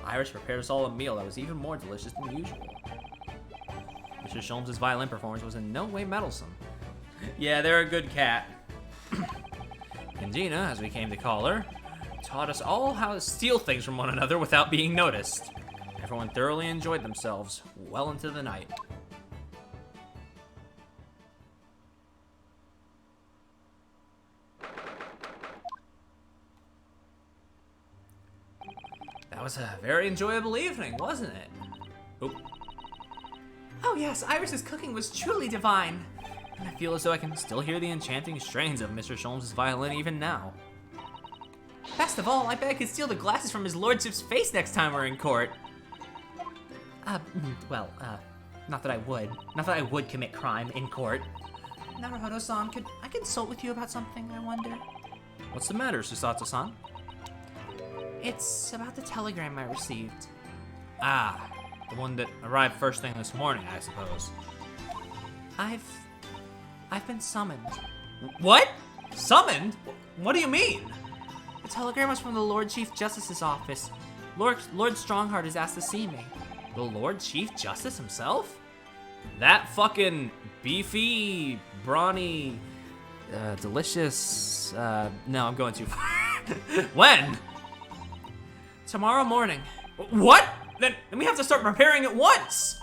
Iris prepared us all a meal that was even more delicious than usual. Mr. Sholmes' violin performance was in no way meddlesome. Yeah, they're a good cat. And Gina, as we came to call her, taught us all how to steal things from one another without being noticed. Everyone thoroughly enjoyed themselves well into the night. That was a very enjoyable evening, wasn't it? Oop. Oh yes, Iris's cooking was truly divine. And I feel as though I can still hear the enchanting strains of Mr. Sholmes' violin even now. Best of all, I bet I could steal the glasses from his lordship's face next time we're in court. Not that I would. Not that I would commit crime in court. Naruhodo-san, could I consult with you about something, I wonder? What's the matter, Susato-san? It's about the telegram I received. Ah, the one that arrived first thing this morning, I suppose. I've been summoned. What? Summoned? What do you mean? The telegram was from the Lord Chief Justice's office. Lord Strongheart has asked to see me. The Lord Chief Justice himself? That fucking beefy, brawny, delicious, no, I'm going too far. When? Tomorrow morning. What? Then we have to start preparing at once.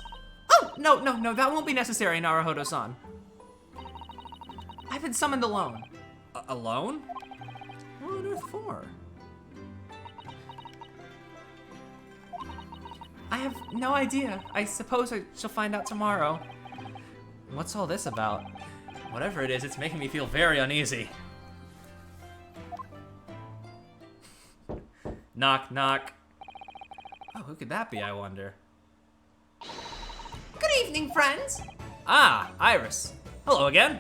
Oh, no, that won't be necessary, Naruhodo-san. I've been summoned alone. Alone? What on earth for? I have no idea. I suppose I shall find out tomorrow. What's all this about? Whatever it is, it's making me feel very uneasy. Knock, knock. Oh, who could that be, I wonder? Good evening, friends. Ah, Iris. Hello again.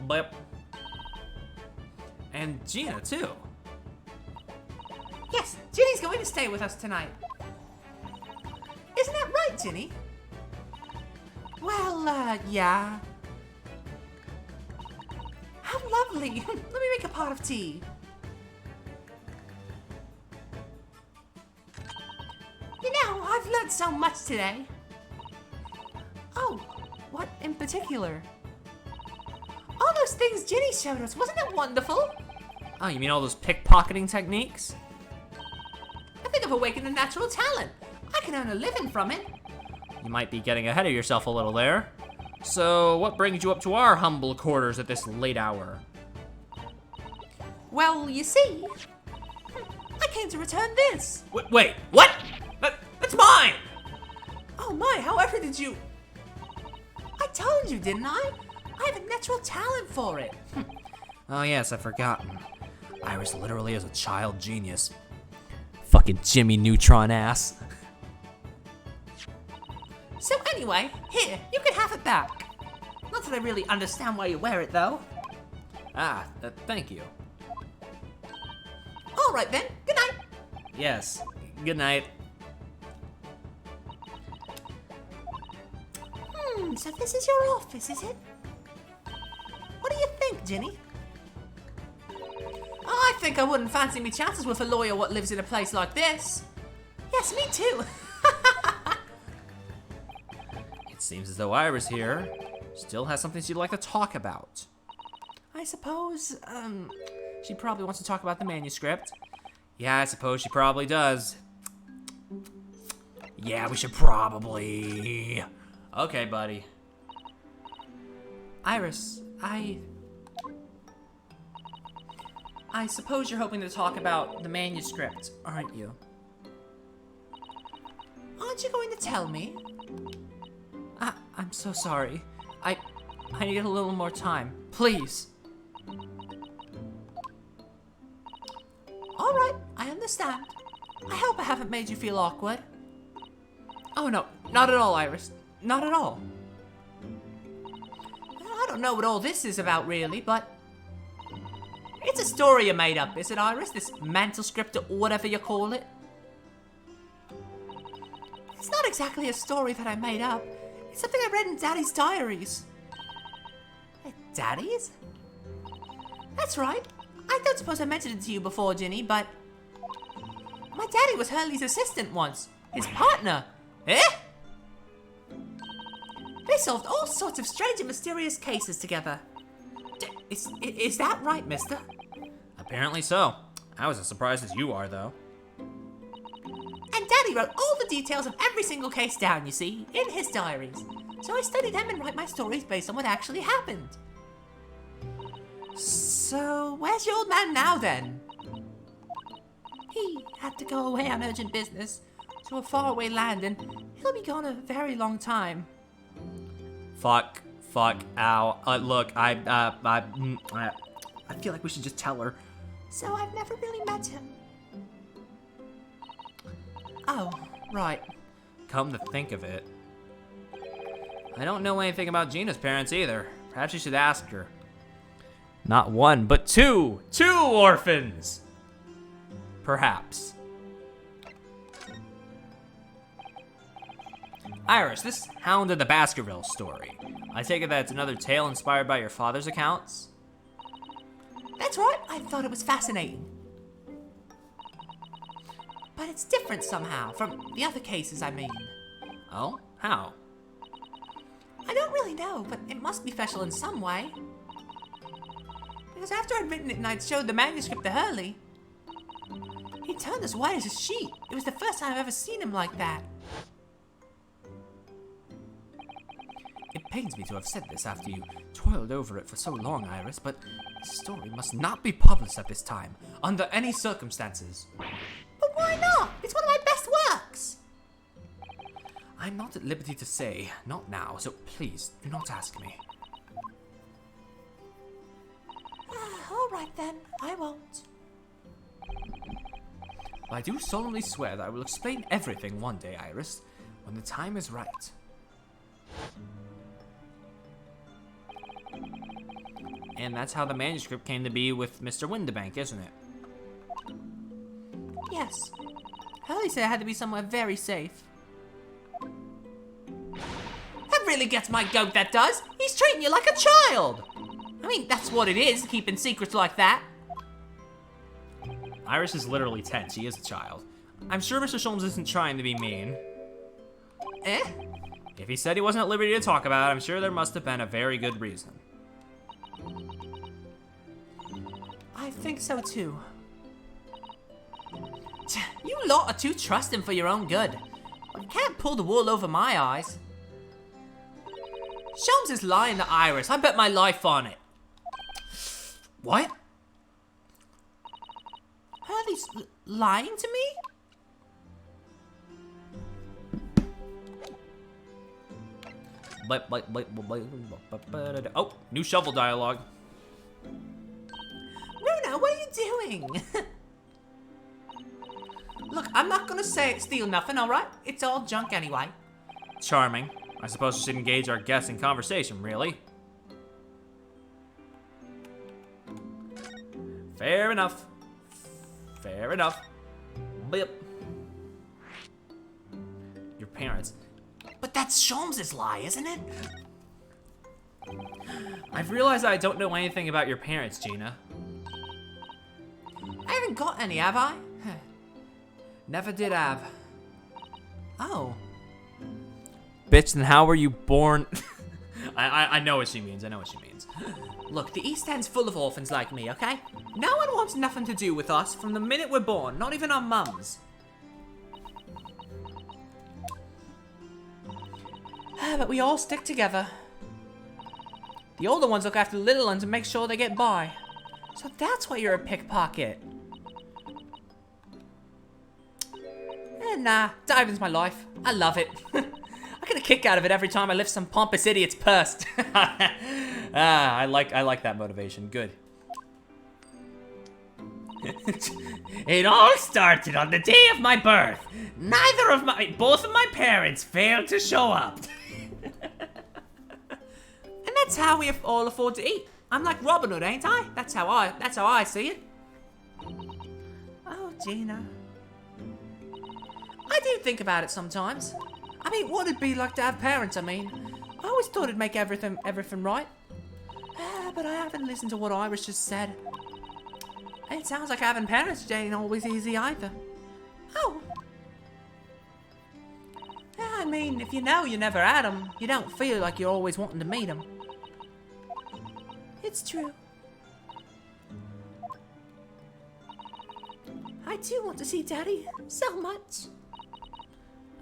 Blip. And Gina, too. Yes, Ginny's going to stay with us tonight. Isn't that right, Ginny? Well, yeah. How lovely. Let me make a pot of tea. You know, I've learned so much today. Oh, what in particular? All those things Ginny showed us, wasn't it wonderful? Oh, you mean all those pickpocketing techniques? I think I've awakened a natural talent. I can earn a living from it. You might be getting ahead of yourself a little there. So, what brings you up to our humble quarters at this late hour? Well, you see, I came to return this. Wait, what? That's mine! Oh my, however did you... I told you, didn't I? I have a natural talent for it. Oh yes, I've forgotten. Iris literally is a child genius. Fucking Jimmy Neutron ass. So anyway, here, you can have it back. Not that I really understand why you wear it, though. Ah, thank you. All right then, good night. Yes, good night. So this is your office, is it? What do you think, Ginny? I think I wouldn't fancy me chances with a lawyer what lives in a place like this. Yes, me too. It seems as though Iris here still has something she'd like to talk about. I suppose, she probably wants to talk about the manuscript. Yeah, I suppose she probably does. Yeah, we should probably... Okay, buddy. Iris, I suppose you're hoping to talk about the manuscript, aren't you? Aren't you going to tell me? I'm so sorry. I need a little more time. Please. Alright, I understand. I hope I haven't made you feel awkward. Oh no, not at all, Iris. Not at all. I don't know what all this is about, really, but... It's a story you made up, is it, Iris? This manuscript or whatever you call it? It's not exactly a story that I made up. It's something I read in Daddy's diaries. Daddy's? That's right. I don't suppose I mentioned it to you before, Ginny, but... My daddy was Hurley's assistant once. His partner. Eh? They solved all sorts of strange and mysterious cases together. Is that right, mister? Apparently so. I was as surprised as you are, though. And Daddy wrote all the details of every single case down, you see, in his diaries. So I study them and write my stories based on what actually happened. So, where's your old man now, then? He had to go away on urgent business to a faraway land, and he'll be gone a very long time. Fuck, ow. Look, I feel like we should just tell her. So I've never really met him. Oh, right. Come to think of it, I don't know anything about Gina's parents either. Perhaps you should ask her. Not one, but two! Two orphans! Perhaps. Iris, this Hound of the Baskerville story. I take it that it's another tale inspired by your father's accounts? That's right, I thought it was fascinating. But it's different somehow, from the other cases, I mean. Oh? How? I don't really know, but it must be special in some way. Because after I'd written it and I'd showed the manuscript to Hurley, he turned as white as a sheet. It was the first time I've ever seen him like that. It pains me to have said this after you toiled over it for so long, Iris, but the story must not be published at this time, under any circumstances. But why not? It's one of my best works! I'm not at liberty to say, not now, so please, do not ask me. All right then, I won't. I do solemnly swear that I will explain everything one day, Iris, when the time is right. And that's how the manuscript came to be with Mr. Whitabank, isn't it? Yes. Hurley said it had to be somewhere very safe. That really gets my goat, that does. He's treating you like a child. I mean, that's what it is, keeping secrets like that. Iris is literally 10. She is a child. I'm sure Mr. Sholmes isn't trying to be mean. Eh? If he said he wasn't at liberty to talk about it, I'm sure there must have been a very good reason. I think so too. You lot are too trusting for your own good. You can't pull the wool over my eyes. Sholmes is lying to Iris. I bet my life on it. What? Hurley's lying to me? Oh, new shovel dialogue. Runa, what are you doing? Look, I'm not gonna steal nothing, alright? It's all junk anyway. Charming. I suppose we should engage our guests in conversation, really. Fair enough. Fair enough. Blip. Your parents. But that's Sholmes' lie, isn't it? I've realized I don't know anything about your parents, Gina. I haven't got any, have I? Never did have. Oh. Bitch, then how were you born? I know what she means. I know what she means. Look, the East End's full of orphans like me, okay? No one wants nothing to do with us from the minute we're born, not even our mums. But we all stick together. The older ones look after the little ones and make sure they get by. So that's why you're a pickpocket. Nah, diving's my life. I love it. I get a kick out of it every time I lift some pompous idiot's purse. I like that motivation. Good. It all started on the day of my birth. Both of my parents failed to show up. And that's how we all afford to eat. I'm like Robin Hood, ain't I? That's how I see it. Oh, Gina. I do think about it sometimes. I mean, what it'd be like to have parents, I always thought it'd make everything right. But I haven't listened to what Iris just said. It sounds like having parents ain't always easy either. Oh. I mean, if you know you never had them, you don't feel like you're always wanting to meet them. It's true. I do want to see Daddy so much.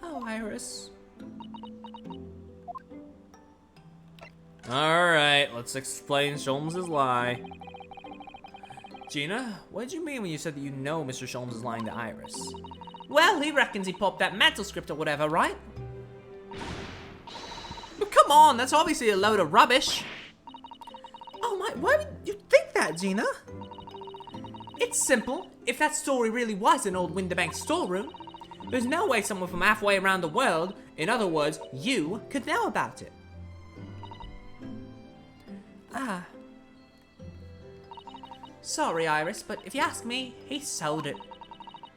Oh, Iris. Alright, let's explain Sholmes' lie. Gina, what did you mean when you said that you know Mr. Sholmes is lying to Iris? Well, he reckons he popped that mantle script or whatever, right? But come on, that's obviously a load of rubbish. Oh my, why would you think that, Gina? It's simple. If that story really was in old Whitabank storeroom, there's no way someone from halfway around the world, in other words, you, could know about it. Ah. Sorry, Iris, but if you ask me, he sold it.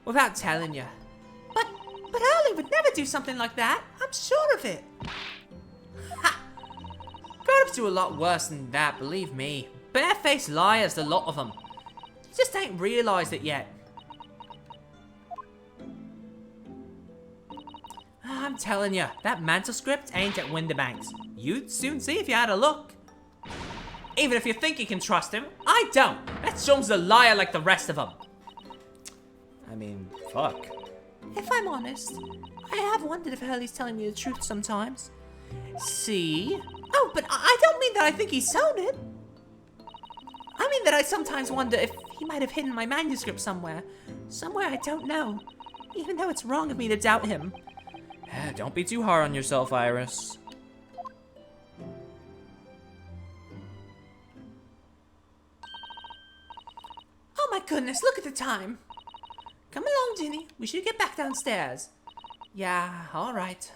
Without telling you. But Hurley would never do something like that. I'm sure of it. Ha! Got up to a lot worse than that, believe me. Barefaced liars, the lot of them. You just ain't realised it yet. I'm telling you, that mantle script ain't at Whitabank's. You'd soon see if you had a look. Even if you think you can trust him, I don't. That Sholmes a liar like the rest of them. I mean, fuck. If I'm honest, I have wondered if Hurley's telling me the truth sometimes. See? Oh, but I don't mean that I think he sold it. I mean that I sometimes wonder if he might have hidden my manuscript somewhere. Somewhere I don't know. Even though it's wrong of me to doubt him. Don't be too hard on yourself, Iris. Oh my goodness, look at the time. Come along, Ginny. We should get back downstairs. Yeah, all right.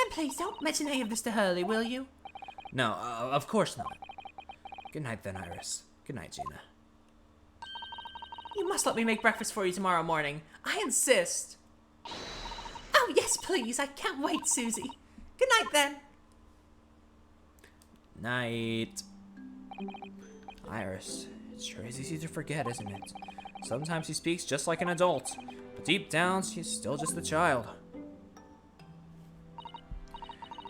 And please don't mention any of this to Hurley, will you? No, of course not. Good night then, Iris. Good night, Gina. You must let me make breakfast for you tomorrow morning. I insist. Oh, yes, please. I can't wait, Susie. Good night, then. Night. Iris, it sure is easy to forget, isn't it? Sometimes she speaks just like an adult, but deep down, she's still just a child.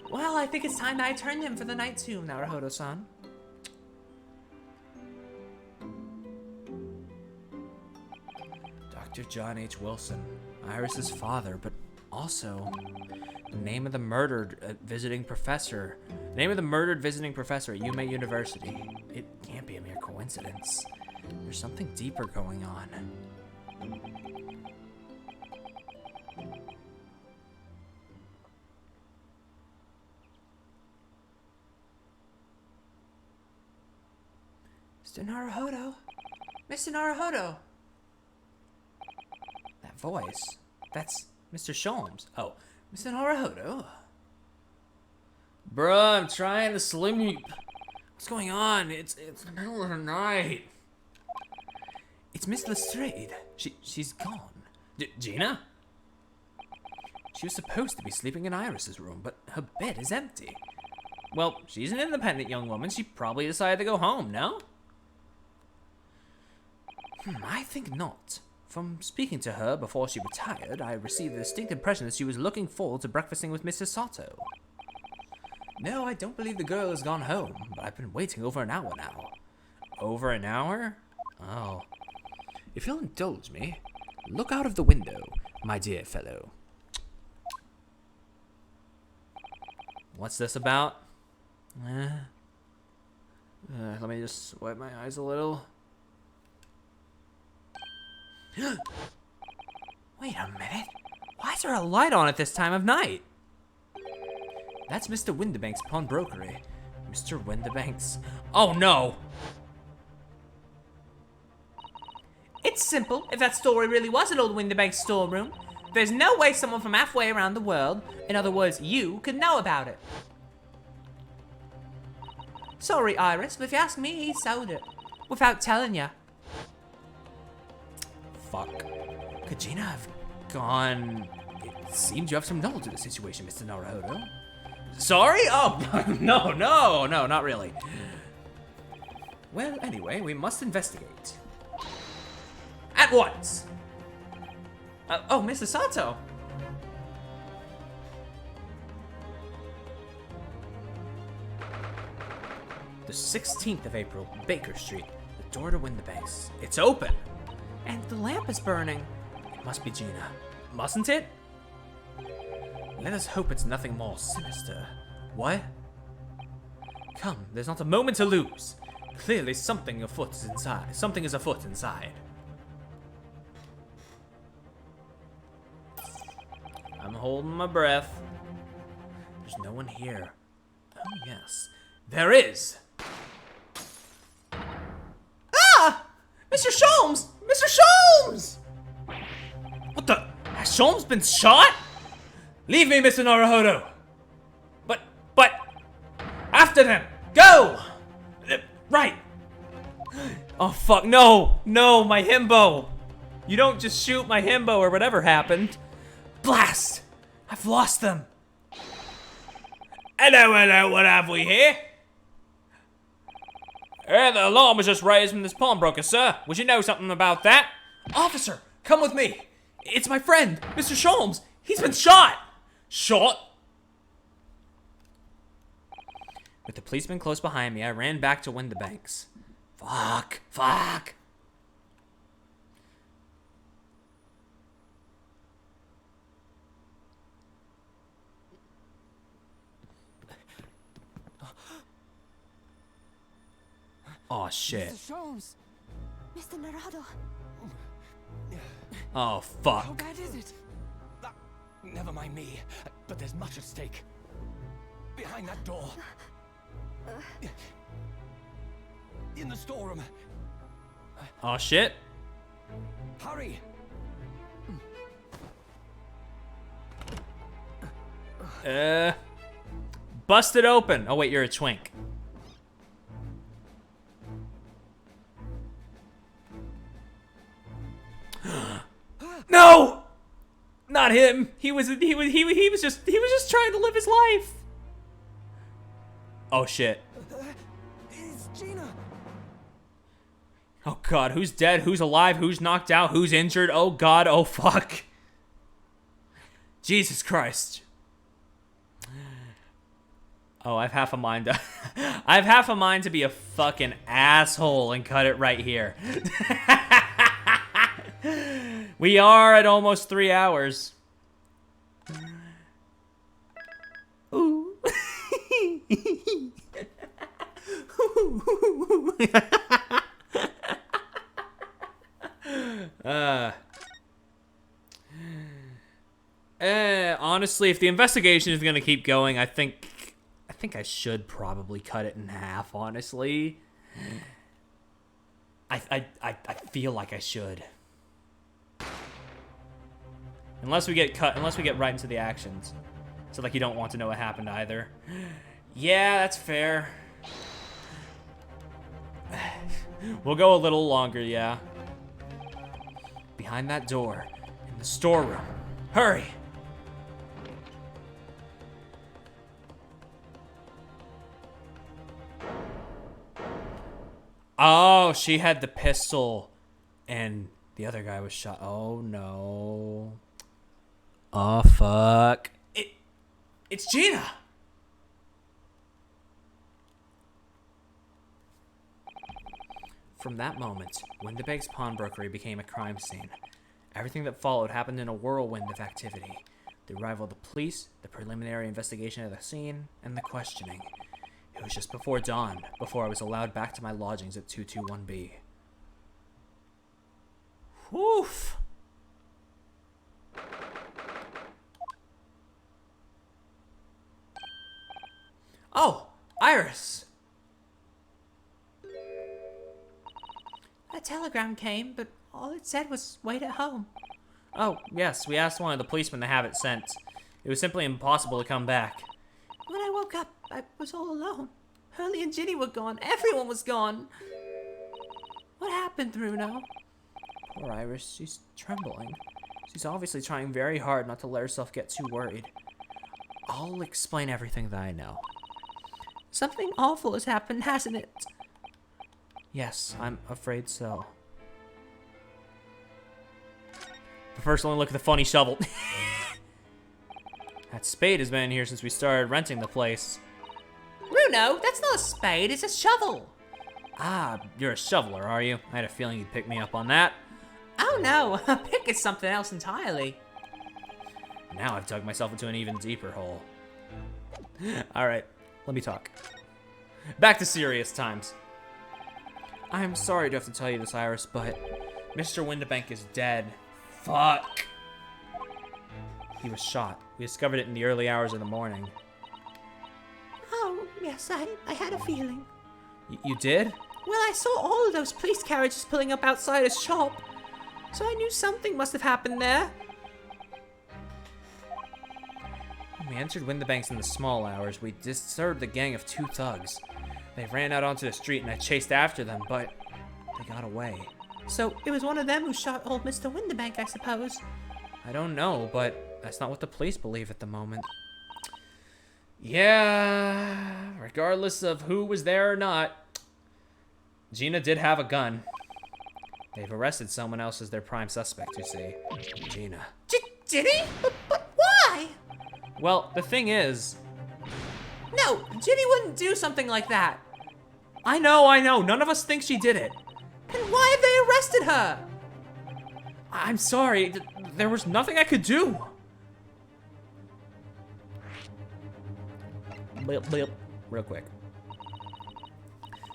Well, I think it's time that I turned in for the night too, Naruhodo-san. Dr. John H. Wilson, Iris's father, but also the name of the murdered visiting professor. The name of the murdered visiting professor at Yume University. It can't be a mere coincidence. There's something deeper going on. Mr. Naruhodo. Mr. Naruhodo. That voice. That's Mr. Sholmes. Oh, Mr. Naruhodo. bruh, I'm trying to sleep. What's going on? It's the middle of the night. It's Miss Lestrade. She's gone. Gina? She was supposed to be sleeping in Iris's room, but her bed is empty. Well, she's an independent young woman. She probably decided to go home, no? I think not. From speaking to her before she retired, I received the distinct impression that she was looking forward to breakfasting with Mrs. Sato. No, I don't believe the girl has gone home, but I've been waiting over an hour now. Over an hour? Oh. If you'll indulge me, look out of the window, my dear fellow. What's this about? Let me just wipe my eyes a little. Wait a minute. Why is there a light on at this time of night? That's Mr. Whitabank's pawnbrokery. Mr. Whitabank's... Oh no! It's simple. If that story really was an old Whitabank storeroom, there's no way someone from halfway around the world, in other words, you, could know about it. Sorry, Iris, but if you ask me, he sold it. Without telling you. Fuck. Could Gina have gone... It seems you have some knowledge of the situation, Mr. Naruto. Sorry? Oh, no, not really. Well, anyway, we must investigate. At once! Oh, Mr. Sato. The 16th of April, Baker Street. The door to Whitabank's. It's open! And the lamp is burning. It must be Gina. Mustn't it? Let us hope it's nothing more sinister. What? Come, there's not a moment to lose. Clearly something afoot is inside. Something is afoot inside. I'm holding my breath. There's no one here. Oh, yes. There is! Ah! Mr. Sholmes! Mr. Sholmes! What the? Has Sholmes been shot? Leave me, Mr. Naruhodo! But... After them! Go! Right! Oh fuck, no! No, my himbo! You don't just shoot my himbo or whatever happened. Blast! I've lost them! Hello, what have we here? The alarm was just raised from this pawnbroker, sir. Would you know something about that? Officer, come with me! It's my friend, Mr. Sholmes! He's been shot! Shot? With the policeman close behind me, I ran back to Whitabank's. Fuck! Oh shit. Mr. Sholmes! Mr. Naruto. Oh How fuck. bad is it? Never mind me, but there's much at stake. Behind that door. In the storeroom. Oh shit. Hurry! Bust it open. Oh wait, you're a twink. No! Not him. He was just trying to live his life. Oh shit. It's Gina! Oh god, who's dead? Who's alive? Who's knocked out? Who's injured? Oh god, oh fuck. Jesus Christ. Oh, I've half a mind to I've half a mind to be a fucking asshole and cut it right here. We are at almost 3 hours. Ooh. Honestly, if the investigation is gonna keep going, I think I should probably cut it in half. Honestly, I feel like I should. Unless we get right into the actions. So like you don't want to know what happened either. Yeah, that's fair. We'll go a little longer, yeah. Behind that door, in the storeroom. Hurry! Oh, she had the pistol. And the other guy was shot. Oh, no. Oh, fuck. It's Gina! From that moment, Whitabank's pawnbrokery became a crime scene. Everything that followed happened in a whirlwind of activity. The arrival of the police, the preliminary investigation of the scene, and the questioning. It It was just before dawn, before I was allowed back to my lodgings at 221B. Woof. Oh, Iris. A telegram came, but all it said was wait at home. Oh, yes, we asked one of the policemen to have it sent. It was simply impossible to come back. When I woke up, I was all alone. Hurley and Ginny were gone. Everyone was gone. What happened, Bruno? Poor Iris, she's trembling. She's obviously trying very hard not to let herself get too worried. I'll explain everything that I know. Something awful has happened, hasn't it? Yes, I'm afraid so. But first, let me look at the funny shovel. That spade has been in here since we started renting the place. Bruno, that's not a spade, it's a shovel. Ah, you're a shoveler, are you? I had a feeling you'd pick me up on that. Oh no, a pick is something else entirely. Now I've dug myself into an even deeper hole. Alright, let me talk. Back to serious times. I'm sorry to have to tell you this, Iris, but Mr. Whitabank is dead. Fuck. he was shot. We discovered it in the early hours of the morning. Oh, yes, I had a feeling. You did? Well, I saw all of those police carriages pulling up outside his shop, so I knew something must have happened there. When we entered Whitabank's in the small hours, we disturbed a gang of 2 thugs. They ran out onto the street and I chased after them, but they got away. So it was one of them who shot old Mr. Whitabank, I suppose. I don't know, but that's not what the police believe at the moment. Yeah, regardless of who was there or not, Gina did have a gun. They've arrested someone else as their prime suspect, you see. Gina. Did he? But why? Well, the thing is... No, Ginny wouldn't do something like that. I know. None of us think she did it. Then why have they arrested her? I'm sorry. There was nothing I could do. Real quick.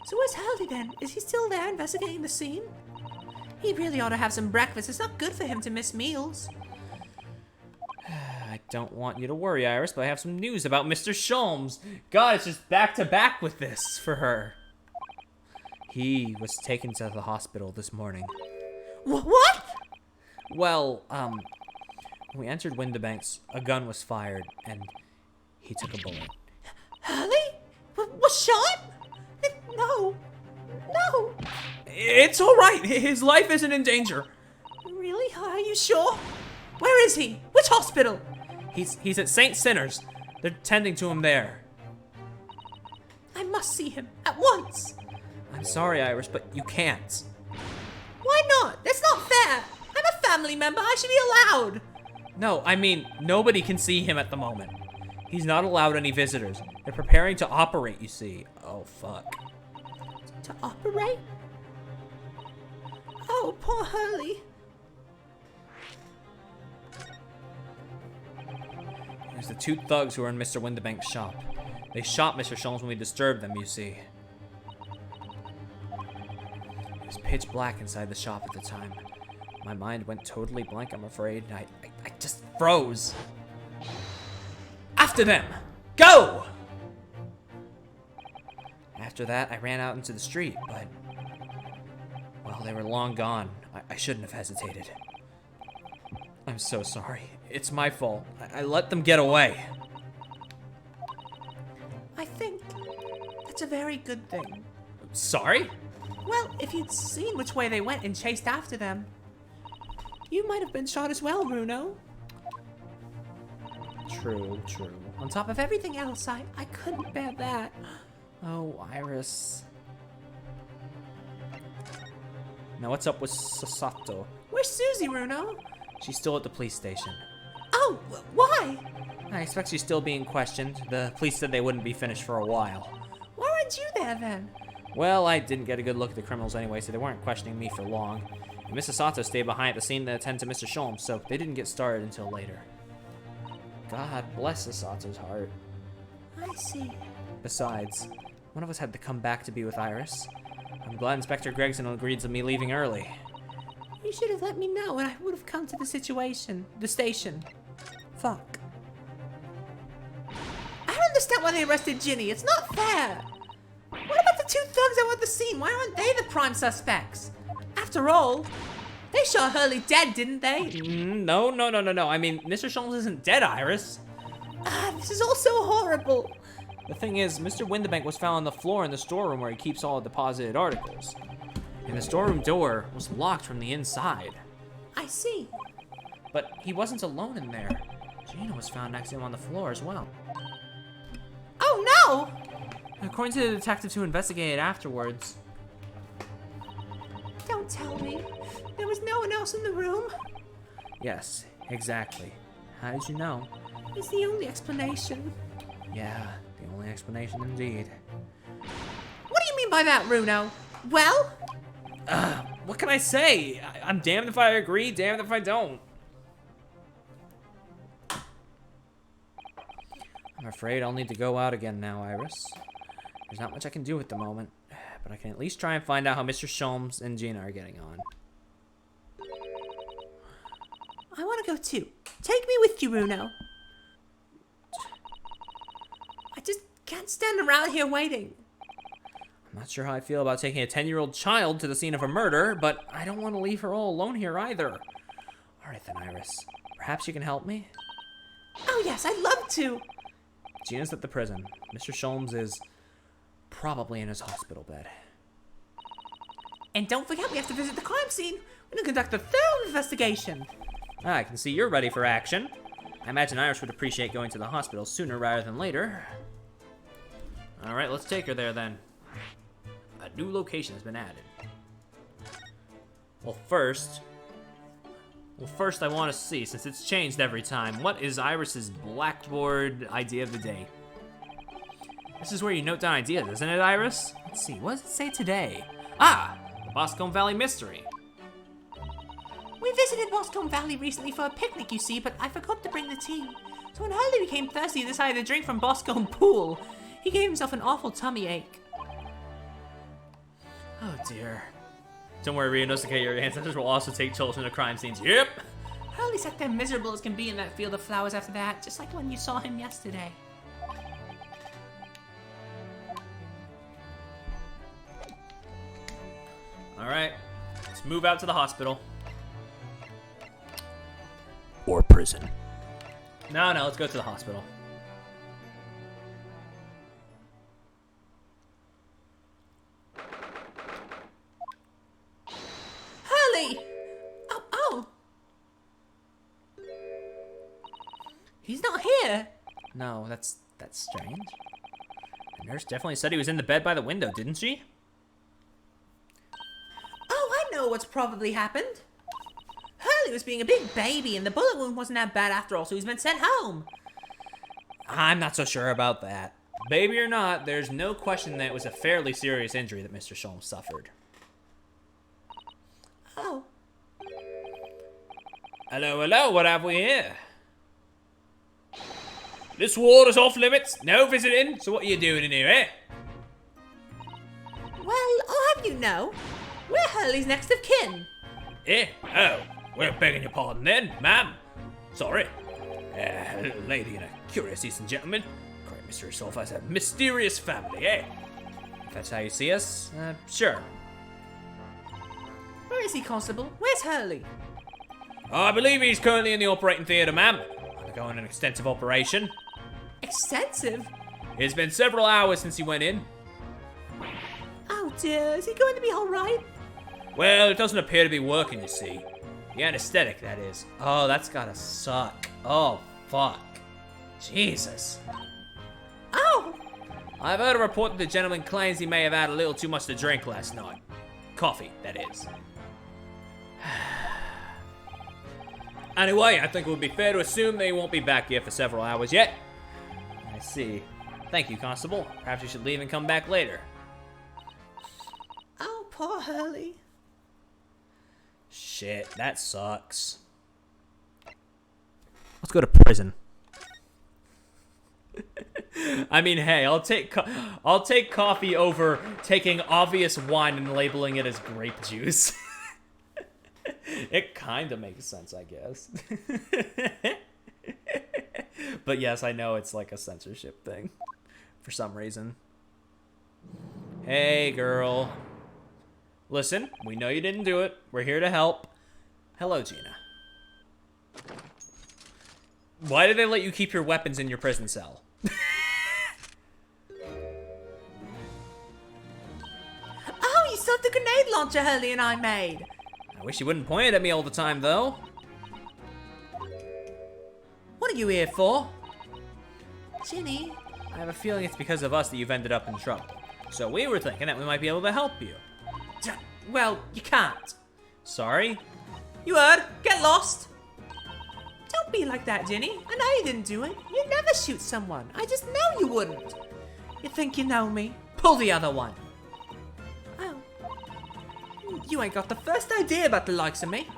So where's Hurley then? Is he still there investigating the scene? He really ought to have some breakfast. It's not good for him to miss meals. I don't want you to worry, Iris, but I have some news about Mr. Sholmes. God, it's just back to back with this for her. He was taken to the hospital this morning. What? Well, when we entered Whitabank's, a gun was fired, and he took a bullet. Hurley? Was shot? No. It's all right. His life isn't in danger. Really? Are you sure? Where is he? Which hospital? He's at St. Sinner's. They're tending to him there. I must see him at once. I'm sorry, Iris, but you can't. Why not? That's not fair. I'm a family member. I should be allowed. No, I mean, nobody can see him at the moment. He's not allowed any visitors. They're preparing to operate, you see. Oh, fuck. To operate? Oh, poor Hurley. There's the 2 thugs who were in Mr. Whitabank's shop. They shot Mr. Sholmes when we disturbed them, you see. It was pitch black inside the shop at the time. My mind went totally blank, I'm afraid. I just froze. After them! Go! After that, I ran out into the street, but... well, they were long gone. I shouldn't have hesitated. I'm so sorry. It's my fault. I let them get away. I think that's a very good thing. Sorry? Well, if you'd seen which way they went and chased after them, you might have been shot as well, Bruno. True. On top of everything else, I couldn't bear that. Oh, Iris. Now what's up with Sasato? Where's Susie, Bruno? She's still at the police station. Oh, why? I expect she's still being questioned. The police said they wouldn't be finished for a while. Why aren't you there then? Well, I didn't get a good look at the criminals anyway, so they weren't questioning me for long. And Mrs. Sato stayed behind at the scene to attend to Mr. Sholmes, so they didn't get started until later. God bless Sasato's heart. I see. Besides, One of us had to come back to be with Iris. I'm glad Inspector Gregson agreed to me leaving early. You should have let me know and I would have come to the station. Fuck. I don't understand why they arrested Ginny. It's not fair. What about the 2 thugs that were at the scene? Why aren't they the prime suspects? After all, they shot Hurley dead, didn't they? No. I mean, Mr. Sholmes isn't dead, Iris. This is all so horrible. The thing is, Mr. Whitabank was found on the floor in the storeroom where he keeps all deposited articles. And the storeroom door was locked from the inside. I see. But he wasn't alone in there. Gina was found next to him on the floor as well. Oh no! According to the detectives who investigated afterwards. Don't tell me. There was no one else in the room? Yes, exactly. How did you know? It's the only explanation. Yeah, the only explanation indeed. What do you mean by that, Runo? Well? What can I say? I'm damned if I agree, damned if I don't. I'm afraid I'll need to go out again now, Iris. There's not much I can do at the moment, but I can at least try and find out how Mr. Sholmes and Gina are getting on. I want to go too. Take me with you, Runo. I just can't stand around here waiting. I'm not sure how I feel about taking a 10-year-old child to the scene of a murder, but I don't want to leave her all alone here either. All right then, Iris. Perhaps you can help me? Oh yes, I'd love to. Gina's at the prison. Mr. Sholmes is probably in his hospital bed. And don't forget, we have to visit the crime scene. We're gonna conduct a thorough investigation. I can see you're ready for action. I imagine Iris would appreciate going to the hospital sooner rather than later. All right, let's take her there then. A new location has been added. Well, first I want to see, since it's changed every time, what is Iris's blackboard idea of the day? This is where you note down ideas, isn't it, Iris? Let's see, what does it say today? Ah, the Boscombe Valley Mystery. We visited Boscombe Valley recently for a picnic, you see, but I forgot to bring the tea. So when Hurley became thirsty, he decided to drink from Boscombe Pool. He gave himself an awful tummy ache. Oh dear. Don't worry, Rhinosticate, your ancestors will also take children to crime scenes. Yep! Hurley sat there miserable as can be in that field of flowers after that, just like when you saw him yesterday. Alright, let's move out to the hospital. Or prison. No, let's go to the hospital. Hurley! Oh! He's not here! No, that's strange. The nurse definitely said he was in the bed by the window, didn't she? Oh, I know what's probably happened. Hurley was being a big baby and the bullet wound wasn't that bad after all, so he's been sent home. I'm not so sure about that. Baby or not, there's no question that it was a fairly serious injury that Mr. Sholmes suffered. Oh. Hello, what have we here? This ward is off limits, no visiting, so what are you doing in here, eh? Well, I'll have you know, we're Hurley's next of kin. Eh? Oh, we're begging your pardon then, ma'am. Sorry. A little lady and a curious Eastern gentleman. Quite Mr. yourself as a mysterious family, eh? If that's how you see us, sure. Where is he, Constable? Where's Hurley? I believe he's currently in the operating theatre, ma'am. Undergoing an extensive operation. Extensive? It's been several hours since he went in. Oh dear, is he going to be alright? Well, it doesn't appear to be working, you see. The anesthetic, that is. Oh, that's gotta suck. Oh, fuck. Jesus. Oh! I've heard a report that the gentleman claims he may have had a little too much to drink last night. Coffee, that is. Anyway, I think it would be fair to assume they won't be back here for several hours yet. I see. Thank you, Constable. Perhaps you should leave and come back later. Oh, poor Hurley. Shit, that sucks. Let's go to prison. I mean, hey, I'll take coffee over taking obvious wine and labeling it as grape juice. It kind of makes sense, I guess. But yes, I know it's like a censorship thing for some reason. Hey, girl. Listen, we know you didn't do it. We're here to help. Hello, Gina. Why did they let you keep your weapons in your prison cell? Oh, you saw the grenade launcher Hurley and I made. I wish you wouldn't point it at me all the time, though. What are you here for? Ginny. I have a feeling it's because of us that you've ended up in trouble. So we were thinking that we might be able to help you. Well, you can't. Sorry? You heard? Get lost. Don't be like that, Ginny. I know you didn't do it. You never shoot someone. I just know you wouldn't. You think you know me? Pull the other one. Oh. You ain't got the first idea about the likes of me.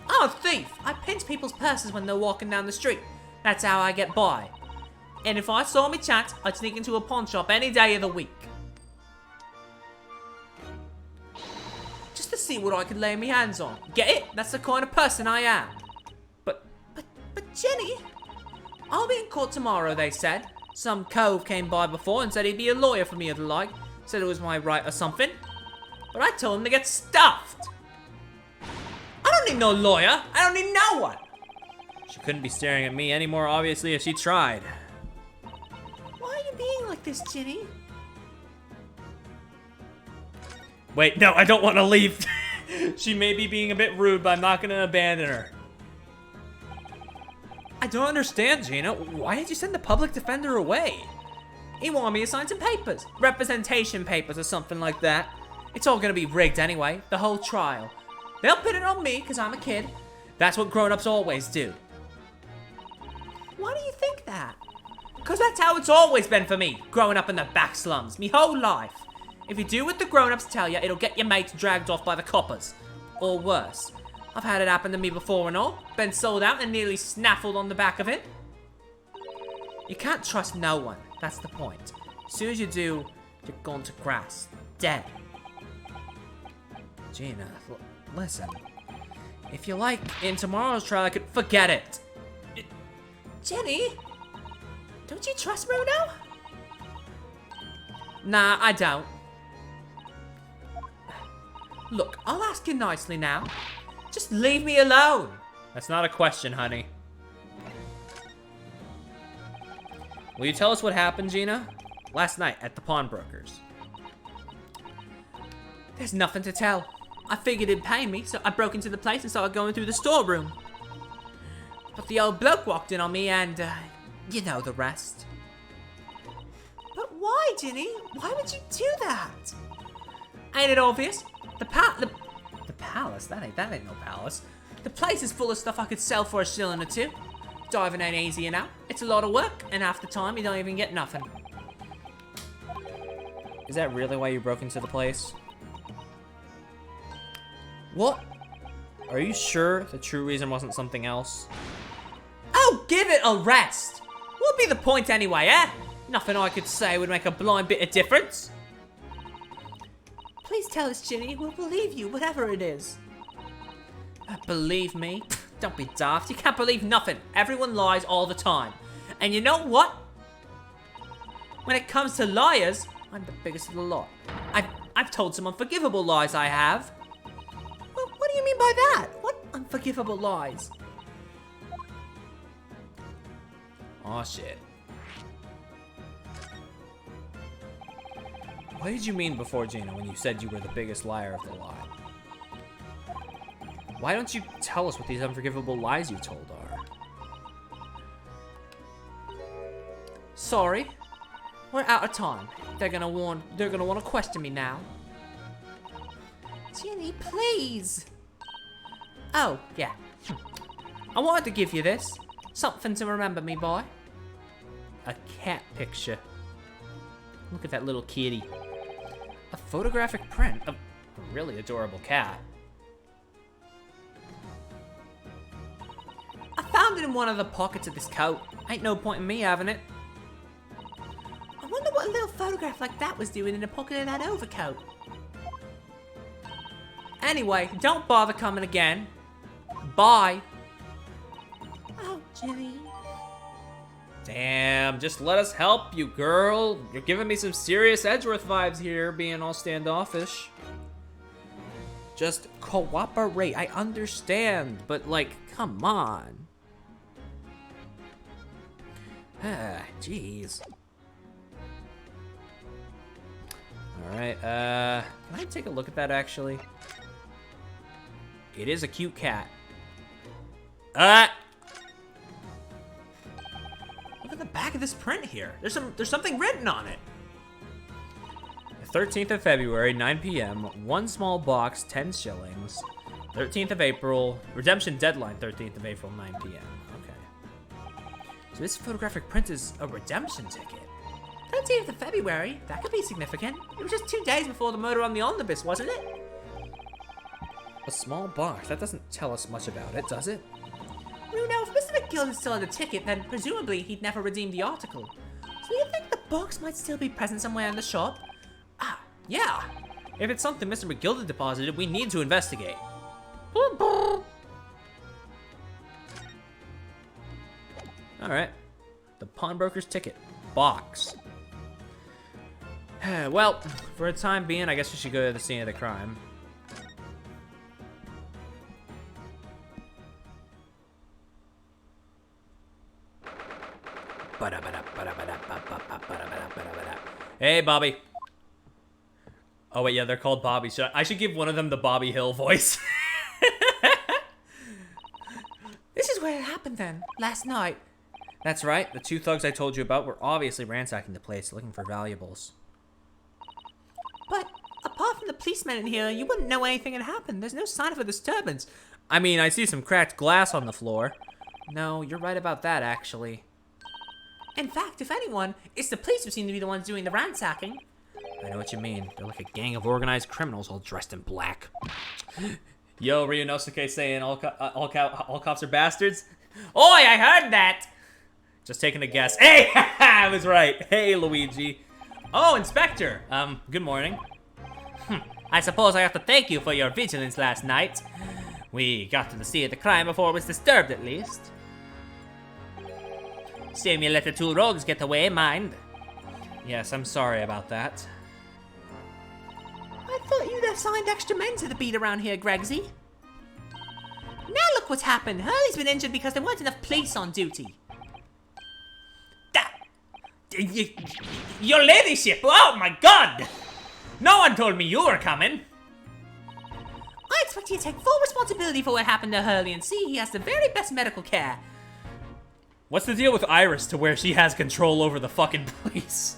I'm a thief. I pinch people's purses when they're walking down the street. That's how I get by. And if I saw me chance, I'd sneak into a pawn shop any day of the week. Just to see what I could lay my hands on. Get it? That's the kind of person I am. But Jenny, I'll be in court tomorrow, they said. Some cove came by before and said he'd be a lawyer for me or the like. Said it was my right or something. But I told him to get stuffed. I don't need no lawyer. I don't need no one. She couldn't be staring at me any more obviously if she tried. Why are you being like this, Ginny? Wait, no, I don't want to leave. She may be being a bit rude, but I'm not going to abandon her. I don't understand, Gina. Why did you send the public defender away? He wanted me to sign some papers. Representation papers or something like that. It's all gonna be rigged anyway, the whole trial. They'll pin it on me because I'm a kid. That's what grown-ups always do. Why do you think that? Because that's how it's always been for me, growing up in the back slums, me whole life. If you do what the grown-ups tell you, it'll get your mates dragged off by the coppers. Or worse. I've had it happen to me before and all. Been sold out and nearly snaffled on the back of it. You can't trust no one. That's the point. As soon as you do, you're gone to grass. Dead. Gina, listen. If you like, in tomorrow's trial, I could forget it. Jenny? Don't you trust Bruno? Nah, I don't. Look, I'll ask you nicely now. Just leave me alone. That's not a question, honey. Will you tell us what happened, Gina? Last night at the pawnbroker's. There's nothing to tell. I figured he'd pay me, so I broke into the place and started going through the storeroom. But the old bloke walked in on me and, you know the rest. But why, Ginny? Why would you do that? Ain't it obvious? The palace? That ain't no palace. The place is full of stuff I could sell for a shilling or two. Diving ain't easy, you know. It's a lot of work, and half the time you don't even get nothing. Is that really why you broke into the place? What? Are you sure the true reason wasn't something else? Oh, give it a rest! What'd be the point anyway, eh? Nothing I could say would make a blind bit of difference. Please tell us, Ginny. We'll believe you, whatever it is. Believe me? Don't be daft. You can't believe nothing. Everyone lies all the time. And you know what? When it comes to liars, I'm the biggest of the lot. I've told some unforgivable lies, I have. Well, what do you mean by that? What unforgivable lies? Aw, shit. What did you mean before, Gina, when you said you were the biggest liar of the lot? Why don't you tell us what these unforgivable lies you told are? Sorry. We're out of time. They're gonna want to question me now. Ginny, please. Oh, yeah. I wanted to give you this. Something to remember me by. A cat picture. Look at that little kitty. A photographic print of a really adorable cat. I found it in one of the pockets of this coat. Ain't no point in me having it. a little photograph like that was doing in the pocket of that overcoat? Anyway, don't bother coming again. Bye. Oh, Jimmy. Damn, just let us help you, girl. You're giving me some serious Edgeworth vibes here, being all standoffish. Just cooperate. I understand, but like, come on. Ah, jeez. Alright, can I take a look at that actually? It is a cute cat. Look at the back of this print here. There's something written on it. 13th of February, 9 p.m., one small box, 10 shillings. 13th of April, redemption deadline, 13th of April, 9 p.m. Okay. So this photographic print is a redemption ticket. 13th of February? That could be significant. It was just 2 days before the murder on the omnibus, wasn't it? A small box, that doesn't tell us much about it, does it? Bruno, if Mr. McGilden still had the ticket, then presumably he'd never redeemed the article. So you think the box might still be present somewhere in the shop? Ah, yeah. If it's something Mr. McGilden deposited, we need to investigate. Alright. The pawnbroker's ticket. Box. Well, for a time being, I guess we should go to the scene of the crime. Hey, Bobby. Oh, wait, yeah, they're called Bobby. I should give one of them the Bobby Hill voice. This is where it happened then, last night. That's right. The 2 thugs I told you about were obviously ransacking the place, looking for valuables. But apart from the policemen in here, you wouldn't know anything had happened. There's no sign of a disturbance. I mean, I see some cracked glass on the floor. No, you're right about that, actually. In fact, if anyone, it's the police who seem to be the ones doing the ransacking. I know what you mean. They're like a gang of organized criminals all dressed in black. Yo, Ryunosuke saying all cops are bastards? Oi, I heard that! Just taking a guess. Hey, I was right. Hey, Luigi. Oh, Inspector. Good morning. I suppose I have to thank you for your vigilance last night. We got to the scene of the crime before it was disturbed, at least. Shame you let the 2 rogues get away, mind. Yes, I'm sorry about that. I thought you'd assigned extra men to the beat around here, Gregsy. Now look what's happened. Hurley's been injured because there weren't enough police on duty. Your ladyship! Oh my god! No one told me you were coming. I expect you to take full responsibility for what happened to Hurley and see he has the very best medical care. What's the deal with Iris to where she has control over the fucking police?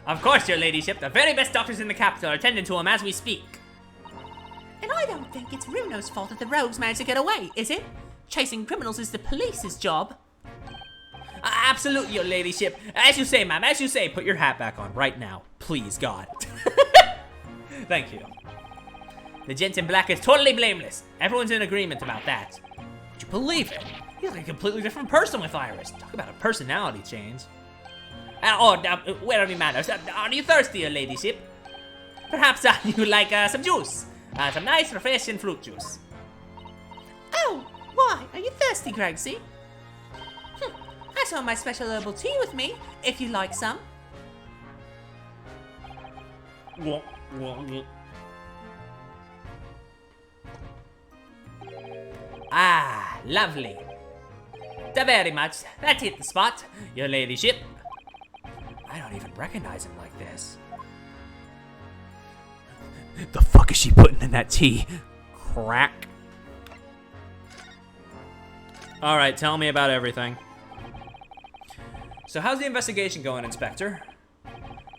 Of course, your ladyship. The very best doctors in the capital are tending to him as we speak. And I don't think it's Runo's fault that the rogues managed to get away, is it? Chasing criminals is the police's job. Absolutely, your ladyship. As you say, ma'am, as you say. Put your hat back on right now. Please, God. Thank you. The gent in black is totally blameless. Everyone's in agreement about that. Would you believe it? He's like a completely different person with Iris. Talk about a personality change. Where are we manners? Are you thirsty, your ladyship? Perhaps you like some juice. Some nice, refreshing fruit juice. Oh, why? Are you thirsty, Gregsy? I saw my special herbal tea with me, if you'd like some. Ah, lovely. Very much. That hit the spot, your ladyship. I don't even recognize him like this. The fuck is she putting in that tea? Crack. Alright, tell me about everything. So how's the investigation going, Inspector?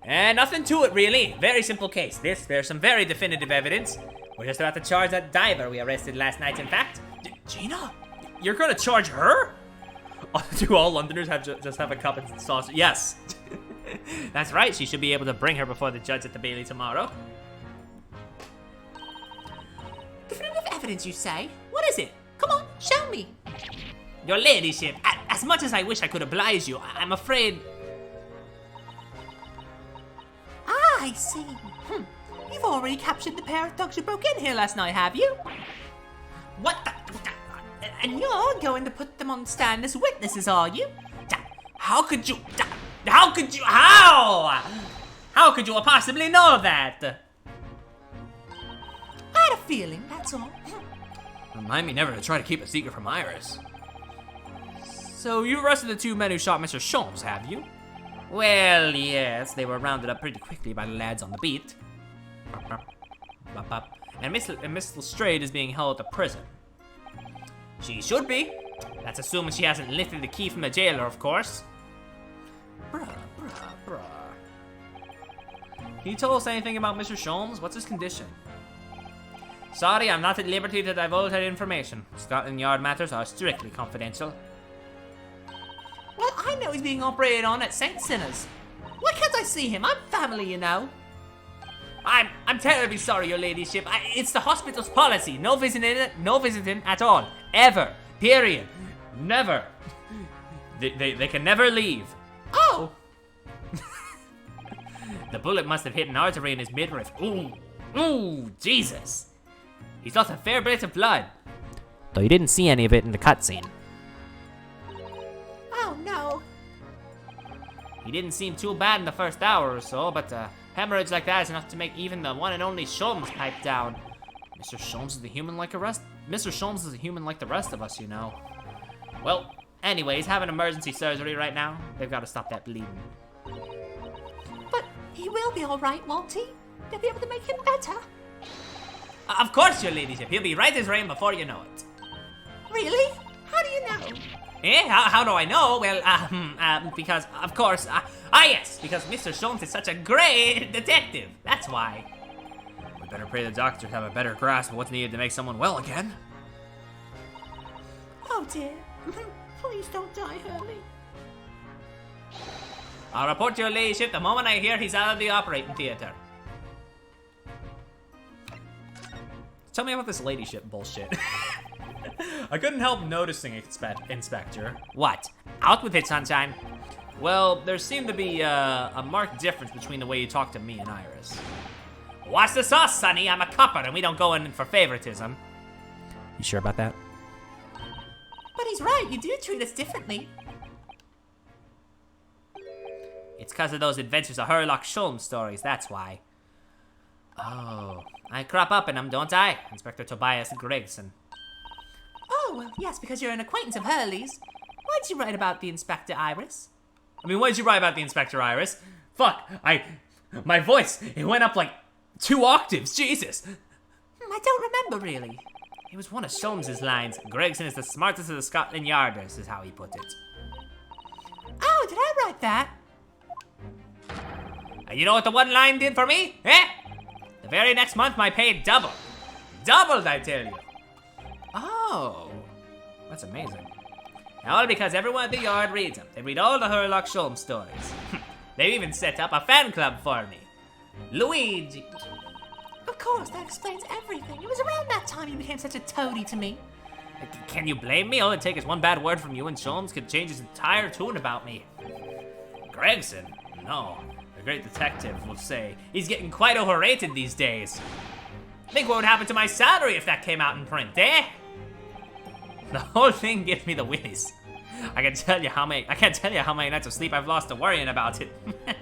Nothing to it, really. Very simple case. There's some very definitive evidence. We're just about to charge that diver we arrested last night, in fact. Gina? You're gonna charge her? Do all Londoners just have a cup and sauce? Yes. That's right. She should be able to bring her before the judge at the Bailey tomorrow. Definitive evidence, you say? What is it? Come on, show me. Your ladyship, as much as I wish I could oblige you, I'm afraid... I see. You've already captured the pair of thugs who broke in here last night, have you? What the? And you're going to put them on stand as witnesses, are you? How could you? How could you? How? How could you possibly know that? I had a feeling, that's all. Remind me never to try to keep a secret from Iris. So you arrested the two men who shot Mr. Sholmes, have you? Well, yes, they were rounded up pretty quickly by the lads on the beat. And Miss Lestrade is being held at the prison. She should be. That's assuming she hasn't lifted the key from the jailer, of course. Bruh. Can you tell us anything about Mr. Sholmes? What's his condition? Sorry, I'm not at liberty to divulge that information. Scotland Yard matters are strictly confidential. Well, I know he's being operated on at St. Sinner's. Why can't I see him? I'm family, you know. I'm terribly sorry, your ladyship. It's the hospital's policy. No visiting at all. Ever. Period. Never. They can never leave. Oh! The bullet must have hit an artery in his midriff. Ooh, Jesus. He's lost a fair bit of blood. Though you didn't see any of it in the cutscene. Oh, no. He didn't seem too bad in the first hour or so, but hemorrhage like that is enough to make even the one and only Sholmes pipe down. Mr. Sholmes is a human like the rest. Mr. Sholmes is a human like the rest of us, you know. Well, anyway, he's having emergency surgery right now. They've got to stop that bleeding. But he will be all right, won't he? They'll be able to make him better. Of course, your ladyship. He'll be right as rain before you know it. Really? How do you know? Eh? How do I know? Well, because, of course, yes, because Mr. Sholmes is such a great detective. That's why. We better pray the doctors have a better grasp of what's needed to make someone well again. Oh, dear. Please don't die, Hurley. I'll report to your ladyship the moment I hear he's out of the operating theater. Tell me about this ladyship bullshit. I couldn't help noticing, Inspector. What? Out with it, sunshine. Well, there seemed to be a marked difference between the way you talk to me and Iris. What's the sauce, Sonny? I'm a copper and we don't go in for favoritism. You sure about that? But he's right, you do treat us differently. It's because of those Adventures of Herlock Sholmes stories, that's why. Oh. I crop up in them, don't I? Inspector Tobias Gregson. Oh, well, yes, because you're an acquaintance of Hurley's. Why'd you write about the Inspector, Iris? I mean, what did you write about the Inspector, Iris? Fuck, my voice, it went up like 2 octaves, Jesus. I don't remember, really. It was one of Sholmes' lines. Gregson is the smartest of the Scotland Yarders, is how he put it. Oh, did I write that? And you know what the one line did for me? Eh? The very next month, my pay doubled. Doubled, I tell you. Oh. That's amazing. All because everyone at the yard reads them. They read all the Herlock Sholmes stories. They've even set up a fan club for me. Luigi. Of course, that explains everything. It was around that time you became such a toady to me. Can you blame me? All it takes is one bad word from you and Sholmes could change his entire tune about me. Gregson? No. The great detective will say he's getting quite overrated these days. Think what would happen to my salary if that came out in print, eh? The whole thing gives me the willies. I can't tell you how many nights of sleep I've lost to worrying about it. That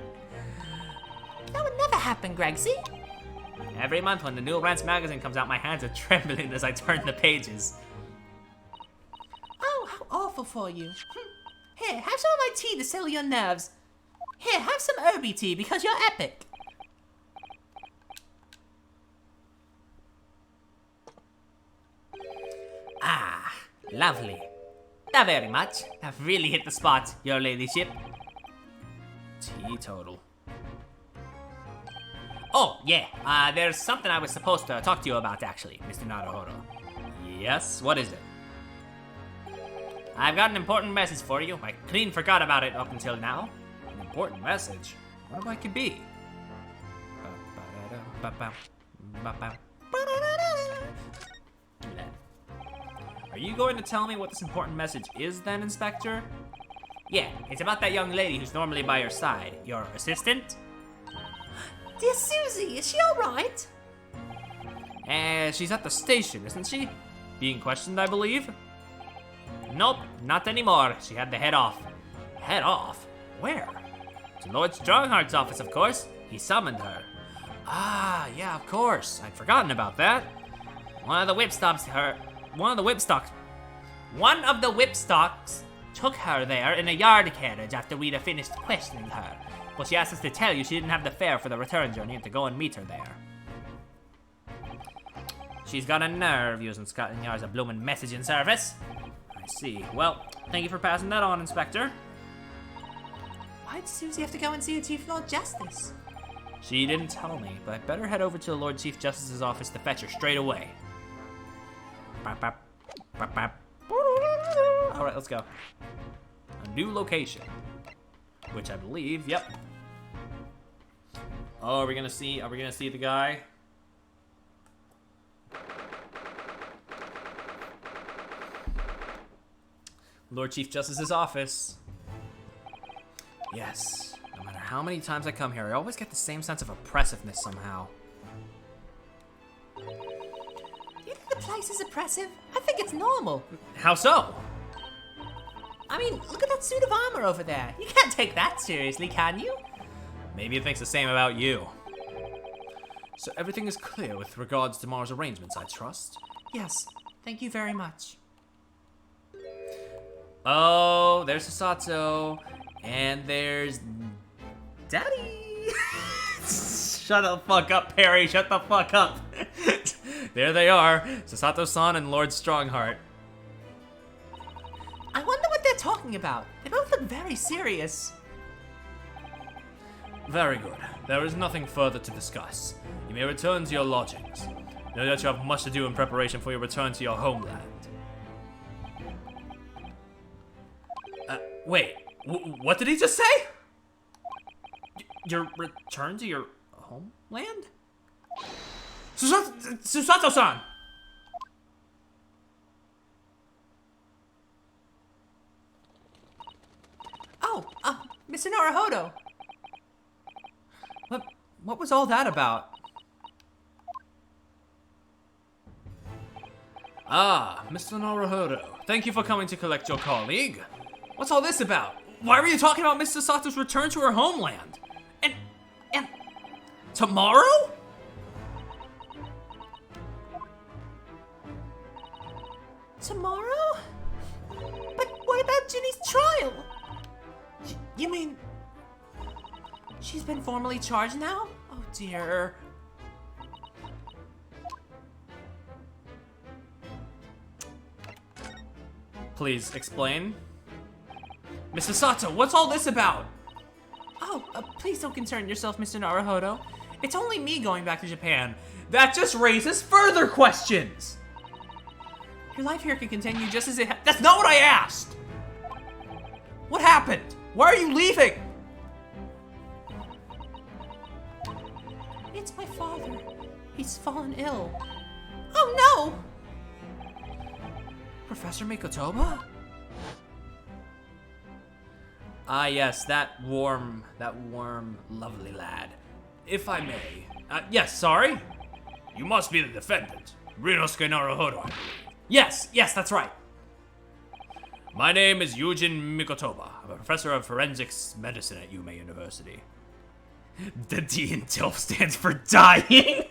would never happen, Gregsy. Every month when the new Rants magazine comes out, my hands are trembling as I turn the pages. Oh, how awful for you. Here, have some of my tea to settle your nerves. Here, have some herby tea because you're epic. Ah, lovely. Not very much. I've really hit the spot, your ladyship. Teetotal. Oh, yeah, there's something I was supposed to talk to you about, actually, Mr. Naruhodo. Yes, what is it? I've got an important message for you. I clean forgot about it up until now. An important message? What might it be? Are you going to tell me what this important message is then, Inspector? Yeah, it's about that young lady who's normally by your side. Your assistant? Dear Susie, is she alright? She's at the station, isn't she? Being questioned, I believe? Nope, not anymore. She had to head off. Head off? Where? To Lord Strongheart's office, of course. He summoned her. Ah, yeah, of course. I'd forgotten about that. One of the whipstocks took her there in a yard carriage after we'd have finished questioning her. But she asked us to tell you she didn't have the fare for the return journey and to go and meet her there. She's got a nerve using Scotland Yard's a bloomin' messaging service. I see. Well, thank you for passing that on, Inspector. Why'd Susie have to go and see the Chief Lord Justice? She didn't tell me, but I'd better head over to the Lord Chief Justice's office to fetch her straight away. Bap, bap, bap, bap. Alright, let's go. A new location. Which I believe, yep. Oh, are we gonna see the guy? Lord Chief Justice's office. Yes. No matter how many times I come here, I always get the same sense of oppressiveness somehow. Do you think the place is oppressive? I think it's normal. How so? I mean, look at that suit of armor over there. You can't take that seriously, can you? Maybe it thinks the same about you. So everything is clear with regards to tomorrow's arrangements, I trust? Yes, thank you very much. Oh, there's Sasato. And there's Daddy. Shut the fuck up, Perry. Shut the fuck up. There they are, Sasato-san and Lord Strongheart. I wonder what they're talking about. They both look very serious. Very good. There is nothing further to discuss. You may return to your lodgings. No doubt you have much to do in preparation for your return to your homeland. Wait. What did he just say? Your return to your homeland? Susato-san! Oh, Mr. Naruhodo. What was all that about? Ah, Mr. Naruhodo. Thank you for coming to collect your colleague. What's all this about? Why were you talking about Miss Sasato's return to her homeland? And tomorrow? Tomorrow? But what about Ginny's trial? You mean... she's been formally charged now? Oh dear. Please explain. Mr. Sato, what's all this about? Oh, please don't concern yourself, Mr. Naruhodo. It's only me going back to Japan. That just raises further questions. Your life here can continue just as it That's not what I asked. What happened? Why are you leaving? It's my father. He's fallen ill. Oh no! Professor Mikotoba? Ah, yes, that warm, lovely lad. If I may. Yes, sorry? You must be the defendant, Rinosuke Naruhodo. Yes, that's right. My name is Yujin Mikotoba. I'm a professor of forensics medicine at Yume University. The D in TILF stands for dying?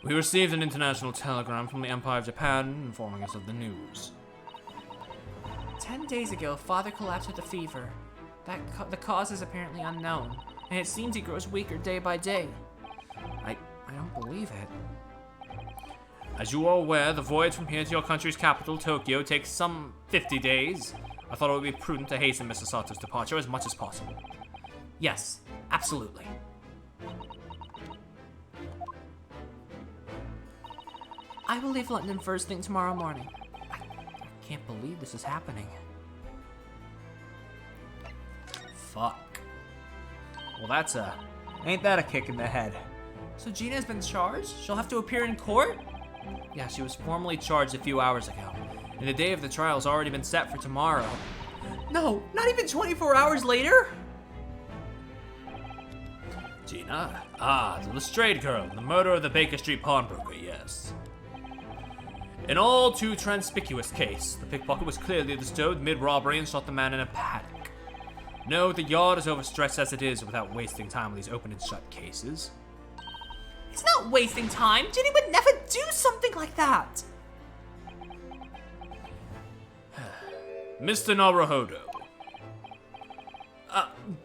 We received an international telegram from the Empire of Japan informing us of the news. 10 days ago, Father collapsed with a fever. The cause is apparently unknown, and it seems he grows weaker day by day. I don't believe it. As you are aware, the voyage from here to your country's capital, Tokyo, takes some 50 days. I thought it would be prudent to hasten Mr. Sato's departure as much as possible. Yes, absolutely. I will leave London first thing tomorrow morning. I can't believe this is happening. Fuck. Well, ain't that a kick in the head? So Gina's been charged? She'll have to appear in court? Yeah, she was formally charged a few hours ago, and the day of the trial's already been set for tomorrow. No, not even 24 hours later? Gina? Ah, the Lestrade girl, the murder of the Baker Street pawnbroker, yes. An all too conspicuous case. The pickpocket was clearly disturbed mid-robbery and shot the man in a panic. No, the yard is overstretched as it is without wasting time on these open and shut cases. It's not wasting time. Ginny would never do something like that. Mr. Naruhodo.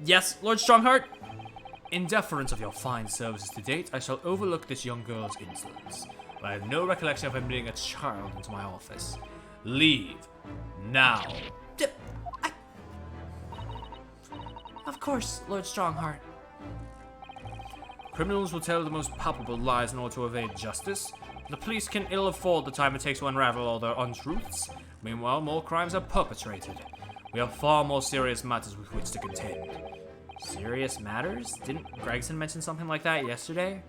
Yes, Lord Strongheart? In deference of your fine services to date, I shall overlook this young girl's insolence. But I have no recollection of admitting a child into my office. Leave. Now. Of course, Lord Strongheart. Criminals will tell the most palpable lies in order to evade justice. The police can ill afford the time it takes to unravel all their untruths. Meanwhile, more crimes are perpetrated. We have far more serious matters with which to contend. Serious matters? Didn't Gregson mention something like that yesterday?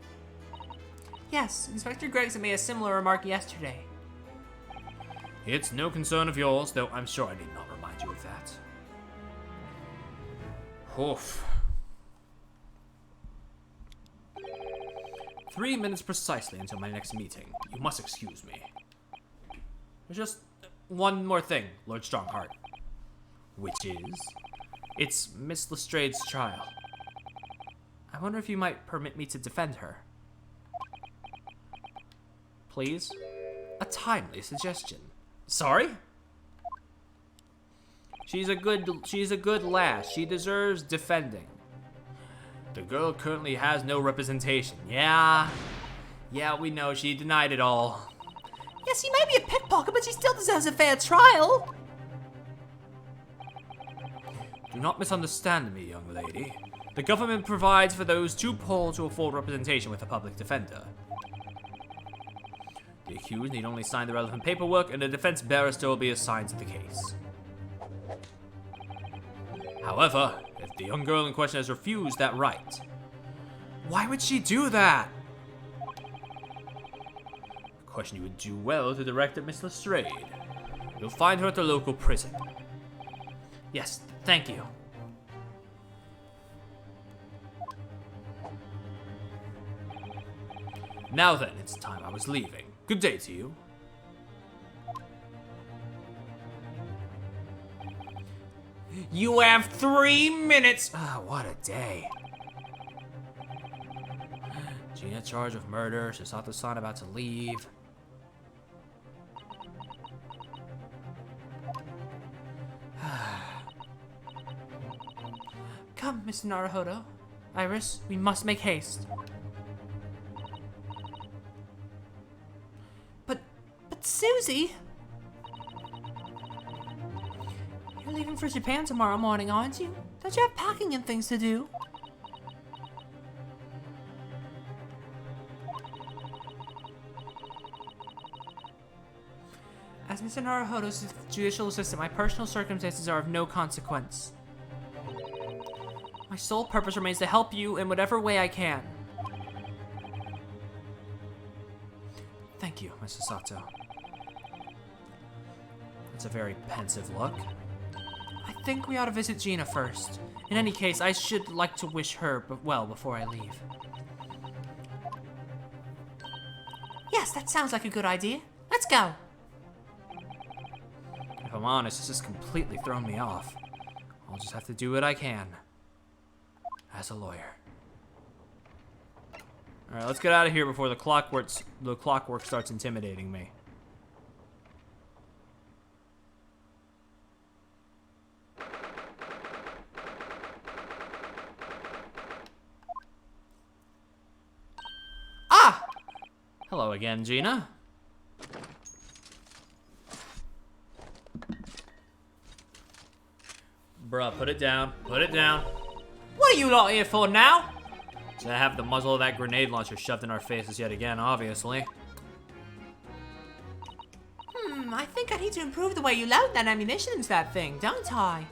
Yes, Inspector Gregson made a similar remark yesterday. It's no concern of yours, though I'm sure I need not remind you of that. Oof. 3 minutes precisely until my next meeting. You must excuse me. There's just one more thing, Lord Strongheart. Which is... it's Miss Lestrade's child. I wonder if you might permit me to defend her. Please? A timely suggestion. Sorry? She's a good lass. She deserves defending. The girl currently has no representation. Yeah, we know. She denied it all. Yes, she may be a pickpocket, but she still deserves a fair trial. Do not misunderstand me, young lady. The government provides for those too poor to afford representation with a public defender. The accused need only sign the relevant paperwork, and a defense barrister will be assigned to the case. However, if the young girl in question has refused that right... Why would she do that? A question you would do well to direct at Miss Lestrade. You'll find her at the local prison. Yes, thank you. Now then, it's time I was leaving. Good day to you. You have 3 minutes. Ah, what a day. Gina charged with murder. Shisato-san about to leave. Come, Mr. Naruhodo. Iris, we must make haste. But Susie... You're leaving for Japan tomorrow morning, aren't you? Don't you have packing and things to do? As Mr. Naruhodo's judicial assistant, my personal circumstances are of no consequence. My sole purpose remains to help you in whatever way I can. Thank you, Mrs. Sato. That's a very pensive look. I think we ought to visit Gina first. In any case, I should like to wish her well before I leave. Yes, that sounds like a good idea. Let's go. If I'm honest, this has completely thrown me off. I'll just have to do what I can. As a lawyer. Alright, let's get out of here before the clockwork starts intimidating me. Ah! Hello again, Gina. Bruh, put it down. Put it down. What are you lot here for now? To have the muzzle of that grenade launcher shoved in our faces yet again, obviously. I think I need to improve the way you load that ammunition into that thing, don't I?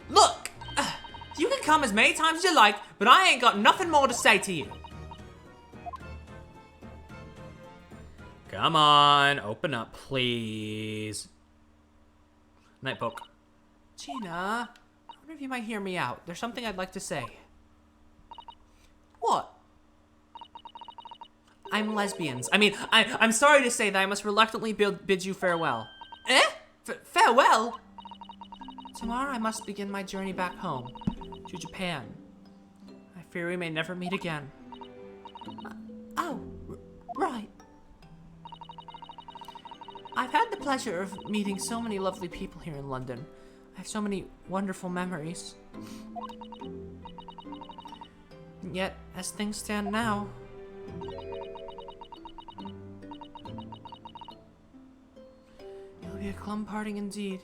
Look! You can come as many times as you like, but I ain't got nothing more to say to you. Come on, open up, please. Night poke. Gina, I wonder if you might hear me out. There's something I'd like to say. What? I'm lesbians. I mean, I'm sorry to say that I must reluctantly bid you farewell. Eh? Farewell? Tomorrow I must begin my journey back home, to Japan. I fear we may never meet again. Right. I've had the pleasure of meeting so many lovely people here in London. I have so many wonderful memories. And yet, as things stand now, it'll be a glum parting indeed.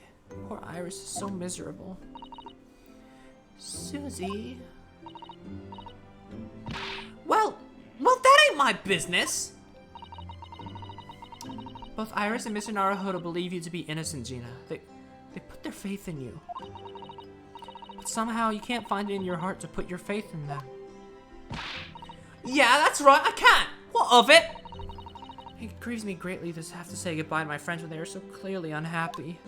Poor Iris is so miserable. Susie. Well, that ain't my business. Both Iris and Mr. Naruhodo believe you to be innocent, Gina. They put their faith in you. But somehow you can't find it in your heart to put your faith in them. Yeah, that's right, I can't. What of it? It grieves me greatly to have to say goodbye to my friends when they are so clearly unhappy.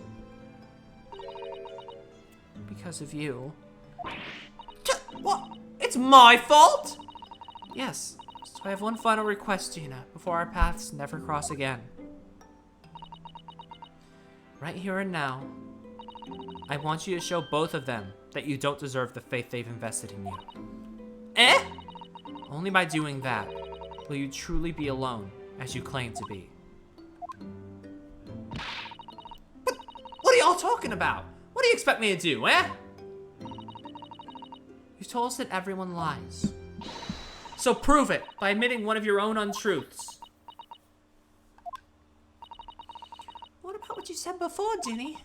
Because of you. What? It's my fault? Yes. So I have one final request, Gina, before our paths never cross again. Right here and now, I want you to show both of them that you don't deserve the faith they've invested in you. Eh? Only by doing that will you truly be alone, as you claim to be. But what are y'all talking about? What do you expect me to do, eh? You told us that everyone lies. So prove it by admitting one of your own untruths. What about what you said before, Ginny?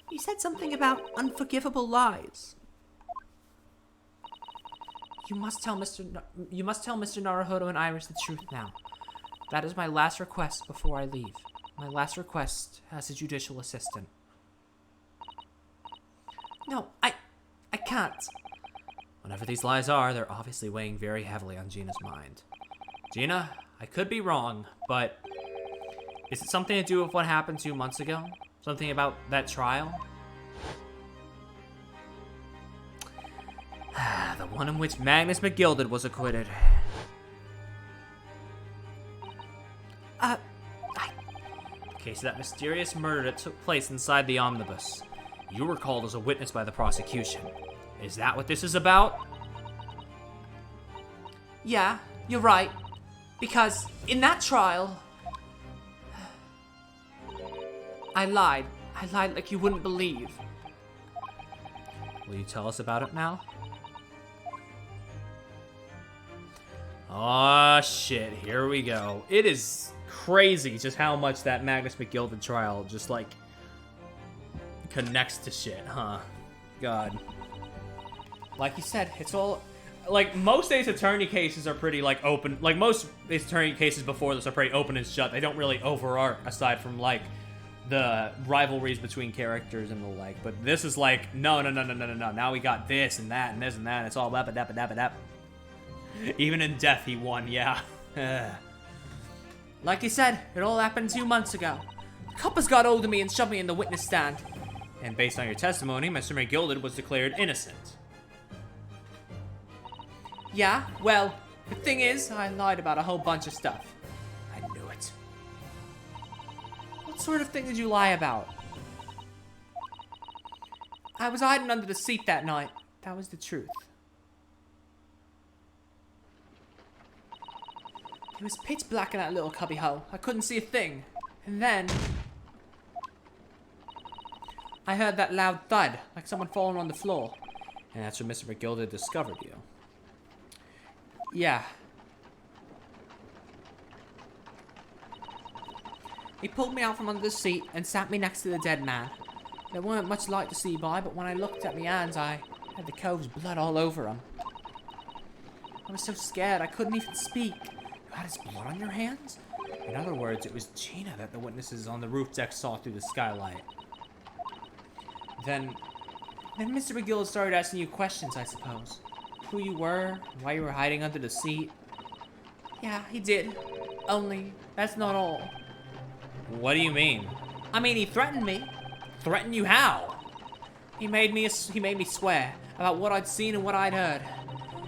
You said something about unforgivable lies. You must tell Mr. Naruhodo and Iris the truth now. That is my last request before I leave. My last request as a judicial assistant. No, I can't. Whatever these lies are, they're obviously weighing very heavily on Gina's mind. Gina, I could be wrong, but is it something to do with what happened 2 months ago? Something about that trial? The one in which Magnus McGilded was acquitted. The case of that mysterious murder that took place inside the omnibus. You were called as a witness by the prosecution. Is that what this is about? Yeah, you're right. Because in that trial, I lied. I lied like you wouldn't believe. Will you tell us about it now? Oh shit, here we go. It is crazy just how much that Magnus McGilded trial just like connects to shit, huh? God. Like you said, it's all like most Ace Attorney cases are pretty like open. Like most Ace Attorney cases before this are pretty open and shut. They don't really overarch aside from like the rivalries between characters and the like. But this is like no. Now we got this and that and this and that. And it's all blah. Even in death, he won. Yeah. Like you said, it all happened 2 months ago. The coppers got hold of me and shoved me in the witness stand. And based on your testimony, Mr. McGilded was declared innocent. Yeah, well, the thing is, I lied about a whole bunch of stuff. I knew it. What sort of thing did you lie about? I was hiding under the seat that night. That was the truth. It was pitch black in that little cubbyhole. I couldn't see a thing. And then I heard that loud thud, like someone falling on the floor. And that's when Mr. McGilded discovered you. Yeah. He pulled me out from under the seat and sat me next to the dead man. There weren't much light to see by, but when I looked at my hands, I had the cove's blood all over them. I was so scared I couldn't even speak. You had his blood on your hands? In other words, it was Gina that the witnesses on the roof deck saw through the skylight. Then Mr. McGill started asking you questions, I suppose. Who you were, why you were hiding under the seat. Yeah, he did. Only, that's not all. What do you mean? I mean, he threatened me. Threatened you how? He made me swear about what I'd seen and what I'd heard,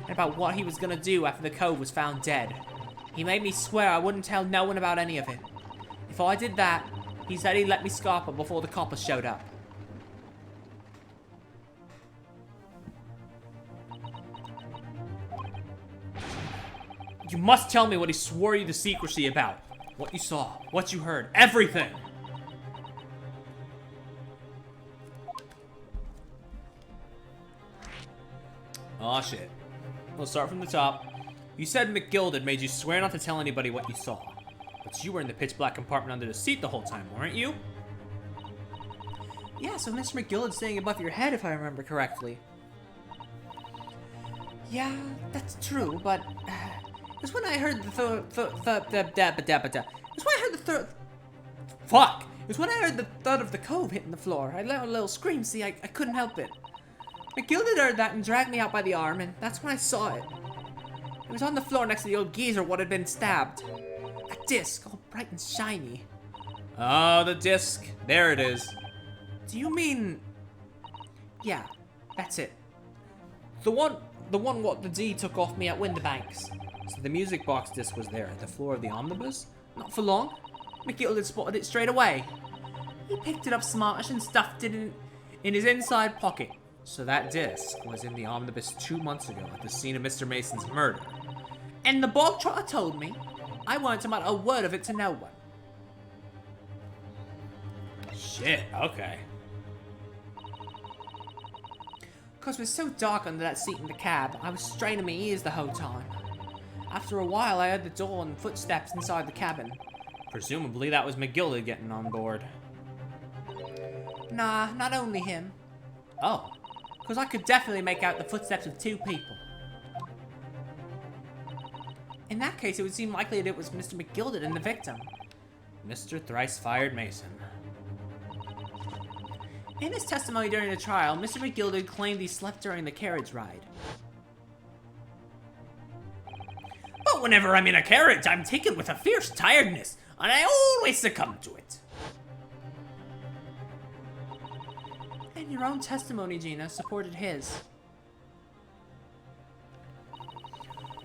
and about what he was gonna do after the cove was found dead. He made me swear I wouldn't tell no one about any of it. If I did that, he said he'd let me scarper before the coppers showed up. You must tell me what he swore you to secrecy about. What you saw, what you heard, everything. Aw, shit. We'll start from the top. You said McGilded made you swear not to tell anybody what you saw. But you were in the pitch black compartment under the seat the whole time, weren't you? Yeah, so Mr. McGillard's staying above your head, if I remember correctly. Yeah, that's true, but it was when I heard the Fuck! It was when I heard the thud of the cove hitting the floor. I let out a little scream, see, I couldn't help it. McGilded heard that and dragged me out by the arm, and that's when I saw it. It was on the floor next to the old geezer what had been stabbed. A disc, all bright and shiny. Oh, the disc. There it is. Do you mean... Yeah, that's it. The one what the D took off me at Whitabank's. So the music box disc was there at the floor of the omnibus? Not for long. McGilded spotted it straight away. He picked it up smartish and stuffed it in his inside pocket. So that disc was in the omnibus 2 months ago at the scene of Mr. Mason's murder. And the bog trotter told me I weren't to mutter a word of it to no one. Shit, okay. Cause it was so dark under that seat in the cab, I was straining my ears the whole time. After a while, I heard the door and footsteps inside the cabin. Presumably that was McGilded getting on board. Nah, not only him. Oh. Cause I could definitely make out the footsteps of 2 people. In that case, it would seem likely that it was Mr. McGilded and the victim. Mr. Thrice-Fired Mason. In his testimony during the trial, Mr. McGilded claimed he slept during the carriage ride. But whenever I'm in a carriage, I'm taken with a fierce tiredness, and I always succumb to it. And your own testimony, Gina, supported his.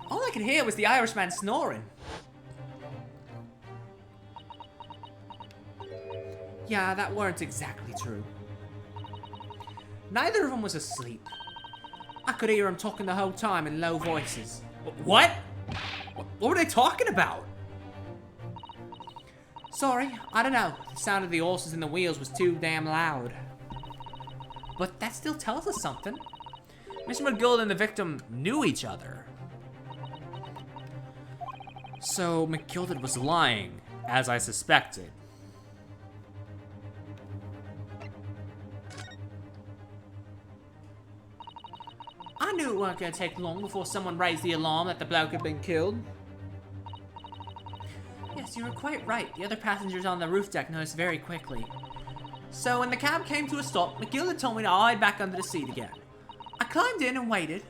All I could hear was the Irishman snoring. Yeah, that weren't exactly true. Neither of them was asleep. I could hear them talking the whole time in low voices. What? What were they talking about? Sorry, I don't know. The sound of the horses and the wheels was too damn loud. But that still tells us something. Mr. McGill and the victim knew each other. So McGilded was lying, as I suspected. I knew it weren't going to take long before someone raised the alarm that the bloke had been killed. Yes, you were quite right. The other passengers on the roof deck noticed very quickly. So when the cab came to a stop, McGilded told me to hide back under the seat again. I climbed in and waited.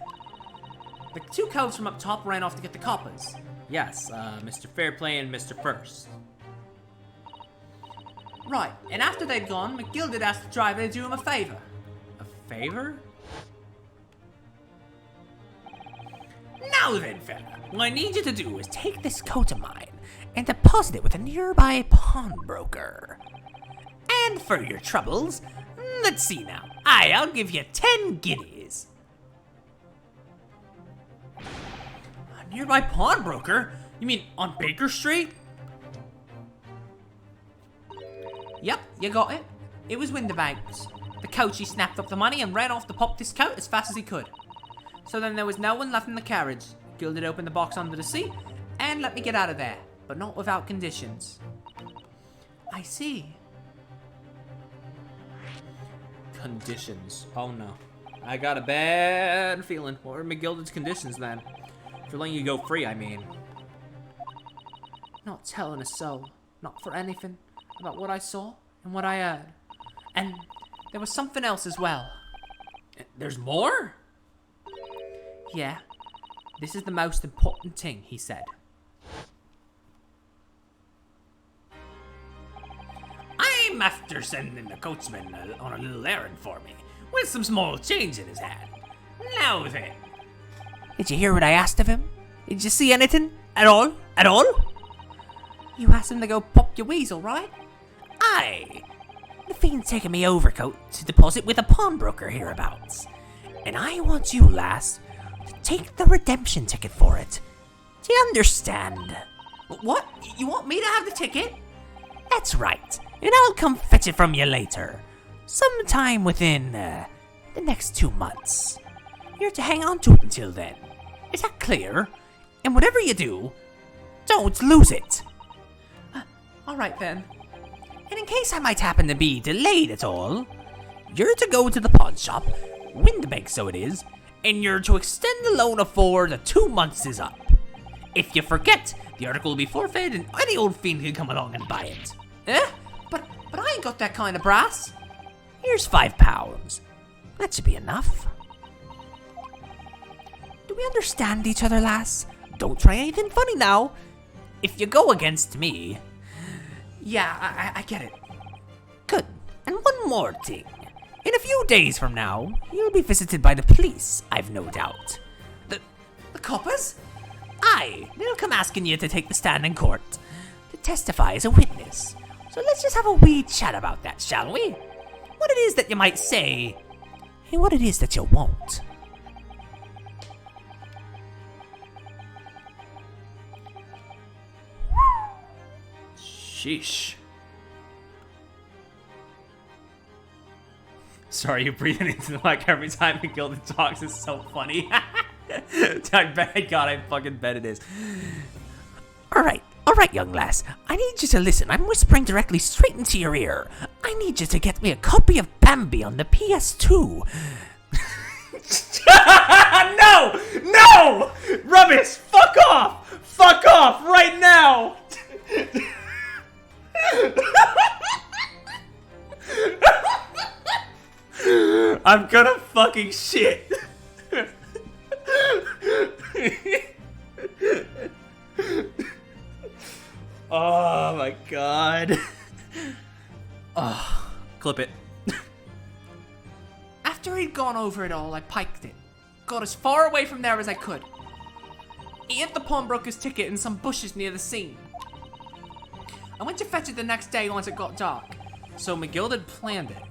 The 2 coves from up top ran off to get the coppers. Yes, Mr. Fairplay and Mr. First. Right, and after they'd gone, McGilded asked the driver to do him a favor. A favor? Now then, fella, what I need you to do is take this coat of mine and deposit it with a nearby pawnbroker. And for your troubles, let's see now. I'll give you 10 guineas. A nearby pawnbroker? You mean on Baker Street? Yep, you got it. It was Whitabank's. The coachee snapped up the money and ran off to pop this coat as fast as he could. So then there was no one left in the carriage. Gilded opened the box under the seat and let me get out of there, but not without conditions. I see. Conditions. Oh no. I got a bad feeling. What were McGilded's conditions then? For letting you go free, I mean. Not telling a soul. Not for anything about what I saw and what I heard. And there was something else as well. There's more? Yeah. This is the most important thing, he said. I'm after sending the coachman on a little errand for me. with some small change in his hand. Now then. Did you hear what I asked of him? Did you see anything? At all? At all? You asked him to go pop your weasel, right? Aye. The fiend's taking me overcoat to deposit with a pawnbroker hereabouts. And I want you, lass, to take the redemption ticket for it. Do you understand? What? You want me to have the ticket? That's right. And I'll come fetch it from you later. Sometime within, the next 2 months. You're to hang on to it until then. Is that clear? And whatever you do, don't lose it. Alright then. And in case I might happen to be delayed at all, you're to go to the pawn shop, Whitabank so it is, and you're to extend the loan afore the 2 months is up. If you forget, the article will be forfeited and any old fiend can come along and buy it. But I ain't got that kind of brass. Here's £5. That should be enough. Do we understand each other, lass? Don't try anything funny now. If you go against me... Yeah, I get it. Good. And one more thing. In a few days from now, you'll be visited by the police, I've no doubt. The coppers? Aye, they'll come asking you to take the stand in court, to testify as a witness. So let's just have a wee chat about that, shall we? What it is that you might say, and what it is that you won't. Sheesh. Sorry, you're breathing into the mic every time McGilden talks. It's so funny. God, I fucking bet it is. Alright, young lass. I need you to listen. I'm whispering directly straight into your ear. I need you to get me a copy of Bambi on the PS2. No! No! Rubbish! Fuck off! Fuck off right now! I'm gonna fucking shit. Oh my god. Oh, clip it. After he'd gone over it all, I piked it. Got as far away from there as I could. He hid the pawnbroker's ticket in some bushes near the scene. I went to fetch it the next day once it got dark. So McGill had planned it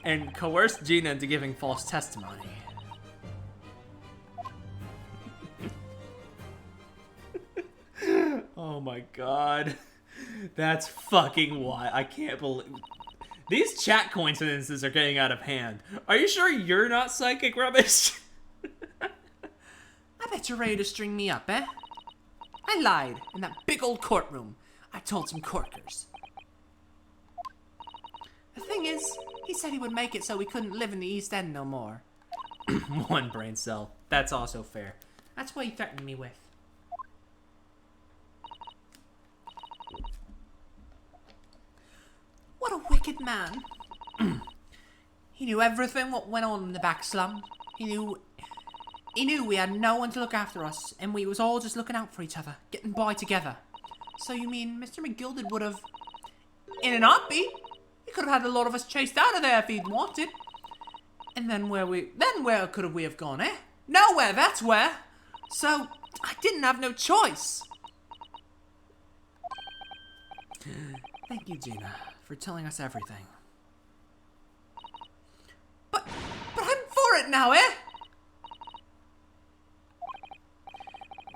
and coerced Gina into giving false testimony. Oh my god. That's fucking wild. I can't believe... These chat coincidences are getting out of hand. Are you sure you're not psychic, Rubbish? I bet you're ready to string me up, eh? I lied in that big old courtroom. I told some corkers. The thing is, he said he would make it so we couldn't live in the East End no more. One brain cell. That's also fair. That's what he threatened me with. What a wicked man. He knew everything what went on in the back slum. He knew we had no one to look after us, and we was all just looking out for each other, getting by together. So you mean Mr. McGilded would have... In an heartbeat, he could have had a lot of us chased out of there if he'd wanted. And then where could we have gone, eh? Nowhere, that's where. So, I didn't have no choice. Thank you, Gina, for telling us everything. But I'm for it now, eh?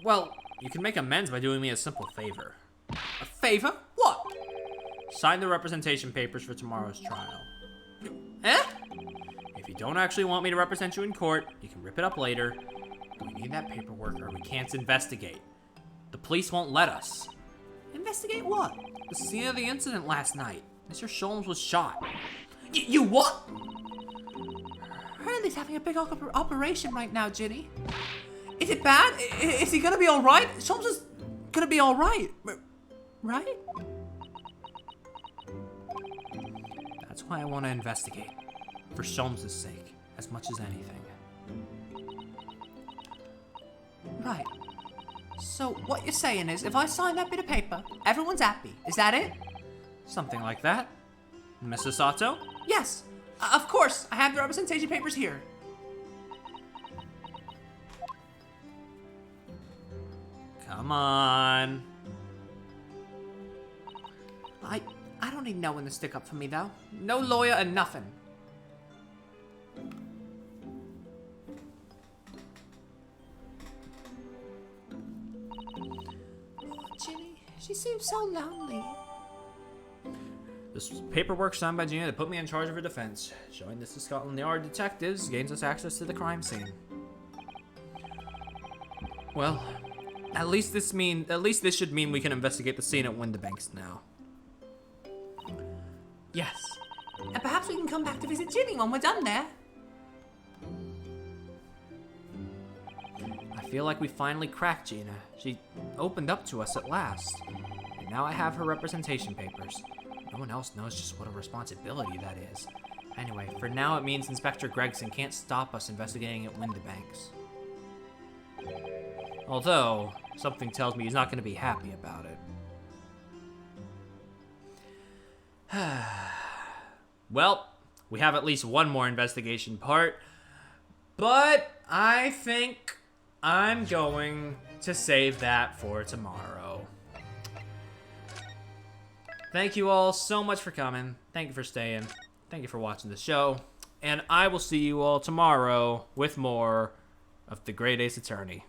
Well, you can make amends by doing me a simple favor. A favor? What? Sign the representation papers for tomorrow's trial. Eh? If you don't actually want me to represent you in court, you can rip it up later. But we need that paperwork or we can't investigate. The police won't let us. Investigate what? The scene of the incident last night. Mr. Sholmes was shot. You what? Hurley's having a big operation right now, Ginny. Is it bad? Is he gonna be alright? Sholmes is gonna be alright. Right? That's why I want to investigate. For Sholmes' sake, as much as anything. Right. So what you're saying is, if I sign that bit of paper, everyone's happy. Is that it? Something like that. Mrs. Sato? Yes. Of course, I have the representation papers here. Come on. I don't need no one to stick up for me, though. No lawyer and nothing. Oh, Ginny, she seems so lonely. This paperwork signed by Gina to put me in charge of her defense. Showing this to Scotland Yard detectives gains us access to the crime scene. Well, at least this should mean we can investigate the scene at Whitabank now. Yes. And perhaps we can come back to visit Ginny when we're done there. I feel like we finally cracked Gina. She opened up to us at last. And now I have her representation papers. No one else knows just what a responsibility that is. Anyway, for now it means Inspector Gregson can't stop us investigating at Whitabank. Although, something tells me he's not going to be happy about it. Well, we have at least one more investigation part, but I think I'm going to save that for tomorrow. Thank you all so much for coming. Thank you for staying. Thank you for watching the show. And I will see you all tomorrow with more of The Great Ace Attorney.